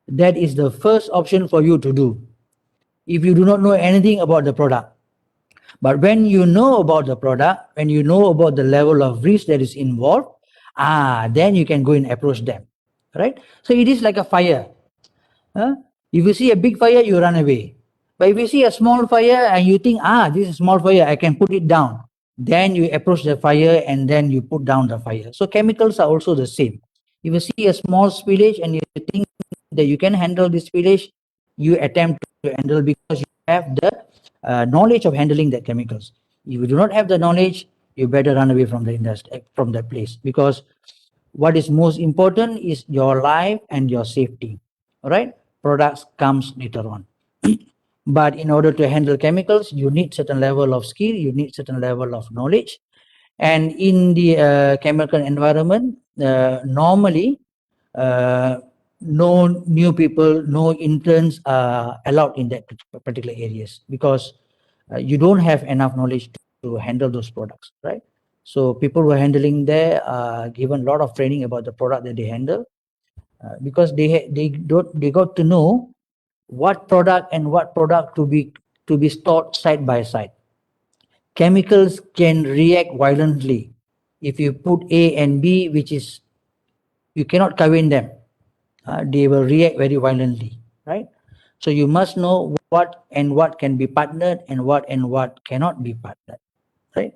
That is the first option for you to do if you do not know anything about the product. But when you know about the product, when you know about the level of risk that is involved, then you can go and approach them, right? So it is like a fire. If you see a big fire, you run away. But if you see a small fire and you think, this is a small fire, I can put it down, then you approach the fire and then you put down the fire. So chemicals are also the same. If you see a small spillage and you think that you can handle this spillage, you attempt to handle, because you have the knowledge of handling the chemicals. If you do not have the knowledge, you better run away from the industry, from that place, because what is most important is your life and your safety. All right, products comes later on. But in order to handle chemicals, you need certain level of skill, you need certain level of knowledge. And in the chemical environment, normally no new people, no interns are allowed in that particular areas, because you don't have enough knowledge to handle those products, right? So people who are handling there are given a lot of training about the product that they handle, because they got to know what product and what product to be stored side by side. Chemicals can react violently. If you put A and B, which is, you cannot combine them, they will react very violently, right? So you must know what can be partnered and what cannot be partnered, right?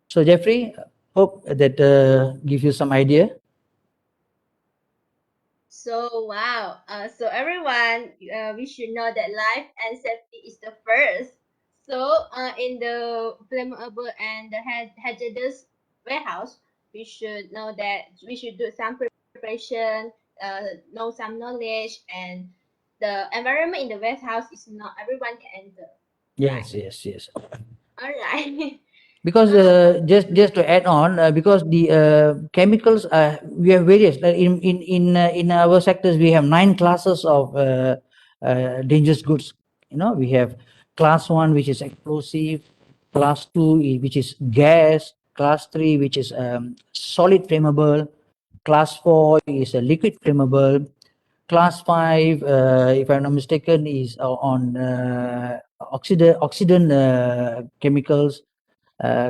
So Jeffrey, hope that gives you some idea. So wow. So everyone, we should know that life and safety is the first. So in the flammable and the hazardous warehouse, we should know that we should do some preparation, know some knowledge, and the environment in the warehouse is not everyone can enter. Yes, yes, yes. All right. Because just to add on, because the chemicals, we have various. Like in our sectors, we have 9 classes of dangerous goods. You know, we have class 1, which is explosive; class 2, which is gas; class 3, which is solid flammable; class 4 is a liquid flammable; class 5, if I'm not mistaken, is on oxidant chemicals.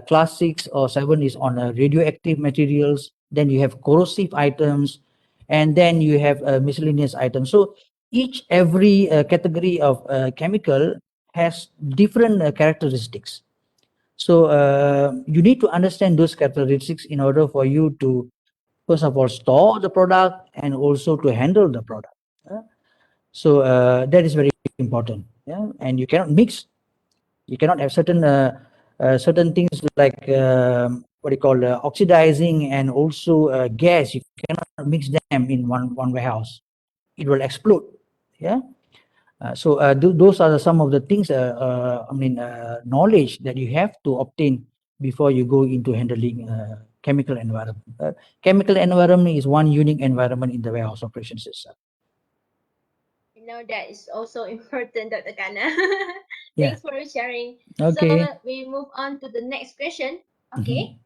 Class 6 or 7 is on radioactive materials. Then you have corrosive items, and then you have miscellaneous items. So every category of chemical has different characteristics. So you need to understand those characteristics in order for you to, first of all, store the product and also to handle the product. So that is very important. Yeah, and you cannot mix. You cannot have certain things like what do you call oxidizing and also gas. You cannot mix them in one warehouse. It will explode. Yeah. So those are some of the things. Knowledge that you have to obtain before you go into handling chemical environment. Chemical environment is one unique environment in the warehouse operation system. You know that is also important, Dr. Kana. Yeah. Thanks for sharing. Okay. So we move on to the next question. Mm-hmm. Okay.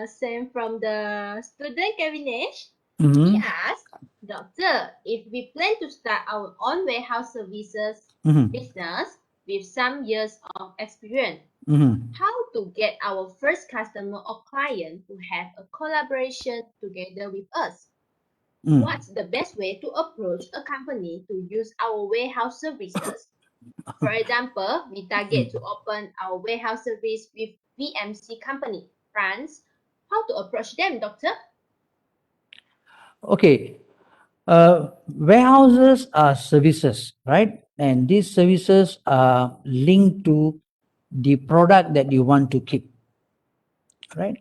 Same from the student Kavinesh. He Mm-hmm. asked, Doctor, if we plan to start our own warehouse services Mm-hmm. business with some years of experience, Mm-hmm. how to get our first customer or client to have a collaboration together with us? Mm. What's the best way to approach a company to use our warehouse services? For example, we target to open our warehouse service with VMC company, France. How to approach them, doctor? Okay. Warehouses are services, right? And these services are linked to the product that you want to keep, right?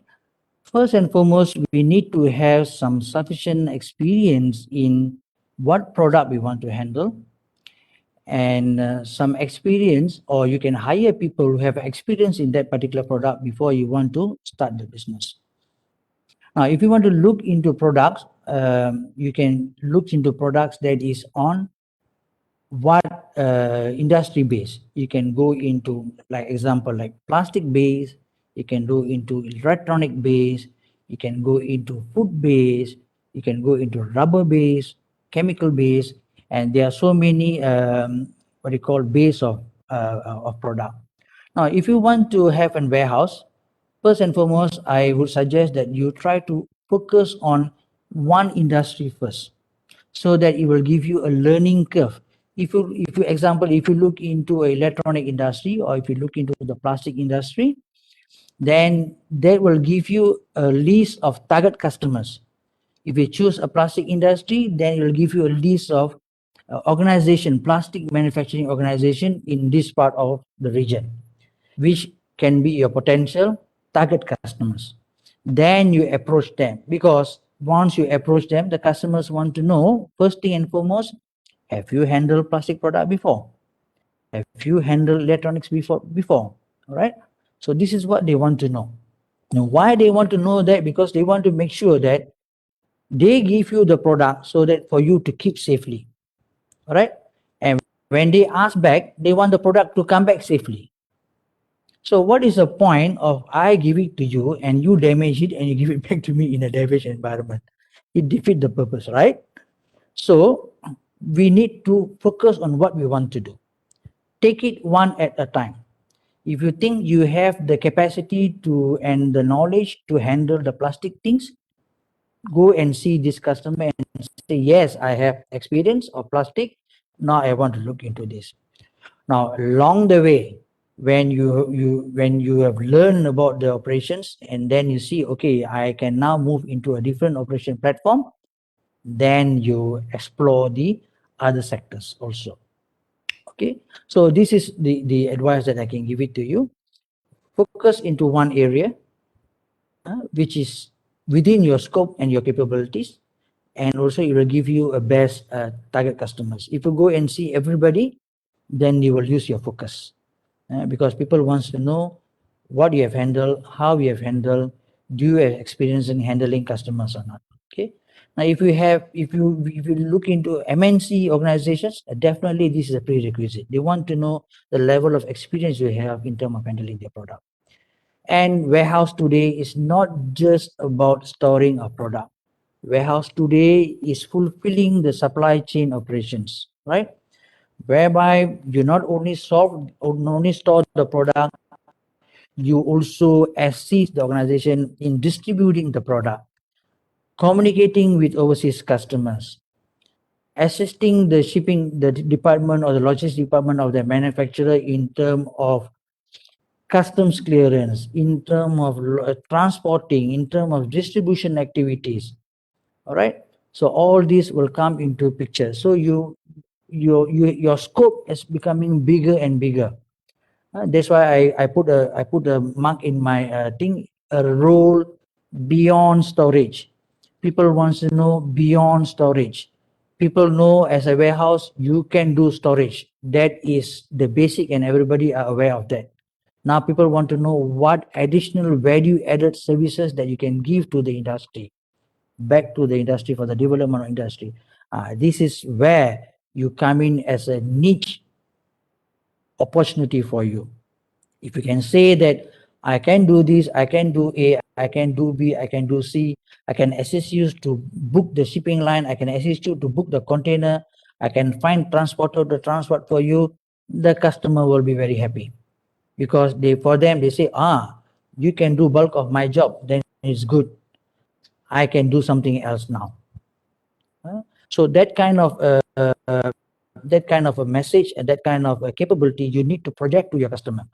First and foremost, we need to have some sufficient experience in what product we want to handle, and some experience, or you can hire people who have experience in that particular product before you want to start the business. Now, if you want to look into products, you can look into products that is on what industry base. You can go into, like example, like plastic base. You can go into electronic base. You can go into food base. You can go into rubber base, chemical base, and there are so many what you call base of product. Now, if you want to have a warehouse, first and foremost, I would suggest that you try to focus on one industry first, so that it will give you a learning curve. If you look into a electronic industry, or if you look into the plastic industry, then that will give you a list of target customers. If you choose a plastic industry, then it will give you a list of plastic manufacturing organization in this part of the region, which can be your potential target customers. Then you approach them, because once you approach them, the customers want to know, first thing and foremost, have you handled plastic product before? Have you handled electronics before? All right. So this is what they want to know. Now, why they want to know that? Because they want to make sure that they give you the product so that for you to keep safely. All right. And when they ask back, they want the product to come back safely. So what is the point of I give it to you and you damage it and you give it back to me in a damaged environment? It defeats the purpose, right? So we need to focus on what we want to do. Take it one at a time. If you think you have the capacity to and the knowledge to handle the plastic things, go and see this customer and say, yes, I have experience of plastic. Now I want to look into this. Now, along the way, when you have learned about the operations, and then you see, okay, I can now move into a different operation platform, then you explore the other sectors also. Okay, so this is the advice that I can give it to you. Focus into one area, which is within your scope and your capabilities. and also it will give you a best target customers. If you go and see everybody, then you will lose your focus, because people wants to know what you have handled, how you have handled, do you have experience in handling customers or not. Okay. Now, if you look into MNC organizations, definitely this is a prerequisite. They want to know the level of experience you have in terms of handling their product. And warehouse today is not just about storing a product. Warehouse today is fulfilling the supply chain operations, right? Whereby you not only store the product, you also assist the organization in distributing the product, communicating with overseas customers, assisting the shipping the department or the logistics department of the manufacturer in terms of customs clearance, in terms of transporting, in terms of distribution activities. All right. So all this will come into picture. So your scope is becoming bigger and bigger. That's why I put a mark in my thing, a role beyond storage. People wants to know beyond storage. People know as a warehouse you can do storage. That is the basic, and everybody are aware of that. Now people want to know what additional value added services that you can give to the industry, back to the industry for the development of industry. This is where you come in as a niche opportunity for you. If you can say that I can do this, I can do A, I can do B, I can do C, I can assist you to book the shipping line, I can assist you to book the container, I can find transporter to transport for you, the customer will be very happy. Because for them, they say, you can do bulk of my job, then it's good. I can do something else now. So that kind of a message and that kind of a capability you need to project to your customer.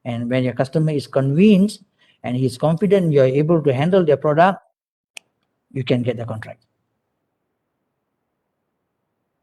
And when your customer is convinced and he's confident you're able to handle their product, you can get the contract.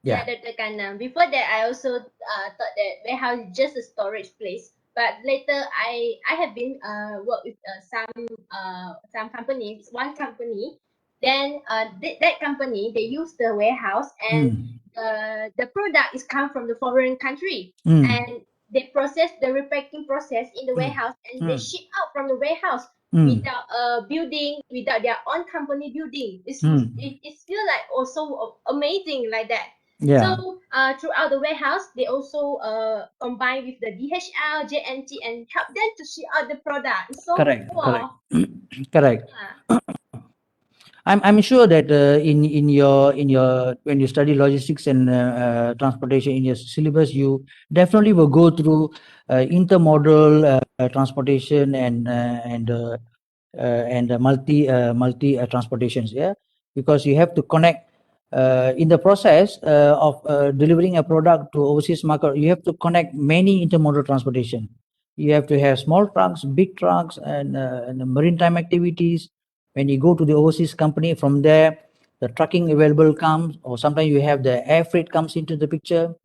Yeah, Dr. Kanam. Before that, I also thought that warehouse is just a storage place. But later, I have been work with some companies. One company, then that company they use the warehouse, and the product is come from the foreign country, and they process the repacking process in the warehouse, and they ship out from the warehouse without a building, without their own company building. It's feel like also amazing like that. Yeah. So throughout the warehouse, they also combine with the DHL, JNT, and help them to ship out the product. So Correct. wow. Correct. I'm sure that in your when you study logistics and transportation in your syllabus, you definitely will go through intermodal transportation and multi transportations. Yeah, because you have to connect in the process of delivering a product to overseas market. You have to connect many intermodal transportation. You have to have small trucks, big trucks, and maritime activities. When you go to the overseas company, from there the trucking available comes, or sometimes you have the air freight comes into the picture.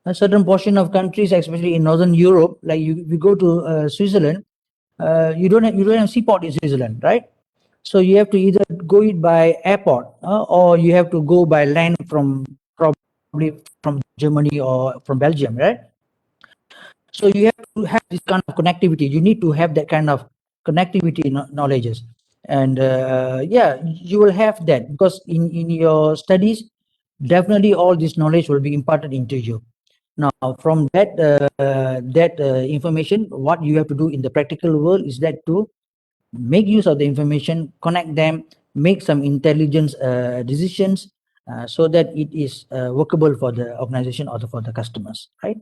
A certain portion of countries, especially in Northern Europe, like you go to Switzerland, you don't have seaport in Switzerland, right? So you have to either go it by airport or you have to go by land from probably from Germany or from Belgium, right? So you have to have this kind of connectivity. You need to have that kind of connectivity knowledges. And yeah, you will have that because in your studies, definitely all this knowledge will be imparted into you. Now, from that information, what you have to do in the practical world is that to make use of the information, connect them, make some intelligence decisions so that it is workable for the organization or for the customers, right?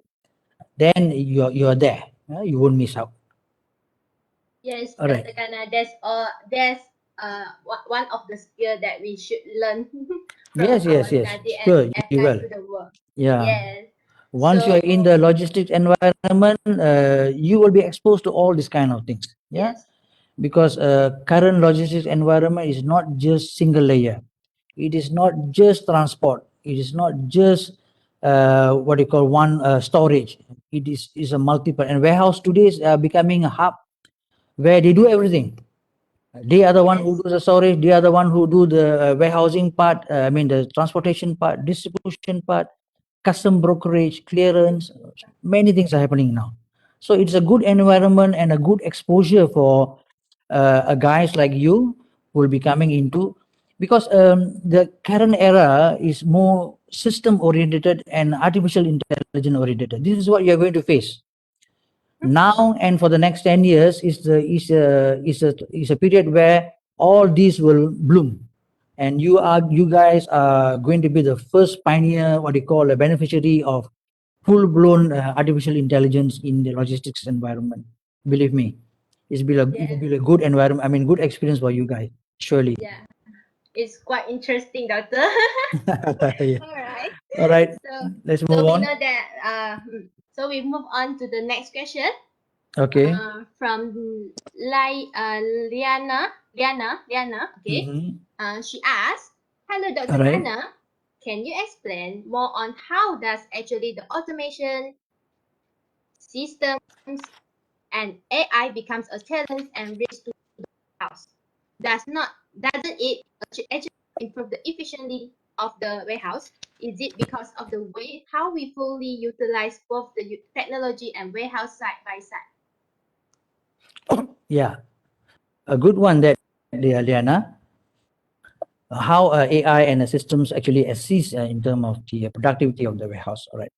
Then you're there. You won't miss out. Yes, All right. Dr. Kana, there's one of the skill that we should learn from Yes. our study Sure, and you apply will. to the work. Yeah. Yes. Once So you're in the logistics environment, you will be exposed to all these kind of things. Yeah. yes. Because current logistics environment is not just single layer. It is not just transport. It is not just what you call one storage. It is a multiple. And warehouse today is becoming a hub where they do everything. They are the one who do the storage. They are the one who do the warehousing part. I mean the transportation part, distribution part, custom brokerage, clearance. Many things are happening now. So it's a good environment and a good exposure for a guys like you who will be coming into, because the current era is more system oriented and artificial intelligence oriented. This is what you are going to face now and for the next 10 years. Is a period where all these will bloom, and you guys are going to be the first pioneer, what you call a beneficiary of full-blown artificial intelligence in the logistics environment. Believe me, it will be a good environment, I mean good experience for you guys, surely. Yeah, it's quite interesting, Doctor. Yeah. All right. All right, So, let's so move we on. know that. So we move on to the next question. Okay. From Liana. Okay. Mhm. She asked, "Hello, Dr. All right. Anna. Can you explain more on how does actually the automation systems and AI becomes a challenge and risk to the house? Doesn't it actually improve the efficiency of the warehouse? Is it because of the way how we fully utilize both the technology and warehouse side by side?" Yeah, a good one that, Liana. How AI and the systems actually assist in terms of the productivity of the warehouse. All right.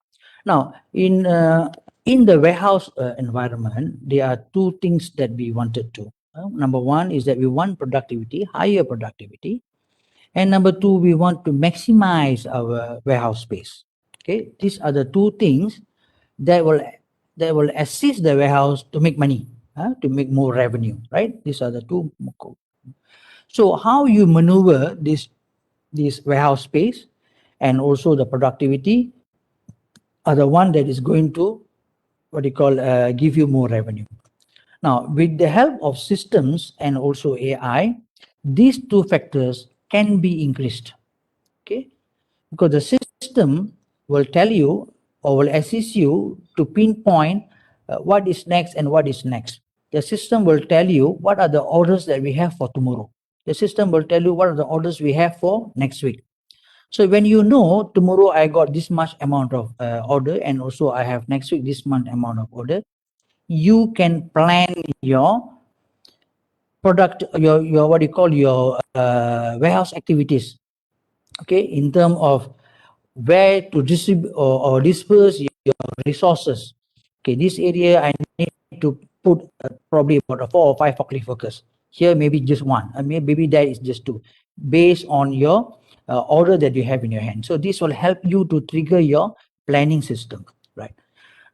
Now, in the warehouse environment, there are two things that we wanted to. Number one is that we want productivity, higher productivity, and number two, we want to maximize our warehouse space. Okay, these are the two things that will assist the warehouse to make money, to make more revenue. Right? These are the two. So how you maneuver this warehouse space and also the productivity are the one that is going to, what you call, give you more revenue. Now, with the help of systems and also AI, these two factors can be increased. Okay, because the system will tell you or will assist you to pinpoint what is next and what is next. The system will tell you what are the orders that we have for tomorrow. The system will tell you what are the orders we have for next week. So when you know tomorrow I got this much amount of order, and also I have next week this much amount of order, you can plan your product, your what you call your warehouse activities. Okay, in terms of where to distribute or disperse your resources. Okay, this area I need to put probably about 4 or 5 forklift workers. Here maybe just one, and maybe that is just two, based on your order that you have in your hand. So this will help you to trigger your planning system, right?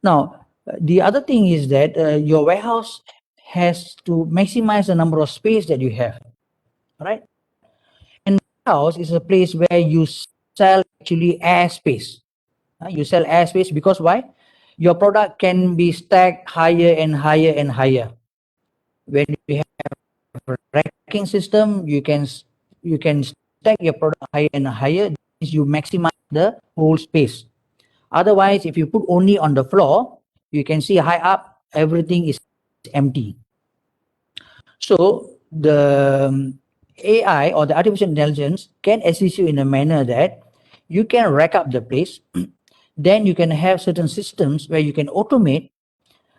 Now, the other thing is that your warehouse has to maximize the number of space that you have, right? And warehouse is a place where you sell actually airspace. You sell airspace because why? Your product can be stacked higher and higher and higher. When you have a racking system, you can stack your product higher and higher. This you maximize the whole space. Otherwise, if you put only on the floor, you can see high up, everything is empty. So the AI or the artificial intelligence can assist you in a manner that you can rack up the place. Then you can have certain systems where you can automate,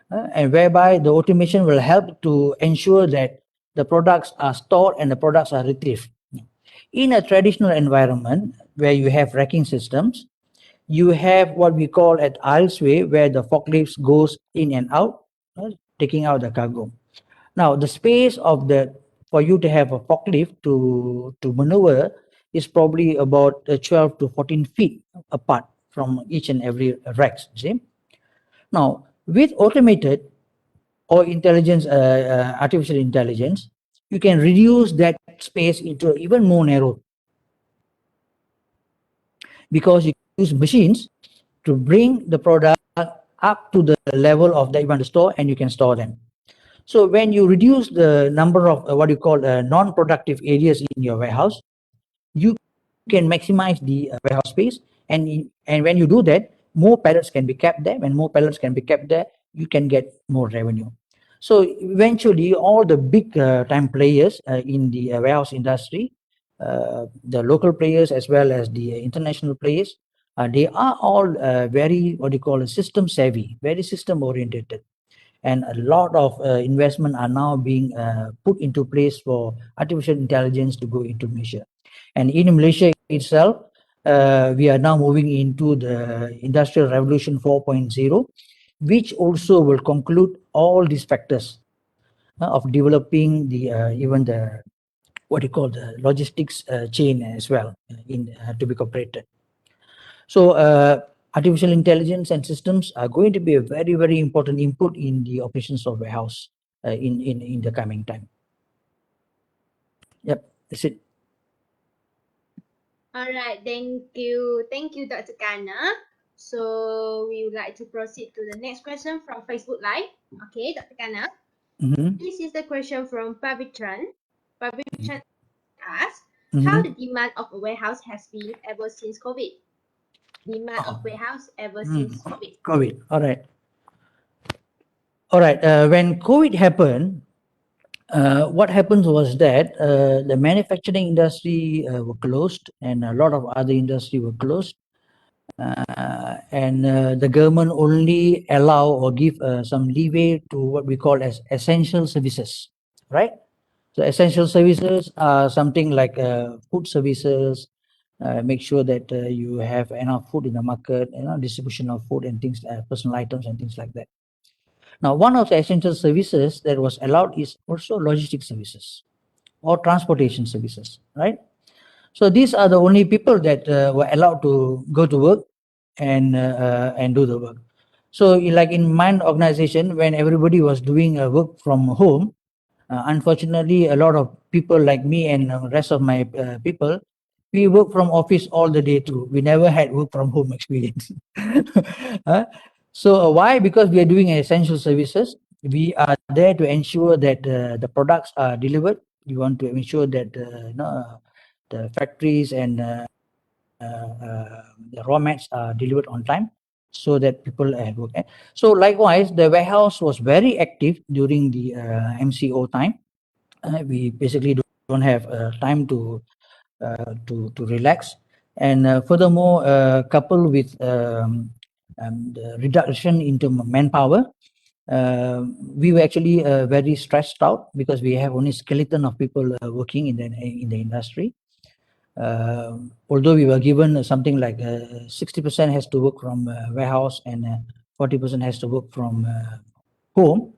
and whereby the automation will help to ensure that the products are stored and the products are retrieved. In a traditional environment where you have racking systems, you have what we call at aisleway, where the forklifts goes in and out, taking out the cargo. Now, the space of the for you to have a forklift to maneuver is probably about 12 to 14 feet apart from each and every racks. See? Now, with automated or intelligence, artificial intelligence, you can reduce that space into even more narrow, because you use machines to bring the product up to the level of that you want to store, and you can store them. So when you reduce the number of what you call non-productive areas in your warehouse, you can maximize the warehouse space, and when you do that, more pallets can be kept there. When more pallets can be kept there, you can get more revenue. So eventually, all the big time players in the warehouse industry, the local players as well as the international players, they are all very, what you call, system savvy, very system oriented. And a lot of investment are now being put into place for artificial intelligence to go into Malaysia. And in Malaysia itself, we are now moving into the Industrial Revolution 4.0, which also will conclude all these factors of developing the even the, what you call, the logistics chain as well in to be cooperated. So artificial intelligence and systems are going to be a very, very important input in the operations of warehouse in the coming time. Yep, that's it. All right, thank you, Dr. Kana. So we would like to proceed to the next question from Facebook Live. Okay, Dr. Kana. Mm-hmm. This is the question from Pavitran. Pavitran asks, Mm-hmm. how the demand of a warehouse has been ever since COVID? Demand of Oh. warehouse ever since COVID. COVID. All right. All right. When COVID happened, what happened was that the manufacturing industry were closed, and a lot of other industry were closed. And the government only allow or give some leeway to what we call as essential services, right? So essential services are something like food services, make sure that you have enough food in the market, distribution of food and things, personal items and things like that. Now, one of the essential services that was allowed is also logistics services or transportation services, right? So these are the only people that were allowed to go to work and do the work. So like in mine organization, when everybody was doing work from home, unfortunately, a lot of people like me and rest of my people, we work from office all the day too. We never had work from home experience. So why? Because we are doing essential services. We are there to ensure that the products are delivered. We want to ensure that the factories and the raw mats are delivered on time so that people have work. So likewise, the warehouse was very active during the MCO time. We basically don't have time to relax, and furthermore, coupled with the reduction into manpower, we were actually very stressed out because we have only skeleton of people working in the industry. Although we were given something like 60% has to work from warehouse and 40% has to work from home,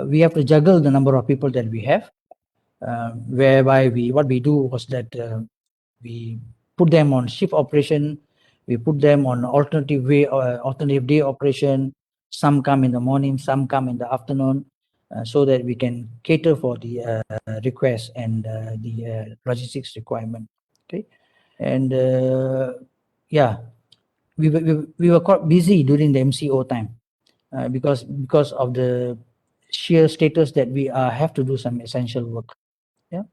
we have to juggle the number of people that we have, whereby what we do was that we put them on shift operation, we put them on alternative day operation. Some come in the morning, some come in the afternoon, so that we can cater for the request and the logistics requirement. Okay, and yeah, we were quite busy during the MCO time because of the sheer status that we have to do some essential work. Yeah,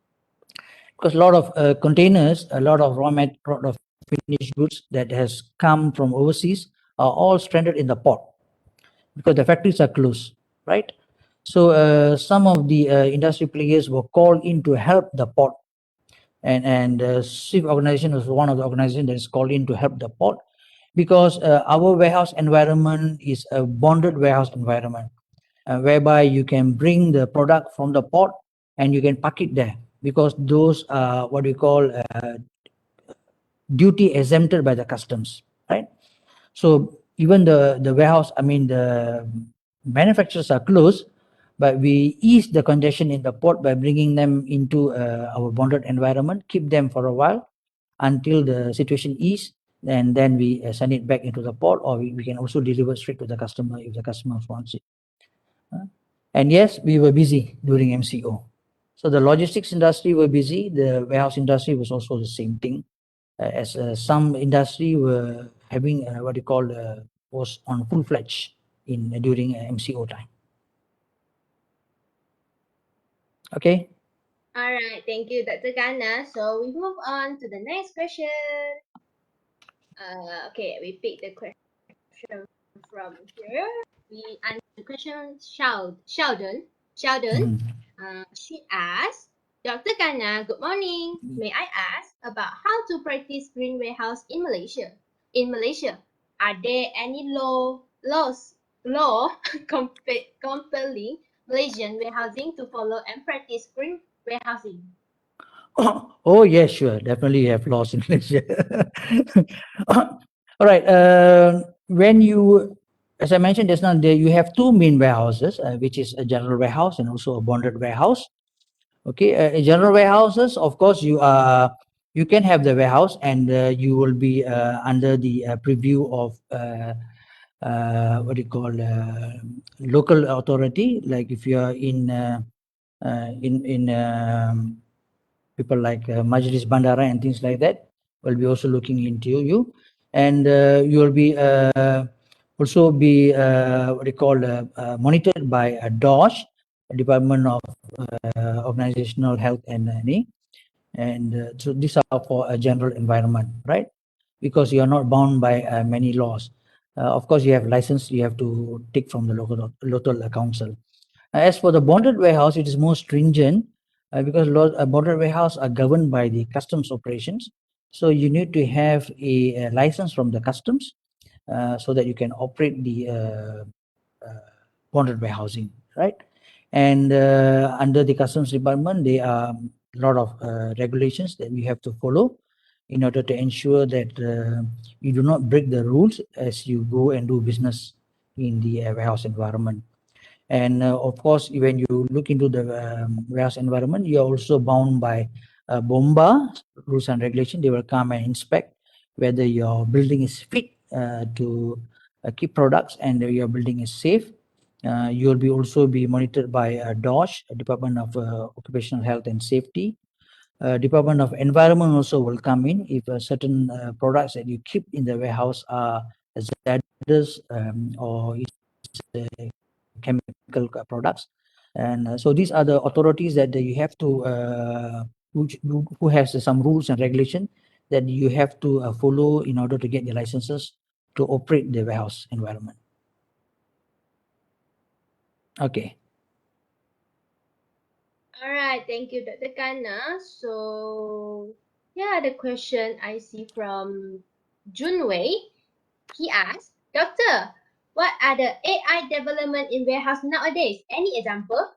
because a lot of containers, a lot of lot of finished goods that has come from overseas are all stranded in the port because the factories are closed, right? So some of the industry players were called in to help the port, and SIF organization was one of the organizations that is called in to help the port, because our warehouse environment is a bonded warehouse environment, whereby you can bring the product from the port and you can park it there, because those are what we call duty exempted by the customs, right? So even the warehouse, I mean the manufacturers are closed, but we ease the congestion in the port by bringing them into our bonded environment, keep them for a while until the situation ease, and then we send it back into the port, or we can also deliver straight to the customer if the customer wants it. And yes, we were busy during MCO. So the logistics industry were busy. The warehouse industry was also the same thing, as some industry were having what you call was on full-fledged in during MCO time. Okay. All right, thank you, Dr. Kana. So we move on to the next question. Okay, we pick the question from here, we answer the question Sheldon. Mhm. She asked, Dr. Kana, good morning. May I ask about how to practice green warehouse in Malaysia? In Malaysia, are there any law compelling Malaysian warehousing to follow and practice green warehousing? Oh, yes, sure. Definitely you have laws in Malaysia. All right. When you, as I mentioned just now, there you have two main warehouses, which is a general warehouse and also a bonded warehouse. Okay. In general warehouses, of course, you can have the warehouse and you will be under the preview of what do you call local authority. Like if you are in people like Majlis Bandara and things like that will be also looking into you, and you will be also be what do you call monitored by DOSH, Department of Organizational Health and so these are for a general environment, right? Because you are not bound by many laws. Of course, you have license you have to take from the local council. As for the bonded warehouse, it is more stringent because bonded warehouse are governed by the customs operations. So you need to have a license from the customs so that you can operate the bonded warehousing, right? And under the customs department, there are a lot of regulations that we have to follow in order to ensure that you do not break the rules as you go and do business in the warehouse environment. And of course, when you look into the warehouse environment, you are also bound by BOMBA rules and regulation. They will come and inspect whether your building is fit to keep products and your building is safe. You will be also be monitored by DOSH, Department of Occupational Health and Safety. Department of Environment also will come in if certain products that you keep in the warehouse are hazardous or chemical products. And so these are the authorities that you have to who has some rules and regulation that you have to follow in order to get the licenses to operate the warehouse environment. Okay. All right, thank you, Dr. Kana. So, yeah, the question I see from Junwei. He asked, Doctor, what are the AI development in warehouse nowadays? Any example?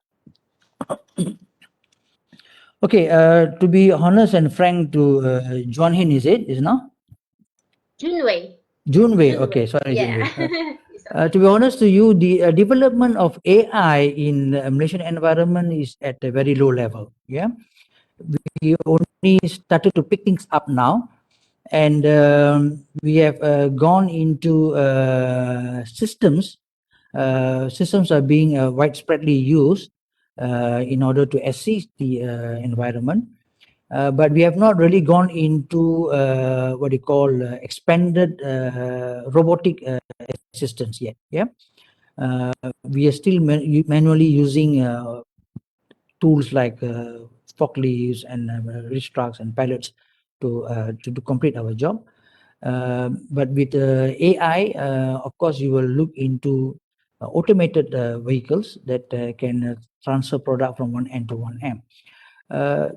Okay, to be honest and frank to John Hin, is it? Is not? Junwei. Junwei. Okay, sorry, Yeah. Junwei. It's okay. To be honest to you, the development of AI in the Malaysian environment is at a very low level. Yeah, we only started to pick things up now, and we have gone into systems. Systems are being widespreadly used in order to assist the environment. But we have not really gone into what you call expanded robotic assistance yet. Yeah, we are still manually using tools like forklifts and reach trucks and pilots to complete our job. But with AI, of course, you will look into automated vehicles that can transfer product from one end to one end.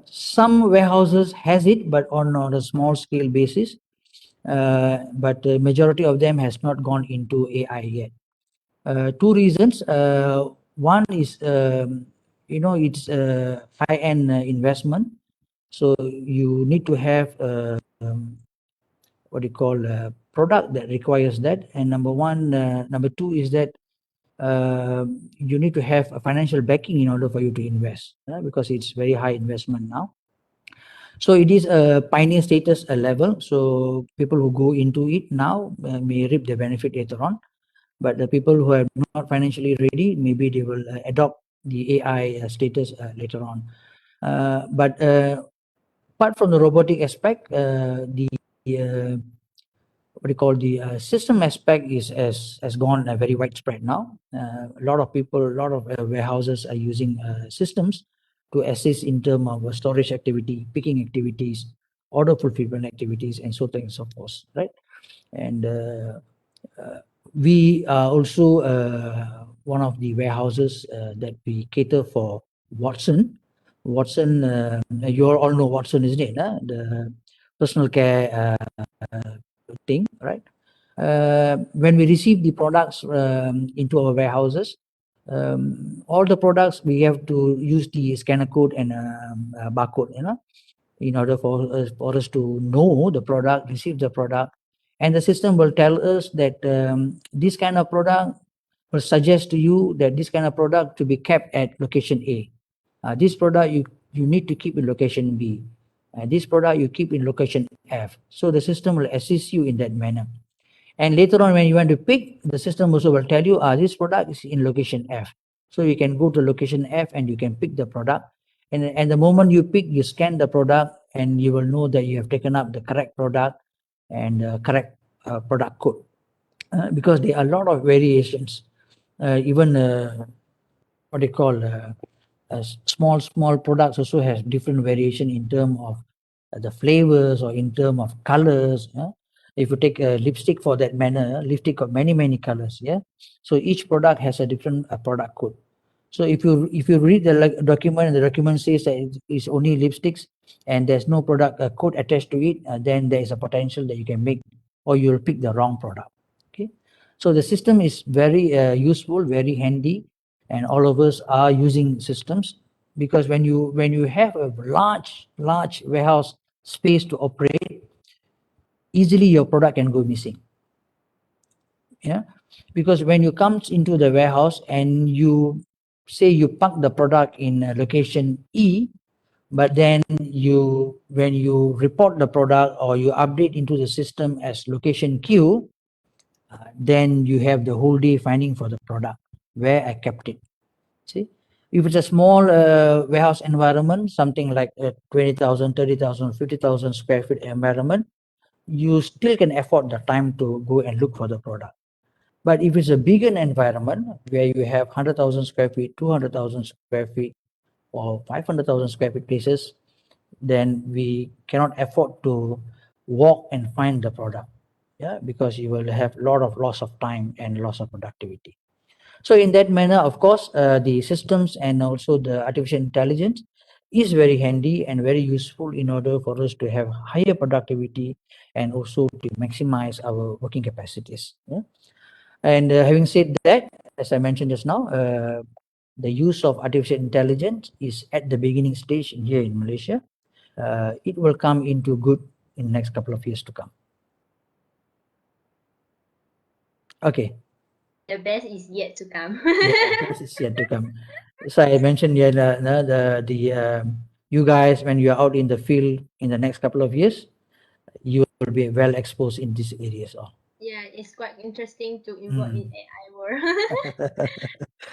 Some warehouses has it, but on a small scale basis. But the majority of them has not gone into AI yet. Two reasons. One is, it's a high-end investment. So you need to have what do you call a product that requires that. And number two is that you need to have a financial backing in order for you to invest because it's very high investment now. So it is a pioneer status level. So people who go into it now may reap the benefit later on. But the people who are not financially ready, maybe they will adopt the AI status later on. But apart from the robotic aspect, the what do you call the system aspect has gone very widespread now. A lot of people, a lot of warehouses are using systems to assist in terms of storage activity, picking activities, order fulfillment activities, and so on and so forth, right? And we are also one of the warehouses that we cater for Watson. Watson, you all know Watson, isn't it? The personal care thing, right? When we receive the products into our warehouses, all the products we have to use the scanner code and barcode, in order for us to know the product, receive the product, and the system will tell us that this kind of product will suggest to you that this kind of product to be kept at location A. This product you need to keep in location B. This product you keep in location F. So the system will assist you in that manner. And later on, when you want to pick, the system also will tell you, this product is in location F. So you can go to location F and you can pick the product. And the moment you pick, you scan the product and you will know that you have taken up the correct product and correct product code. Because there are a lot of variations. Even what they call small products also has different variation in terms of the flavors or in terms of colors. If you take a lipstick for that manner, lipstick got many colors. So each product has a different product code. So if you read the document and the document says that it's only lipsticks and there's no product code attached to it, then there is a potential that you can make or you'll pick the wrong product. Okay, so the system is very useful, very handy, and all of us are using systems because when you have a large warehouse space to operate, easily your product can go missing. Because when you come into the warehouse and you say you park the product in location E, but then when you report the product or you update into the system as location Q, then you have the whole day finding for the product where I kept it. See, if it's a small warehouse environment, something like a 20,000, 30,000, 50,000 square feet environment, you still can afford the time to go and look for the product. But if it's a bigger environment where you have 100,000 square feet, 200,000 square feet, or 500,000 square feet places, then we cannot afford to walk and find the product, because you will have a lot of loss of time and loss of productivity. So in that manner, of course, the systems and also the artificial intelligence is very handy and very useful in order for us to have higher productivity and also to maximize our working capacities. And having said that, as I mentioned just now, the use of artificial intelligence is at the beginning stage here in Malaysia. It will come into good in the next couple of years to come. Okay. The best is yet to come. The best is yet to come. So I mentioned you guys, when you are out in the field in the next couple of years, you will be well exposed in these areas. Yeah, it's quite interesting to involve in AI world.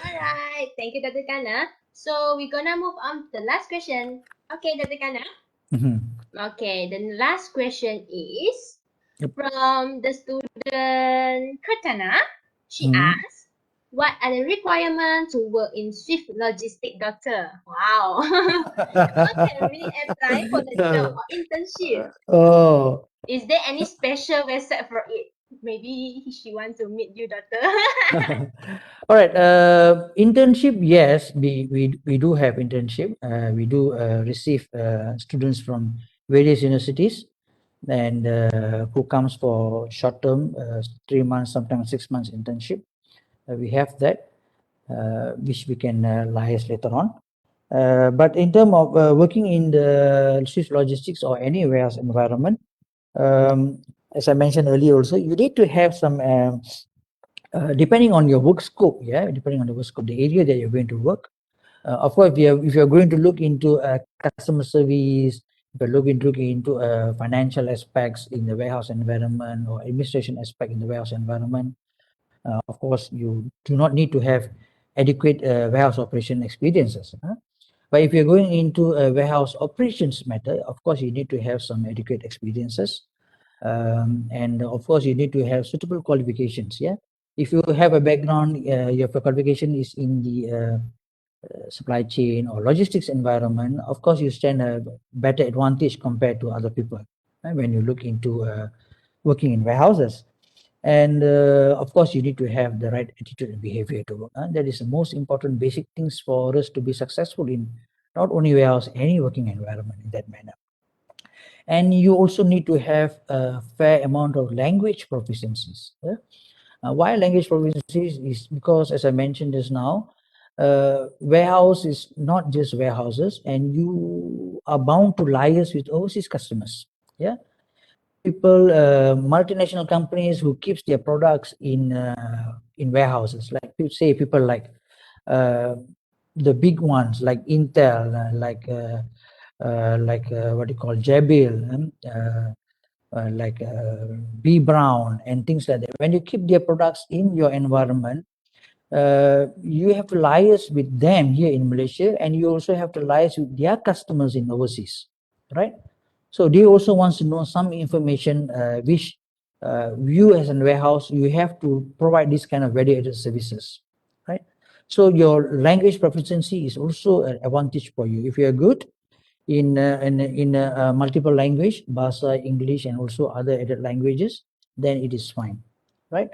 Alright, thank you, Dr. Kana. So we're gonna move on to the last question. Okay, Dr. Kana. Okay, the last question is from the student Katana. She asks, what are the requirements to work in Swift Logistics, Doctor? Wow. How can we apply for the job or internship? Oh. Is there any special website for it? Maybe she wants to meet you, Doctor. All right. Internship, yes, we do have internship. We do receive students from various universities and who comes for short term, 3 months, sometimes 6 months internship. We have that, which we can liaise later on. But in terms of working in the Swift Logistics or any warehouse environment, as I mentioned earlier also, you need to have some, depending on your work scope, depending on the work scope, the area that you're going to work. Of course, if you're going to look into customer service, if you're looking into financial aspects in the warehouse environment or administration aspect in the warehouse environment, of course, you do not need to have adequate warehouse operation experiences. But if you're going into a warehouse operations matter, of course, you need to have some adequate experiences. And of course, you need to have suitable qualifications. If you have a background, your qualification is in the supply chain or logistics environment, of course, you stand a better advantage compared to other people when you look into working in warehouses. And of course, you need to have the right attitude and behavior to work. That is the most important basic things for us to be successful in not only warehouse, any working environment in that manner. And you also need to have a fair amount of language proficiencies. Yeah? Why language proficiencies is because, as I mentioned just now, warehouse is not just warehouses, and you are bound to liaise with overseas customers. Yeah, people, multinational companies who keeps their products in warehouses, like you say, people like the big ones like Intel, what you call Jabil, B Brown and things like that. When you keep their products in your environment, you have to liaise with them here in Malaysia, and you also have to liaise with their customers in overseas, right? So they also wants to know some information, which you as a warehouse, you have to provide this kind of value-added services, right? So your language proficiency is also an advantage for you. If you are good in multiple language, Bahasa, English, and also other added languages, then it is fine, right?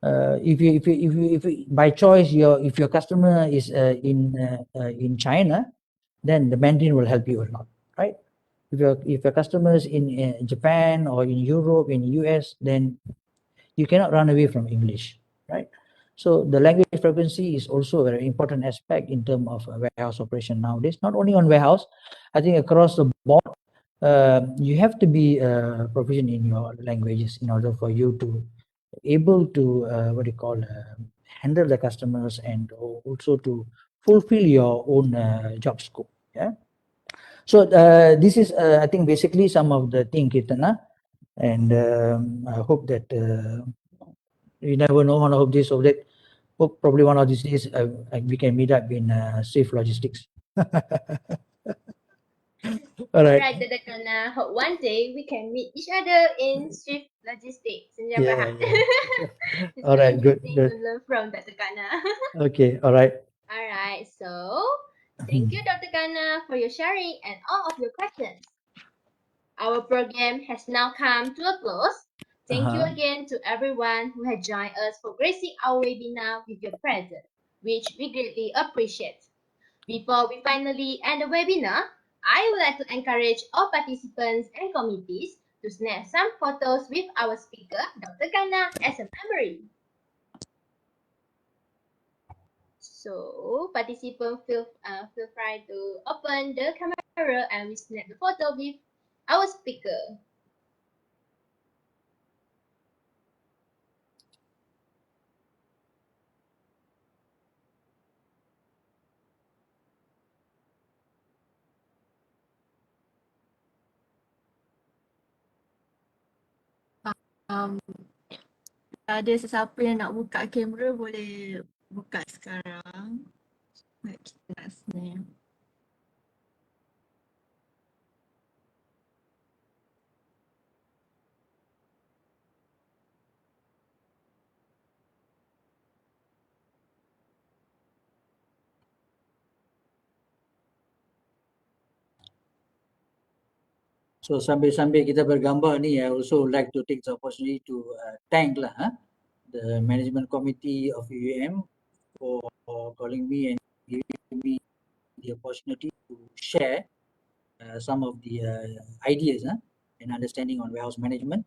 If you by choice if your customer is in China, then the Mandarin will help you a lot, right? If your customers in Japan or in Europe, in US, then you cannot run away from English, right? So the language proficiency is also a very important aspect in terms of warehouse operation nowadays. Not only on warehouse, I think across the board, you have to be proficient in your languages in order for you to able to handle the customers and also to fulfill your own job scope. Yeah. So this is I think basically some of the thing kita na, and I hope that you never know, one of this or that. Hope probably one of these days we can meet up in Safe Logistics. All right. Right, Dr. Kana. Hope one day we can meet each other in Swift Logistics. Yeah, Berhad. yeah. It's All so right, good, interesting to good. learn from Dr. Kana. Okay, all right. Alright, so thank you, Dr. Kana, for your sharing and all of your questions. Our program has now come to a close. Thank you Uh-huh. again to everyone who had joined us for gracing our webinar with your presence, which we greatly appreciate. Before we finally end the webinar, I would like to encourage all participants and committees to snap some photos with our speaker, Dr. Kana, as a memory. So participants feel free to open the camera and we snap the photo with our speaker. Ada sesiapa yang nak buka kamera boleh buka sekarang. Kita nak snap. So sambil-sambil kita bergambar ni, I also like to take the opportunity to thank the management committee of UUM for calling me and giving me the opportunity to share some of the ideas and understanding on warehouse management.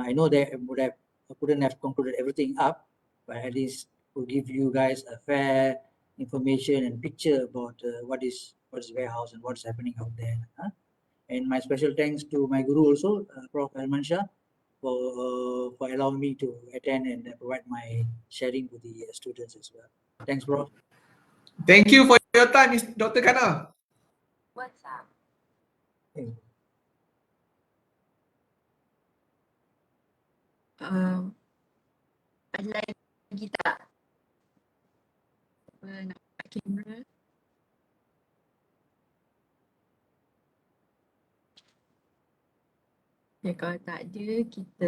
I know that I couldn't have concluded everything up, but at least to give you guys a fair information and picture about what is warehouse and what's happening out there. And my special thanks to my guru also, Prof. Alman Shah, for allowing me to attend and provide my sharing to the students as well. Thanks, Prof. Thank you for your time, Dr. Kana. What's up? Ada lagi tak? Nak buka kamera? Ya, kalau tak ada, kita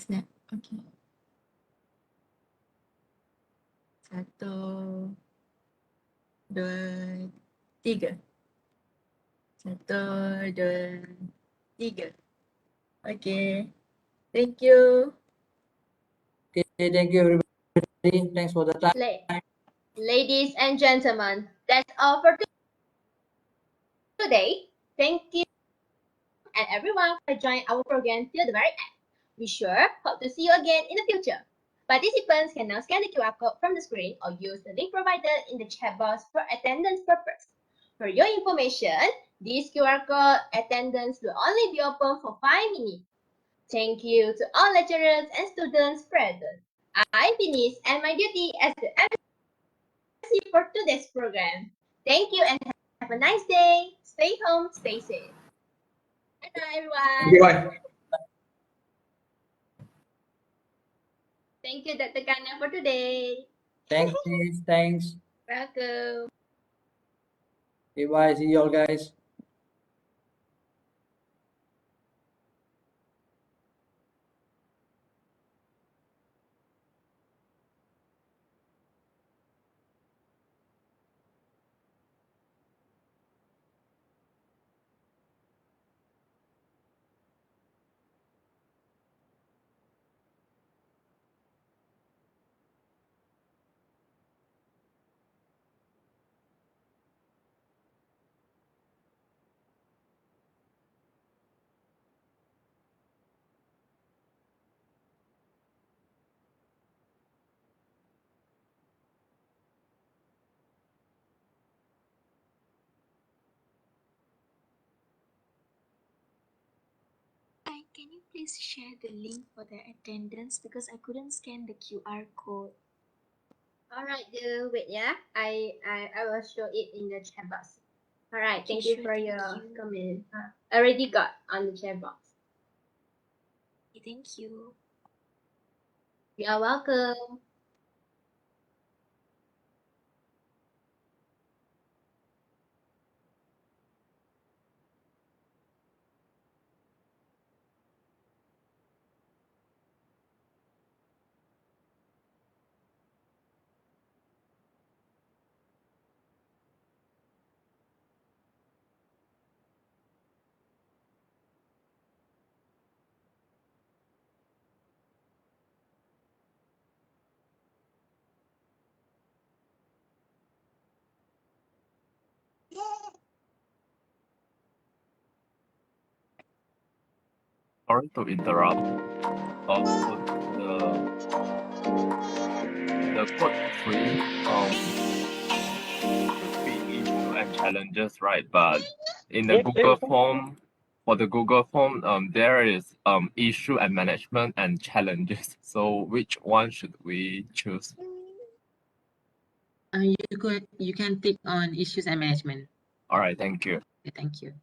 snap. Okay. Satu, dua, tiga. Satu, dua, tiga. Okay. Thank you. Okay, thank you everybody. Thanks for the time. Ladies and gentlemen, that's all for today. Thank you and everyone for joining our program till the very end. We sure hope to see you again in the future. Participants can now scan the QR code from the screen or use the link provided in the chat box for attendance purpose. For your information, this QR code attendance will only be open for 5 minutes. Thank you to all lecturers and students present. I'm Denise and my duty as the MC for today's program. Thank you and have a nice day. Stay home, stay safe. Bye everyone. Bye. Thank you, Dr. Kana, for today. Thanks, Steve. Thanks. Welcome. Okay, bye. See you all guys. Can you please share the link for the attendance because I couldn't scan the QR code. Alright, wait, yeah. I will show it in the chat box. Alright, Okay, thank you sure, for thank your you. comment. I already got on the chat box. Okay, thank you. You are welcome. Sorry to interrupt. Also, the code 3 should be issue and challenges, right? But in the Google form, for the Google form, there is issue and management and challenges. So which one should we choose? You can click on issues and management. All right, thank you. Okay, thank you.